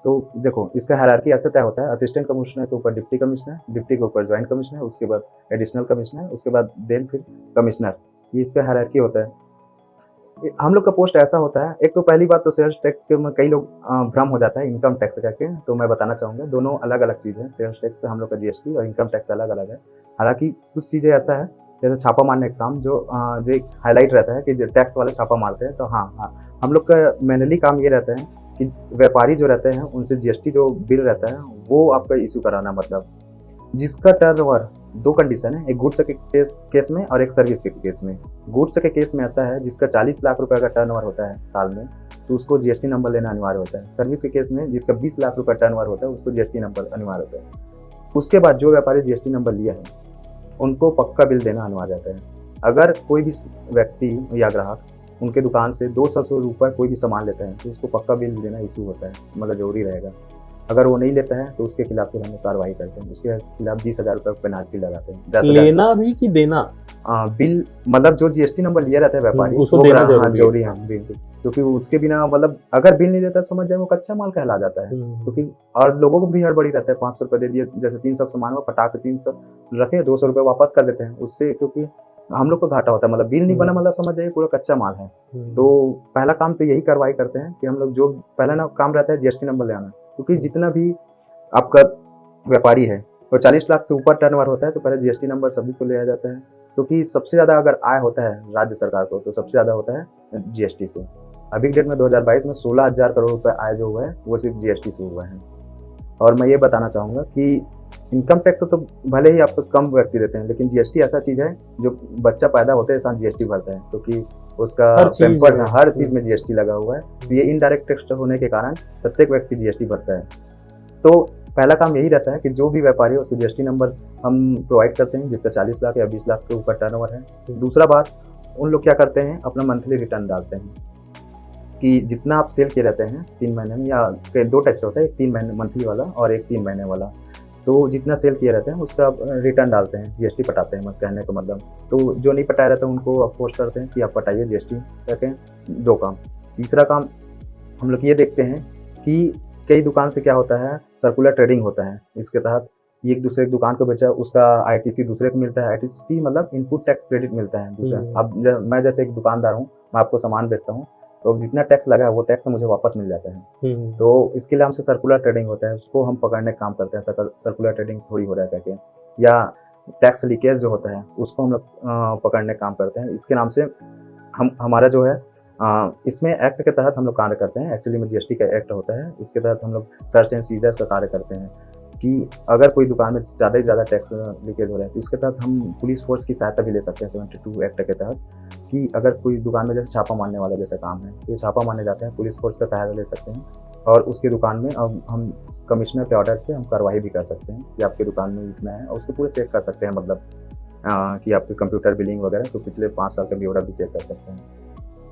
तो देखो इसका हायरार्की ऐसे तय होता है, असिस्टेंट कमिश्नर के ऊपर डिप्टी कमिश्नर, डिप्टी के ऊपर ज्वाइंट कमिश्नर, उसके बाद एडिशनल कमिश्नर, उसके बाद देन फिर कमिश्नर। ये इसका हायरार्की होता है। हम लोग का पोस्ट ऐसा होता है, एक तो पहली बात तो सेल्स टैक्स के में कई लोग भ्रम हो जाता है इनकम टैक्स करके, तो मैं बताना चाहूँगा दोनों अलग अलग चीज़ है। सेल्स टैक्स हम लोग का जीएसटी और इनकम टैक्स अलग अलग है। हालांकि कुछ चीज़ें ऐसा है जैसे छापा मारने का काम जो हाईलाइट रहता है कि जो टैक्स वाले छापा मारते हैं, तो हाँ हम लोग का मेनली काम ये रहता है कि व्यापारी जो रहते हैं उनसे जीएसटी जो बिल रहता है वो आपका इशू कराना। मतलब जिसका टर्नओवर, दो कंडीशन है, एक गुड्स के केस में और एक सर्विस के केस में। गुड्स के केस में ऐसा है जिसका 40 लाख रुपए का टर्नओवर होता है साल में तो उसको जीएसटी नंबर लेना अनिवार्य होता है। सर्विस के केस में जिसका 20 लाख रुपए टर्नओवर होता है उसको जीएसटी नंबर अनिवार्य होता है। उसके बाद जो व्यापारी जीएसटी नंबर लिया है उनको पक्का बिल देना अनिवार्य रहता है। अगर कोई भी व्यक्ति या ग्राहक उनके दुकान से 200 रुपये कोई भी सामान लेता है तो उसको पक्का बिल देना इशू होता है, मतलब जरूरी रहेगा। अगर वो नहीं लेता है तो उसके खिलाफ फिर हम कार्रवाई करते हैं, उसके खिलाफ 20,000 रुपये पेनाल्टी लगाते हैं। 10,000 लेना भी कि देना? बिल, मतलब जो जीएसटी नंबर लिया रहता है व्यापारी उसको देना जरूरी है बिल, क्योंकि उसके बिना मतलब अगर बिल नहीं देता समझ जाए वो कच्चा माल कहला जाता है। क्योंकि और लोगों को भी हड़बड़ी रहता है, 500 रुपये दे दिए, जैसे 300 सामान हुआ पटाख 300 रखे, 200 रुपये वापस कर देते हैं उससे, क्योंकि हम लोग को घाटा होता है। मतलब बिल नहीं बना मतलब समझ जाइए पूरा कच्चा माल है। तो पहला काम तो यही कार्रवाई करते हैं कि हम लोग जो पहला ना काम रहता है जीएसटी नंबर ले आना, क्योंकि जितना भी आपका व्यापारी है तो 40 लाख से ऊपर टर्नओवर होता है तो पहले जीएसटी नंबर सभी को लिया जाता है। क्योंकि सबसे ज़्यादा अगर आय होता है राज्य सरकार को तो सबसे ज़्यादा होता है जीएसटी से। अभी डेट में 2022 में 16,000 करोड़ रुपए आय जो हुआ है वो सिर्फ जीएसटी से हुआ है। और मैं ये बताना चाहूँगा कि इनकम टैक्स तो भले ही आपको कम व्यक्ति देते हैं, लेकिन जीएसटी ऐसा चीज़ है जो बच्चा पैदा होते हैं साथ जीएसटी भरता है, क्योंकि उसका पेम्पर्स हर चीज़ में जीएसटी लगा हुआ है। तो ये इनडायरेक्ट टैक्स होने के कारण प्रत्येक व्यक्ति जीएसटी भरता है। तो पहला काम यही रहता है कि जो भी व्यापारी है उसको जीएसटी नंबर हम प्रोवाइड करते हैं जिसका 40 लाख या 20 लाख के ऊपर टर्नओवर है। दूसरा बात, उन लोग क्या करते हैं अपना मंथली रिटर्न डालते हैं कि जितना आप सेल किए रहते हैं 3 महीने में, या 2 टाइप से होता है, एक 3 महीने मंथली वाला और एक 3 महीने वाला। तो जितना सेल किए रहते हैं उसका रिटर्न डालते हैं, जीएसटी पटाते हैं, मत कहने का मतलब। तो जो नहीं पटाया रहता है उनको आप फोर्स करते हैं कि आप पटाइए जीएसटी करके। 2 काम। तीसरा काम हम लोग ये देखते हैं कि कई दुकान से क्या होता है, सर्कुलर ट्रेडिंग होता है। इसके तहत एक दूसरे दुकान को बेचा, उसका आईटीसी दूसरे को मिलता है। आईटीसी मतलब इनपुट टैक्स क्रेडिट मिलता है दूसरा। अब मैं जैसे एक दुकानदार हूँ, मैं आपको सामान बेचता हूँ, तो जितना टैक्स लगा है वो टैक्स मुझे वापस मिल जाता है। तो इसके लिए हमसे सर्कुलर ट्रेडिंग होता है, उसको हम पकड़ने का काम करते हैं। सर्कुलर ट्रेडिंग थोड़ी हो रहा है करके, या टैक्स लीकेज जो होता है उसको हम लोग पकड़ने का काम करते हैं। इसके नाम से हमारा जो है इसमें एक्ट के तहत हम लोग कार्य करते हैं। एक्चुअली में जीएसटी का एक्ट होता है, इसके तहत हम लोग सर्च एंड सीजर का कार्य करते हैं कि अगर कोई दुकान में ज़्यादा से ज़्यादा टैक्स लीकेज हो रहा है तो इसके तहत हम पुलिस फोर्स की सहायता भी ले सकते हैं 72 एक्ट के तहत, कि अगर कोई दुकान में जैसे छापा मारने वाला जैसा काम है तो ये छापा मारने जाते हैं, पुलिस फोर्स का सहायता ले सकते हैं और उसकी दुकान में अब हम कमिश्नर के ऑर्डर से हम कार्रवाई भी कर सकते हैं कि आपकी दुकान में इतना है और उसको पूरे चेक कर सकते हैं, मतलब कि आपके कंप्यूटर बिलिंग वगैरह तो पिछले 5 साल का ब्यौरा भी चेक कर सकते हैं।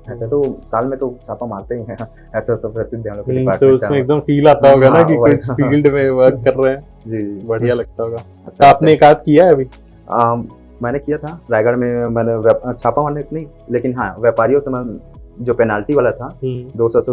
ऐसे तो साल में तो छापा मारते ही हैं, ऐसा तो प्रसिद्ध है हम लोग के तो डिपार्टमेंट उसमें एकदम फील आता होगा ना कि वही। कुछ फील्ड में वर्क कर रहे हैं, जी बढ़िया लगता होगा। अच्छा तो आपने एक आध किया है अभी? मैंने किया था रायगढ़ में, मैंने छापा मारने को नहीं, लेकिन हाँ व्यापारियों से मैं जो पेनाल्टी वाला था 200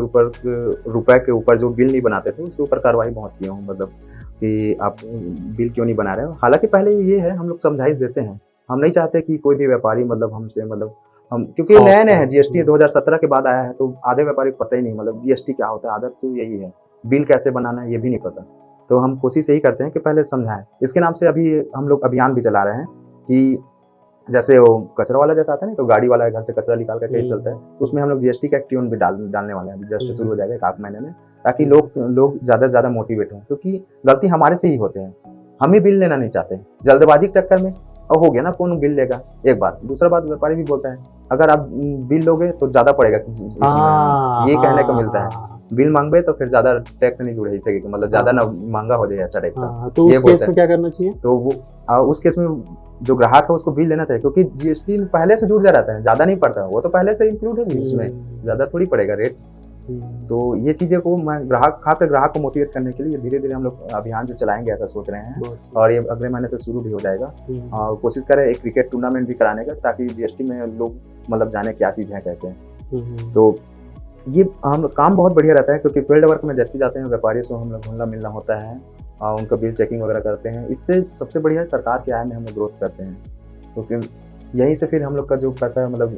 रुपए के ऊपर जो बिल नहीं बनाते थे उसके ऊपर कार्रवाई बहुत की हूँ, मतलब कि आप बिल क्यों नहीं बना रहे हो। हालांकि पहले ये है हम लोग समझाइश देते हैं, हम नहीं चाहते कि कोई भी व्यापारी मतलब हमसे मतलब हम, क्योंकि नए नए हैं, जीएसटी 2017 के बाद आया है तो आधे व्यापारी को पता ही नहीं मतलब जीएसटी क्या होता है, आदत तो यही है, बिल कैसे बनाना है ये भी नहीं पता। तो हम कोशिश यही करते हैं कि पहले समझाएं। इसके नाम से अभी हम लोग अभियान भी चला रहे हैं कि जैसे वो कचरा वाला जैसा आता है ना, तो गाड़ी वाला घर से कचरा निकाल कर कहीं चलता है, तो उसमें हम लोग जीएसटी का एक ट्यून भी डालने वाले हैं, जस्ट शुरू हो जाएगा 1 आध महीने में, ताकि लोग ज़्यादा से ज़्यादा मोटिवेट हों, क्योंकि गलती हमारे से ही होते हैं, हम ही बिल लेना नहीं चाहते, जल्दबाजी के चक्कर में और हो गया ना, कौन बिल लेगा, एक बात। दूसरा बात व्यापारी भी बोलता है अगर आप बिल लोगे तो ज़्यादा पड़ेगा, ये कहने को मिलता है, बिल मांगे तो फिर ज़्यादा टैक्स नहीं जुड़े सकेगा, मतलब ज़्यादा ना महंगा हो जाए ऐसा टाइप का। तो उस केस में क्या करना चाहिए? तो वो उस केस में जो ग्राहक है उसको बिल लेना चाहिए, क्योंकि जीएसटी पहले से जुड़ जा रहता है, ज़्यादा नहीं पड़ता, वो तो पहले से इंक्लूड है उसमें, ज़्यादा थोड़ी पड़ेगा रेट। तो ये चीज़ें को मैं खासकर ग्राहक को मोटिवेट करने के लिए धीरे धीरे हम लोग अभियान जो चलाएंगे ऐसा सोच रहे हैं, और ये अगले महीने से शुरू भी हो जाएगा। और कोशिश करें एक क्रिकेट टूर्नामेंट भी कराने का, ताकि जीएसटी में लोग मतलब जाने क्या चीज़ है कहते हैं। तो ये हम काम बहुत बढ़िया रहता है, क्योंकि फील्ड वर्क में जैसे जाते हैं व्यापारियों से हम लोग घुलना मिलना होता है और उनका बिल चेकिंग वगैरह करते हैं। इससे सबसे बढ़िया सरकार की आय में हम लोग ग्रोथ करते हैं, क्योंकि यहीं से फिर हम लोग का जो पैसा मतलब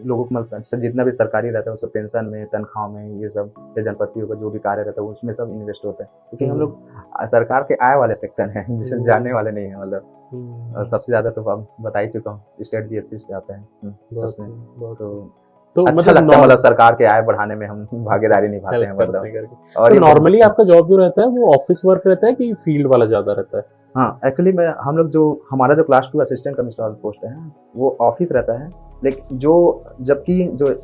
लोगों को मतलब जितना भी सरकारी रहता है उसको पेंशन में, तनख्वाह में, ये सब जनपसियों का जो भी कार्य रहता है उसमें सब इन्वेस्ट होता है, क्योंकि हम लोग सरकार के आय वाले सेक्शन है जिससे जानने वाले नहीं है, मतलब सबसे ज्यादा तो अब बता ही चुका हूँ, स्टेट जीएसटी से आता है। तो अच्छा लगता है, मतलब सरकार के आय बढ़ाने में हम भागीदारी निभाते हैं, मतलब। और तो नॉर्मली आपका जॉब जो रहता है वो ऑफिस वर्क रहता है कि फील्ड वाला ज्यादा रहता है? हाँ, एक्चुअली में हम लोग जो हमारा जो क्लास 2 असिस्टेंट कमिश्नर पोस्ट है वो ऑफिस रहता है, लेकिन जबकि जो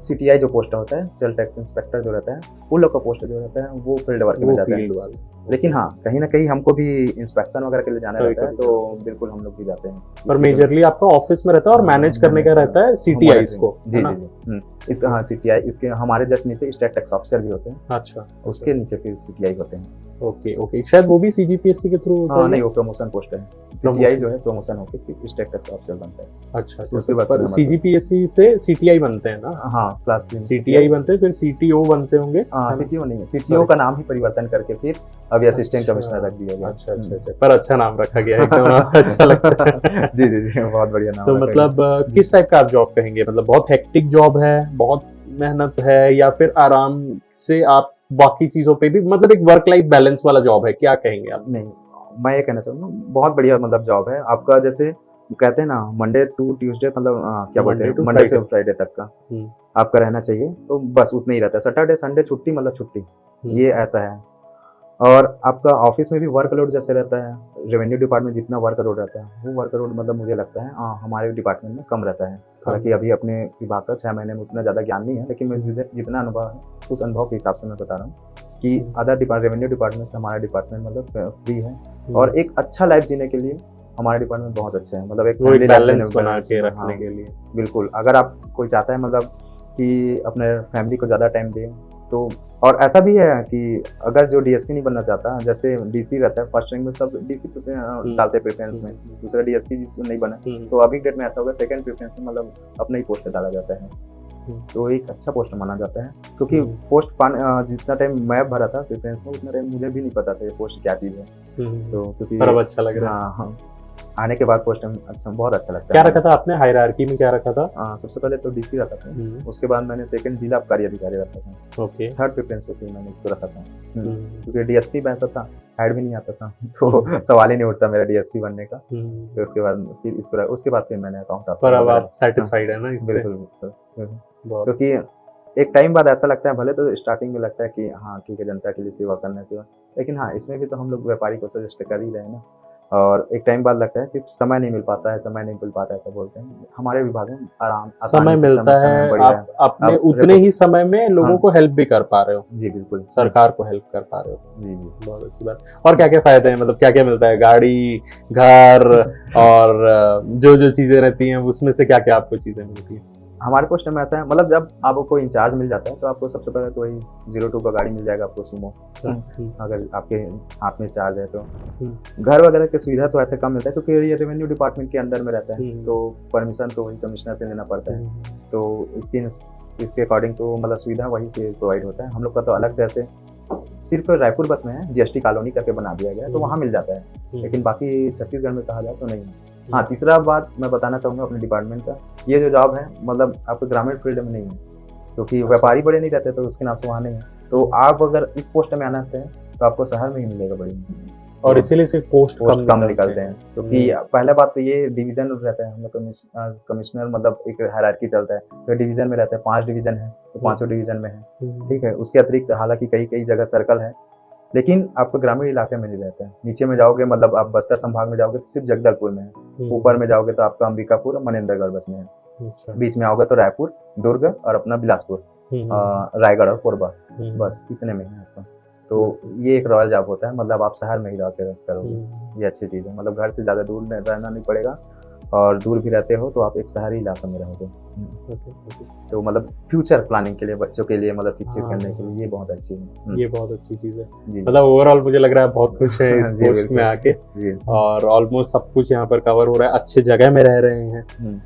सीटीआई जो पोस्ट होता है, सेल टैक्स इंस्पेक्टर जो रहता है, उन लोग का पोस्ट जो रहता है वो फील्ड वर्क में जाता है। लेकिन हाँ, कहीं ना कहीं हमको भी इंस्पेक्शन वगैरह के लिए जाना रहता है, तो बिल्कुल हम लोग भी जाते हैं। पर मेजरली आपका ऑफिस में रहता है और मैनेज करने का रहता है सीटीआई को? जी जी इस हाँ सीटीआई, इसके हमारे जस्ट नीचे स्टेट टैक्स ऑफिसर भी होते हैं। अच्छा, उसके नीचे फिर सीटीआई होते हैं। ओके, शायद वो भी सीजीपीएससी के थ्रू होता है? नहीं, वो प्रमोशन पोस्ट है, सीटीआई जो है प्रमोशन होकर फिर स्टेट टैक्स ऑफिसर बनता है। अच्छा, उसके बाद सीजीपीएससी से सीटीआई बनते हैं ना? हाँ, क्लास सीटीआई बनते हैं, फिर सीटीओ बनते होंगे। सीटीओ नहीं है, सीटीओ का नाम ही परिवर्तन करके फिर अभी असिस्टेंट कमिश्नर रख दिया गया। अच्छा, पर अच्छा नाम रखा गया, एकदम अच्छा लगता है। जी, बहुत बढ़िया नाम। तो मतलब किस टाइप का आप जॉब कहेंगे? मतलब बहुत हेक्टिक जॉब है, बहुत मेहनत है, या फिर आराम से आप बाकी चीजों पे भी, मतलब एक वर्क लाइफ बैलेंस वाला जॉब है, क्या कहेंगे आप? नहीं, मैं ये कहना चाहूँगा बहुत बढ़िया मतलब जॉब है आपका। जैसे कहते हैं ना मंडे टू ट्यूसडे, मतलब क्या बोलते हैं, मंडे से फ्राइडे तक का आपका रहना चाहिए, तो बस उतना ही रहता है। सैटरडे संडे छुट्टी, मतलब छुट्टी, ये ऐसा है। और आपका ऑफिस में भी वर्कलोड जैसे रहता है, रेवेन्यू डिपार्टमेंट जितना वर्कलोड रहता है वो वर्कलोड मतलब मुझे लगता है हमारे डिपार्टमेंट में कम रहता है। हालांकि अभी अपने विभाग का 6 महीने में उतना ज़्यादा ज्ञान नहीं है, लेकिन मुझे जितना अनुभव है उस अनुभव के हिसाब से मैं बता रहा हूँ कि अदर रेवेन्यू डिपार्टमेंट से हमारा डिपार्टमेंट मतलब फ्री है, और एक अच्छा लाइफ जीने के लिए हमारा डिपार्टमेंट बहुत अच्छा है, मतलब एक बैलेंस बना के रखने के लिए। बिल्कुल, अगर आप कोई चाहता है मतलब कि अपने फैमिली को ज़्यादा टाइम दे, तो और ऐसा भी है कि अगर जो डीएसपी नहीं बनना चाहता, जैसे डीसी रहता है फर्स्ट रैंक में, सब डीसी डालते हैं प्रेफरेंस में, दूसरा डीएसपी जिसको नहीं बना, तो अभी डेट में ऐसा होगा सेकंड प्रेफरेंस में मतलब अपना ही पोस्ट डाला जाता है, तो एक अच्छा पोस्ट माना जाता है। क्योंकि पोस्ट जितना टाइम मैं भरा था प्रेफरेंस में, उतना टाइम मुझे भी नहीं पता था ये पोस्ट क्या चीज़ है, तो क्योंकि पर अब अच्छा लग रहा है। हाँ, आने के बाद पोस्ट अच्छा, बहुत अच्छा लगता है। क्या रखा था आपने हायरार्की में, क्या रखा था? सबसे पहले तो डीसी रखा था, उसके बाद मैंने सेकंड जिला आबकारी अधिकारी रखा था। ओके, थर्ड प्रेफरेंस पे मैंने इसको रखा था, क्योंकि डीएसपी वैसा था, हेड भी नहीं आता था, तो सवाल ही नहीं उठता मेरा डीएसपी बनने का। तो उसके बाद फिर इसको, उसके बाद फिर मैंने अकाउंट। पर अब आप सैटिस्फाइड है ना इससे? बिल्कुल। बहुत क्योंकि एक टाइम बाद ऐसा लगता है, भले तो स्टार्टिंग में लगता है कि हाँ ठीक है, जनता के लिए सेवा करना सेवा, लेकिन हाँ इसमें भी तो हम लोग व्यापारी को सजेस्ट कर ही रहे हैं ना। और एक टाइम बाद लगता है कि समय नहीं मिल पाता है, समय नहीं मिल पाता है, ऐसा बोलते हैं। हमारे विभाग में आराम समय आसानी से मिलता समय है, बढ़ रहा है। आप अपने आप उतने ही समय में लोगों हाँ। को हेल्प भी कर पा रहे हो, जी बिल्कुल, सरकार को हेल्प कर पा रहे हो। जी जी। बहुत अच्छी बात। और क्या क्या फायदे हैं, मतलब क्या क्या मिलता है, गाड़ी, घर और जो जो चीजें रहती हैं उसमें से क्या क्या आपको चीजें मिलती हैं? हमारे पोस्ट में ऐसा है, मतलब जब आपको इंचार्ज मिल जाता है तो आपको सबसे पहले तो वही 02 का गाड़ी मिल जाएगा आपको, सुमो। अगर आपके हाथ में चार्ज है तो घर वगैरह की सुविधा तो ऐसे कम मिलता है, क्योंकि ये रेवेन्यू डिपार्टमेंट के अंदर में रहता है, तो परमिशन तो वही कमिश्नर से लेना पड़ता है। तो इसके अकॉर्डिंग तो मतलब सुविधा वहीं से प्रोवाइड होता है। हम लोग का तो अलग से ऐसे सिर्फ रायपुर बस में है, जीएसटी कॉलोनी करके बना दिया गया है, तो वहाँ मिल जाता है, लेकिन बाकी छत्तीसगढ़ में कहा जाए तो नहीं है। हाँ, तीसरा बात मैं बताना चाहूँगा अपने डिपार्टमेंट का, ये जो जॉब है मतलब आपको ग्रामीण फील्ड में नहीं है, क्योंकि व्यापारी बड़े नहीं रहते तो उसके नाम से वहाँ नहीं है। तो आप अगर इस पोस्ट में आना चाहते हैं तो आपको शहर में ही मिलेगा बड़ी, और इसीलिए सिर्फ पोस्ट कम निकलते हैं। क्योंकि पहला बात तो ये डिवीजन रहता है, हम लोग कमिश्नर मतलब एक हायरार्की चलता है, तो डिवीजन में रहता है, 5 डिवीजन है तो 5 डिवीजन में है, ठीक है। उसके अतिरिक्त हालांकि कई जगह सर्कल है, लेकिन आपको ग्रामीण इलाके में नहीं रहता है। नीचे में जाओगे मतलब आप बस्तर संभाग में जाओगे तो सिर्फ जगदलपुर में है, ऊपर में जाओगे तो आपका अंबिकापुर और मनेंद्रगढ़ बस में है, बीच में आओगे तो रायपुर, दुर्ग और अपना बिलासपुर, रायगढ़ और कोरबा, बस इतने में है आपका। तो ये एक रॉयल जॉब होता है, मतलब आप शहर में ही रह के करोगे, ये अच्छी चीज़ है। मतलब घर से ज़्यादा दूर रहना नहीं पड़ेगा, और दूर भी रहते हो तो आप एक शहरी इलाके में रहोगे। तो मतलब फ्यूचर प्लानिंग के लिए, बच्चों के लिए, मतलब शिक्षित करने के लिए ये बहुत अच्छी है। ये बहुत अच्छी चीज़ है। मतलब ओवरऑल मुझे लग रहा है बहुत खुश है इस पोस्ट में आके, और ऑलमोस्ट सब कुछ यहाँ पर कवर हो रहा है, अच्छे जगह में रह रहे हैं।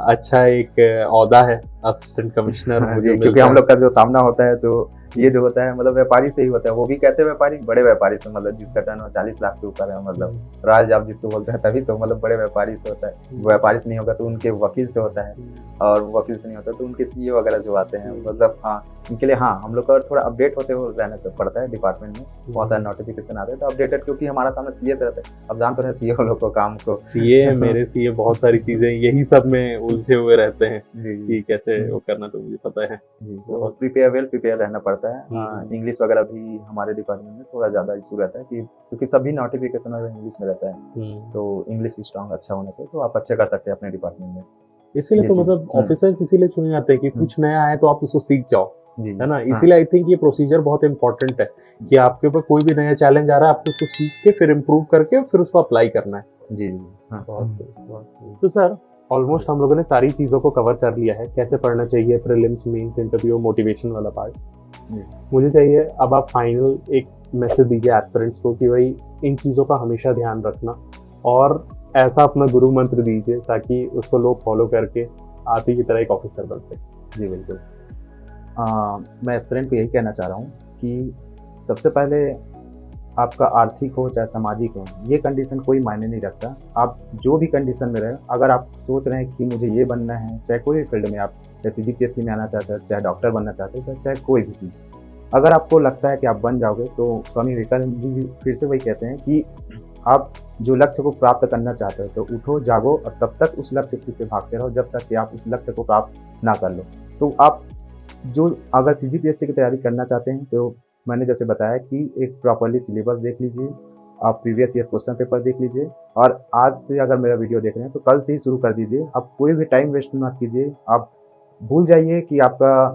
अच्छा एक ओहदा है असिस्टेंट कमिश्नर, क्योंकि हम लोग का जो सामना होता है तो ये जो होता है मतलब व्यापारी से ही होता है, वो भी कैसे व्यापारी, बड़े व्यापारी से, मतलब जिसका टर्नओवर 40 लाख से ऊपर है, मतलब राज आप जिसको बोलते हैं, तभी तो मतलब बड़े व्यापारी से होता है। व्यापारी से नहीं होगा तो उनके वकील से होता है, और वकील से नहीं होता तो उनके सीए वगैरह जो आते हैं, मतलब हाँ इनके लिए हाँ हम लोग का थोड़ा अपडेट होते हुए रहना पड़ता है डिपार्टमेंट में। बहुत सारे नोटिफिकेशन आते हैं तो अपडेटेड, क्योंकि हमारा सामने सीए से रहता है। अब जानते हैं सीए लोग को काम को, सीए मेरे सीए बहुत सारी चीजें यही सब में उलझे हुए रहते हैं कि कैसे वो करना, तो मुझे पता है। और प्रिपेयर रहना पड़ता है। इंग्लिश वगैरह भी हमारे डिपार्टमेंट में थोड़ा ज़्यादा इशू रहता है, कि क्योंकि सभी नोटिफिकेशन अगर इंग्लिश में रहता है तो इंग्लिश स्ट्रांग अच्छा होना चाहिए, तो आप अच्छे कर सकते हैं अपने डिपार्टमेंट में। इसीलिए तो मतलब ऑफिसर्स इसीलिए चुने जाते हैं कि कुछ नया है तो आप उसको सीख जाओ, है ना। इसीलिए आई थिंक ये प्रोसीजर बहुत इंपॉर्टेंट है कि आपके ऊपर कोई भी नया चैलेंज आ रहा है, आपको उसको सीख के फिर इम्प्रूव करके फिर उसको अप्लाई करना है। जी बहुत सही। तो सर ऑलमोस्ट हम लोगों ने सारी चीज़ों को कवर कर लिया है, कैसे पढ़ना चाहिए, प्रीलिम्स, मेंस, इंटरव्यू, मोटिवेशन वाला पार्ट। मुझे चाहिए अब आप फाइनल एक मैसेज दीजिए एस्पिरेंट्स को कि भाई इन चीज़ों का हमेशा ध्यान रखना, और ऐसा अपना गुरु मंत्र दीजिए ताकि उसको लोग फॉलो करके आप ही की तरह एक ऑफिसर बन सके। जी बिल्कुल। मैं एस्पिरेंट को यही कहना चाह रहा हूँ कि सबसे पहले आपका आर्थिक हो चाहे सामाजिक हो, ये कंडीशन कोई मायने नहीं रखता। आप जो भी कंडीशन में रहे, अगर आप सोच रहे हैं कि मुझे ये बनना है, चाहे कोई भी फील्ड में, आप जैसे जीपीएससी में आना चाहते हैं, चाहे डॉक्टर बनना चाहते हैं, चाहे कोई भी चीज़, अगर आपको लगता है कि आप बन जाओगे, तो स्वामी विवेकानंद जी भी फिर से वही कहते हैं कि आप जो लक्ष्य को प्राप्त करना चाहते हो तो उठो, जागो और तब तक उस लक्ष्य के पीछे भागते रहो जब तक कि आप उस लक्ष्य को प्राप्त ना कर लो। तो आप जो अगर सीजीपीएससी की तैयारी करना चाहते हैं तो मैंने जैसे बताया कि एक प्रॉपर्ली सिलेबस देख लीजिए, आप प्रीवियस ईयर क्वेश्चन पेपर देख लीजिए, और आज से अगर मेरा वीडियो देख रहे हैं तो कल से ही शुरू कर दीजिए। आप कोई भी टाइम वेस्ट मत कीजिए। आप भूल जाइए कि आपका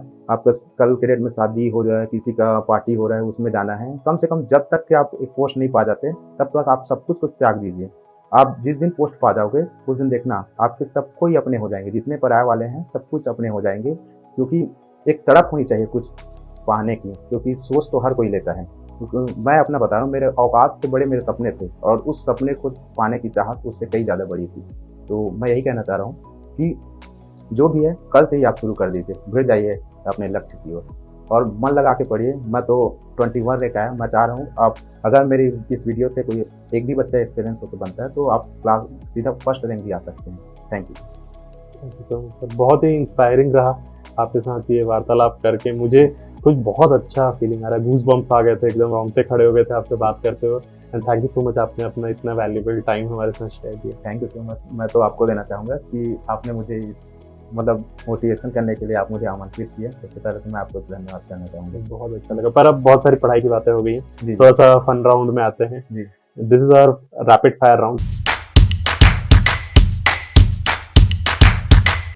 कल के डेट में शादी हो जाए, किसी का पार्टी हो रहा है, उसमें जाना है। कम से कम जब तक कि आप एक पोस्ट नहीं पा जाते तब तक आप सब कुछ को त्याग दीजिए। आप जिस दिन पोस्ट पा जाओगे उस दिन देखना आपके सबको ही अपने हो जाएंगे, जितने पराये वाले हैं सब कुछ अपने हो जाएंगे। क्योंकि एक तड़प होनी चाहिए कुछ पाने की, क्योंकि सोच तो हर कोई लेता है। क्योंकि मैं अपना बता रहा हूँ, मेरे औकात से बड़े मेरे सपने थे, और उस सपने को पाने की चाहत उससे कई ज़्यादा बड़ी थी। तो मैं यही कहना चाह रहा हूँ कि जो भी है कल से ही आप शुरू कर दीजिए, भिड़ जाइए अपने लक्ष्य की ओर और मन लगा के पढ़िए। मैं तो 21 रैंक आया, मैं चाह रहा हूँ आप अगर मेरी इस वीडियो से कोई एक भी बच्चा एक्सपीरियंस होकर बनता है तो आप क्लास सीधा फर्स्ट रैंक भी आ सकते हैं। Thank you so much. बहुत ही इंस्पायरिंग रहा आपके साथ ये वार्तालाप करके, मुझे कुछ बहुत अच्छा फीलिंग आ रहा है, गूज बम्स आ गए थे, एकदम रोंगटे खड़े हो गए थे आपसे बात करते हुए। And thank you so much, आपने अपना इतना वैल्यूएबल टाइम हमारे साथ शेयर किया। Thank you so much. मैं तो आपको देना चाहूँगा कि आपने मुझे इस मतलब मोटिवेशन करने के लिए आप मुझे आमंत्रित किए। सबसे पहले तो मैं आपको धन्यवाद करना चाहूँगा। बहुत अच्छा लगा। पर अब बहुत सारी पढ़ाई की बातें हो गई हैं, जी थोड़ा सा फन राउंड में आते हैं। जी this is our rapid fire round.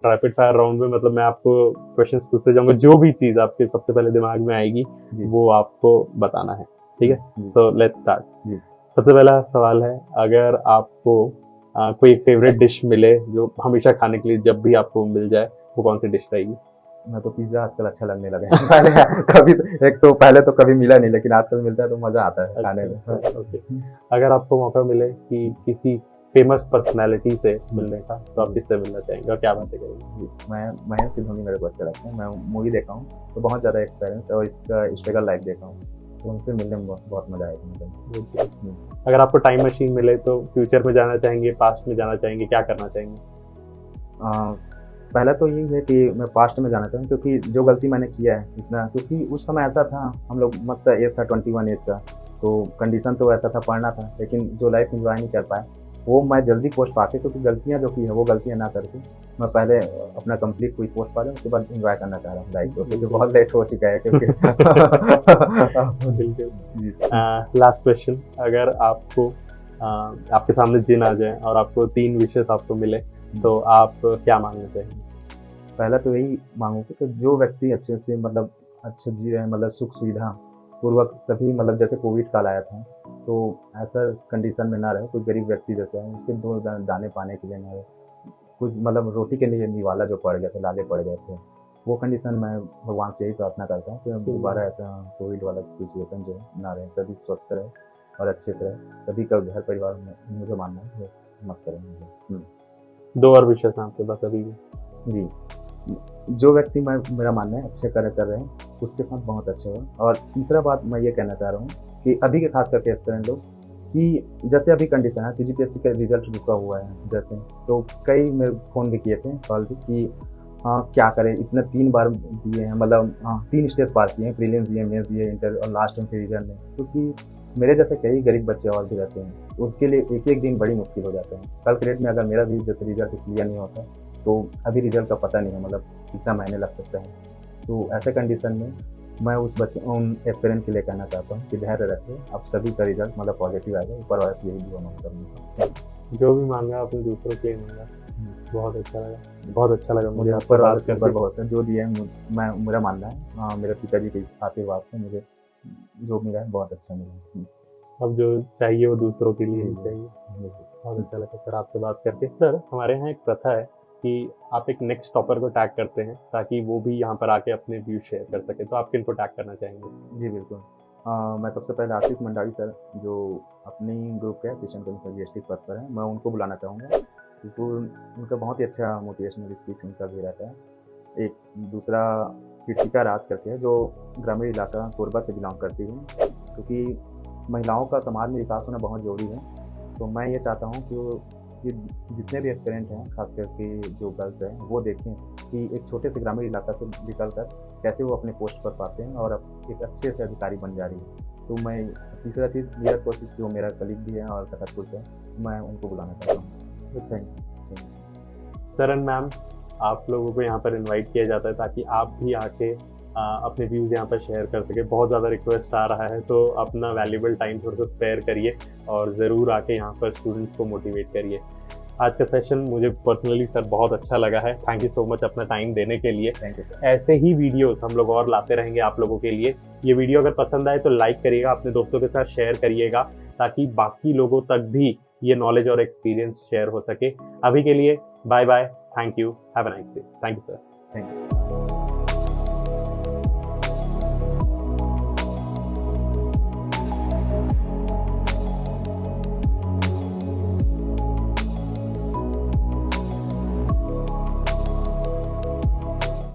Rapid fire round में मतलब मैं आपको क्वेश्चंस पूछते जाऊंगा, जो भी चीज आपके सबसे पहले दिमाग में आएगी जी वो आपको बताना है, ठीक है? जी सो लेट्स स्टार्ट। जी। सबसे पहला सवाल है, अगर आपको कोई फेवरेट डिश मिले जो हमेशा खाने के लिए जब भी आपको मिल जाए, वो कौन सी डिश रहेगी? मैं तो पिज़्ज़ा आजकल अच्छा लगने लगा है। पहले कभी एक तो पहले तो कभी मिला नहीं, लेकिन आजकल मिलता है तो मज़ा आता है खाने में। अच्छा, ओके। अगर आपको मौका मिले कि किसी फेमस पर्सनालिटी से मिलने का, तो आप किससे मिलना चाहेंगे और क्या बातें करेंगे? जी, मैं महेंद्र सिंह धोनी मेरे को अच्छा लगता है। मैं मूवी देखा हूँ तो बहुत ज़्यादा एक्सपीरियंस और इसका स्ट्रगल लाइफ देखा हूँ, तो उनसे मिलने में बहुत मज़ा आएगा मुझे। अगर आपको टाइम मशीन मिले तो फ्यूचर में जाना चाहेंगे, पास्ट में जाना चाहेंगे, क्या करना चाहेंगे? पहला तो यही है कि मैं पास्ट में जाना चाहूँ, क्योंकि जो गलती मैंने किया है इतना, क्योंकि उस समय ऐसा था, हम लोग मस्त एज था 21 एज का, तो कंडीशन तो ऐसा था, पढ़ना था, लेकिन जो लाइफ इंजॉय नहीं कर पाए वो मैं जल्दी पोस्ट पाके, क्योंकि गलतियाँ जो की है वो गलतियाँ ना करके मैं पहले अपना कंप्लीट कोई पोस्ट पा जाऊँ, उसके बाद इंजॉय करना चाह रहा हूँ लाइफ को, क्योंकि बहुत लेट हो चुका है क्योंकि बिल्कुल। लास्ट क्वेश्चन, अगर आपको आपके सामने जिन आ जाए और आपको 3 विशेस आपको मिले, तो आप क्या मांगना चाहेंगे? पहला तो यही मांगूंगा कि जो व्यक्ति अच्छे से मतलब अच्छे जी रहे हैं, मतलब सुख सुविधा पूर्वक सभी, मतलब जैसे कोविड काल आया था तो ऐसा कंडीशन में ना रहे, कोई गरीब व्यक्ति जैसे है उसके दो दाने पाने के लिए ना रहे, कुछ मतलब रोटी के लिए निवाला जो पड़ गए थे, लाले पड़ गए थे, वो कंडीशन मैं भगवान से यही प्रार्थना करता हूँ कि दोबारा ऐसा कोविड वाला सिचुएशन जो है ना रहे, सभी स्वस्थ रहे और अच्छे से रहे, सभी का घर परिवार में मुझे मानना है वो मस्त रहेंगे। 2 और विशेस हैं आपके पास अभी भी? जी, जो व्यक्ति मेरा मानना है अच्छे कार्य कर रहे हैं उसके साथ बहुत अच्छा हो। और तीसरा बात मैं ये कहना चाह रहा हूँ कि अभी के खास करके एस्पिरेंट लोग, कि जैसे अभी कंडीशन है CGPSC का रिजल्ट रुका हुआ है जैसे, तो कई मेरे फ़ोन भी किए थे, कॉल भी कि क्या करें, इतने 3 बार दिए हैं, मतलब 3 स्टेज पार किए हैं, प्रीलिम्स दिए, मेंस दिए, इंटर और लास्ट में फिर रिजल्ट में, क्योंकि मेरे जैसे कई गरीब बच्चे और भी रहते हैं, उनके लिए एक-एक दिन बड़ी मुश्किल हो जाता है। कल के डेट में अगर मेरा भी जैसे रिजल्ट क्लियर नहीं होता तो अभी रिजल्ट का पता नहीं है, मतलब कितना महीने लग सकता है। तो ऐसे कंडीशन में मैं उन एस्पिरेंट के लिए कहना चाहता हूँ कि धैर्य रखें, आप सभी का रिजल्ट मतलब पॉजिटिव आएगा, ऊपर वाले से यही दुआ मांग करूँगा। जो भी मांगा आपने दूसरों के लिए मांगा, बहुत अच्छा लगा, बहुत अच्छा लगा मुझे ऊपर वाले से बहुत है, जो दिया है मैं, मेरा मानना है मेरे पिताजी के आशीर्वाद से मुझे जो मिला है बहुत अच्छा मिला। अब जो चाहिए वो दूसरों के लिए ही चाहिए। बहुत अच्छा लगा सर आपसे बात करके। सर, हमारे यहाँ एक प्रथा है कि आप एक नेक्स्ट टॉपर को टैग करते हैं ताकि वो भी यहाँ पर आके अपने व्यू शेयर कर सके, तो आप किनको टैग करना चाहेंगे? जी बिल्कुल। मैं सबसे पहले आशीष मंडावी सर, जो अपनी ग्रुप के असिस्टेंट कमिश्नर GST पद पर हैं, मैं उनको बुलाना चाहूँगा, क्योंकि उनका बहुत ही अच्छा मोटिवेशनल स्पीच उनका भी रहता है। एक दूसरा कृतिका राज करके है, जो ग्रामीण इलाका कोरबा से बिलोंग करती है, क्योंकि महिलाओं का समाज में विकास होना बहुत ज़रूरी है। तो मैं ये चाहता हूँ कि जितने भी एस्पिरेंट हैं, खास करके जो गर्ल्स हैं, वो देखें कि एक छोटे से ग्रामीण इलाका से निकल कर कैसे वो अपने पोस्ट पर पाते हैं और अब एक अच्छे से अधिकारी बन जा रही है। तो मैं तीसरा चीज़ नीरज कौशिक, जो मेरा कलीग भी है और कथकपुर से, मैं उनको बुलाना चाहता हूँ। Thank you. Sir and ma'am, आप लोगों को यहाँ पर इनवाइट किया जाता है ताकि आप भी आके अपने व्यूज़ यहाँ पर शेयर कर सके। बहुत ज़्यादा रिक्वेस्ट आ रहा है, तो अपना वैल्यूबल टाइम थोड़ा सा स्पेयर करिए और ज़रूर आके यहाँ पर स्टूडेंट्स को मोटिवेट करिए। आज का सेशन मुझे पर्सनली सर बहुत अच्छा लगा है। थैंक यू सो मच अपना टाइम देने के लिए। Thank you sir. ऐसे ही वीडियोस हम लोग और लाते रहेंगे आप लोगों के लिए। ये वीडियो अगर पसंद आए तो लाइक करिएगा, अपने दोस्तों के साथ शेयर करिएगा, ताकि बाकी लोगों तक भी ये नॉलेज और एक्सपीरियंस शेयर हो सके। अभी के लिए bye bye, thank you, have a nice day. Thank you sir. Thank you.